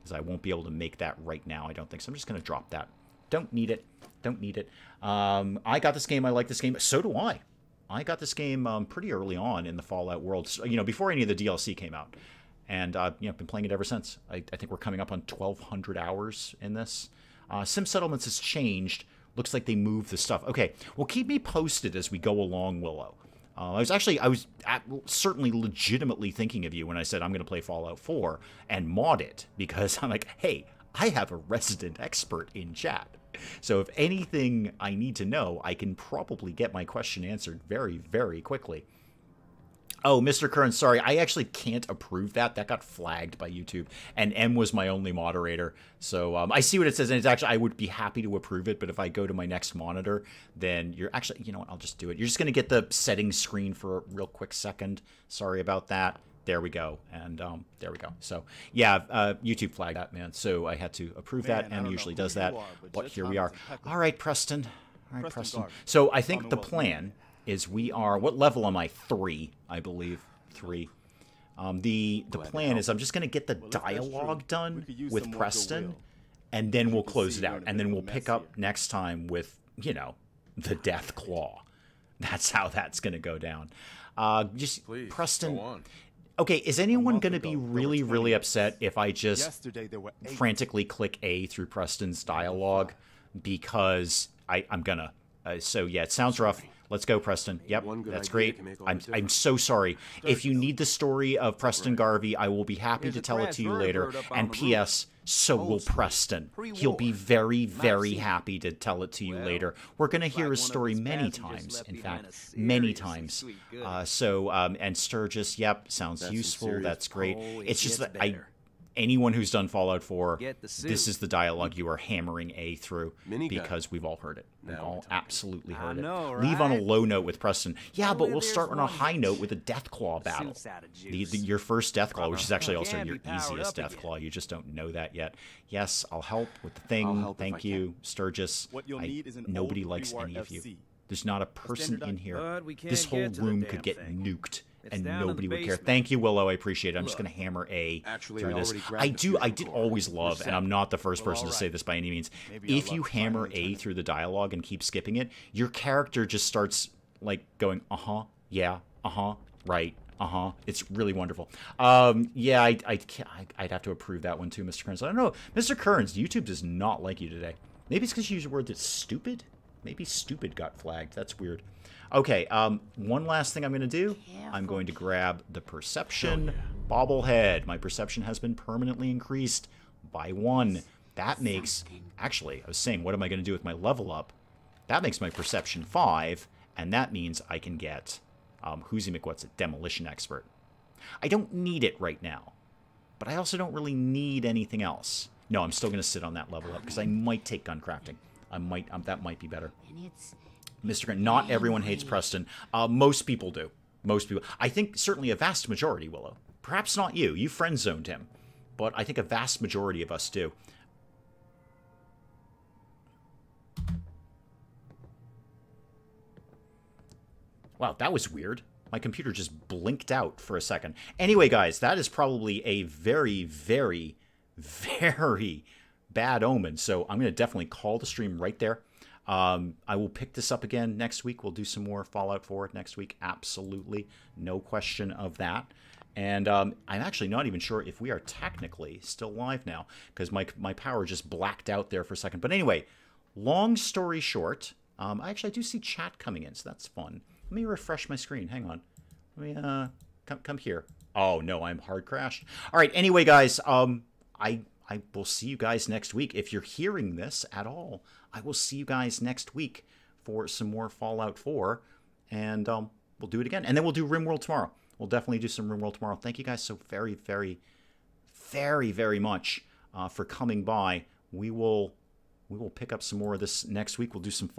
because I won't be able to make that right now, I don't think. So I'm just going to drop that. Don't need it. Don't need it. I got this game. I like this game. So do I. I got this game pretty early on in the Fallout world, so, you know, before any of the DLC came out. And, you know, I've been playing it ever since. I think we're coming up on 1,200 hours in this. Sim Settlements has changed. Looks like they moved the stuff. Okay, well, keep me posted as we go along, Willow. I was certainly legitimately thinking of you when I said I'm going to play Fallout 4 and mod it, because I'm like, hey, I have a resident expert in chat. So if anything I need to know, I can probably get my question answered very, very quickly. Oh, Mr. Curran, sorry, I actually can't approve that. That got flagged by YouTube, and M was my only moderator. So I see what it says, and it's actually, I would be happy to approve it, but if I go to my next monitor, then you're actually, you know what, I'll just do it. You're just going to get the settings screen for a real quick second. Sorry about that. There we go, and there we go. So, yeah, YouTube flagged that, man, so I had to approve that. M usually does that, but here we are. All right, Preston. All right, Preston. So I think the plan... is we are, what level am I? 3, I believe. 3. The plan is I'm just going to get the dialogue done with Preston, and then we'll close it out. And then we'll pick up next time with, you know, the Death Claw. That's how that's going to go down. Just, Preston... Okay, is anyone going to be really, really upset if I just frantically click A through Preston's dialogue? Because I'm going to... so, yeah, it sounds rough. Let's go, Preston. Yep, that's great. I'm so sorry. If you need the story of Preston Garvey, I will be happy to tell it to you later. And P.S., so will Preston. He'll be very, very happy to tell it to you later. We're going to hear his story many times, in fact, many times. And Sturgis, yep, sounds useful. That's great. It's just that anyone who's done Fallout 4, this is the dialogue you are hammering A through, because we've all heard it. We've all absolutely heard it. Right? Leave on a low note with Preston. Yeah, but we'll start on a high note with a Deathclaw battle. Your first Deathclaw, which is actually also your easiest Deathclaw. You just don't know that yet. Yes, I'll help with the thing. Thank you, Sturgis. Nobody likes any of you. There's not a person in here. This whole room could get nuked. And nobody would care. Thank you, Willow. I appreciate it. I'm just going to hammer A through this. I did always love, and I'm not the first person to say this by any means, if you hammer A through the dialogue and keep skipping it, your character just starts, like, going, yeah, right, It's really wonderful. Yeah, I'd have to approve that one too, Mr. Kearns. I don't know. Mr. Kearns, YouTube does not like you today. Maybe it's because you used a word that's stupid? Maybe stupid got flagged. That's weird. Okay, one last thing I'm going to do. I'm going to grab the perception bobblehead. My perception has been permanently increased by 1. That makes... Actually, I was saying, what am I going to do with my level up? That makes my perception 5, and that means I can get... Who's what's it? Demolition expert. I don't need it right now, but I also don't really need anything else. No, I'm still going to sit on that level up because I might take gun crafting. I might. That might be better. Mr. Grant, not everyone hates Preston. Most people do. Most people. I think certainly a vast majority, Willow. Perhaps not you. You friend zoned him, but I think a vast majority of us do. Wow, that was weird. My computer just blinked out for a second. Anyway, guys, that is probably a very, very, very bad omen. So I'm going to definitely call the stream right there. I will pick this up again next week. We'll do some more Fallout 4 next week. Absolutely. No question of that. And I'm actually not even sure if we are technically still live now because my power just blacked out there for a second. But anyway, long story short, I do see chat coming in, so that's fun. Let me refresh my screen. Hang on. Let me come here. Oh no, I'm hard crashed. All right. Anyway, guys, I will see you guys next week. If you're hearing this at all, I will see you guys next week for some more Fallout 4, and we'll do it again. And then we'll do RimWorld tomorrow. We'll definitely do some RimWorld tomorrow. Thank you guys so very, very, very, very much for coming by. We will pick up some more of this next week. We'll do some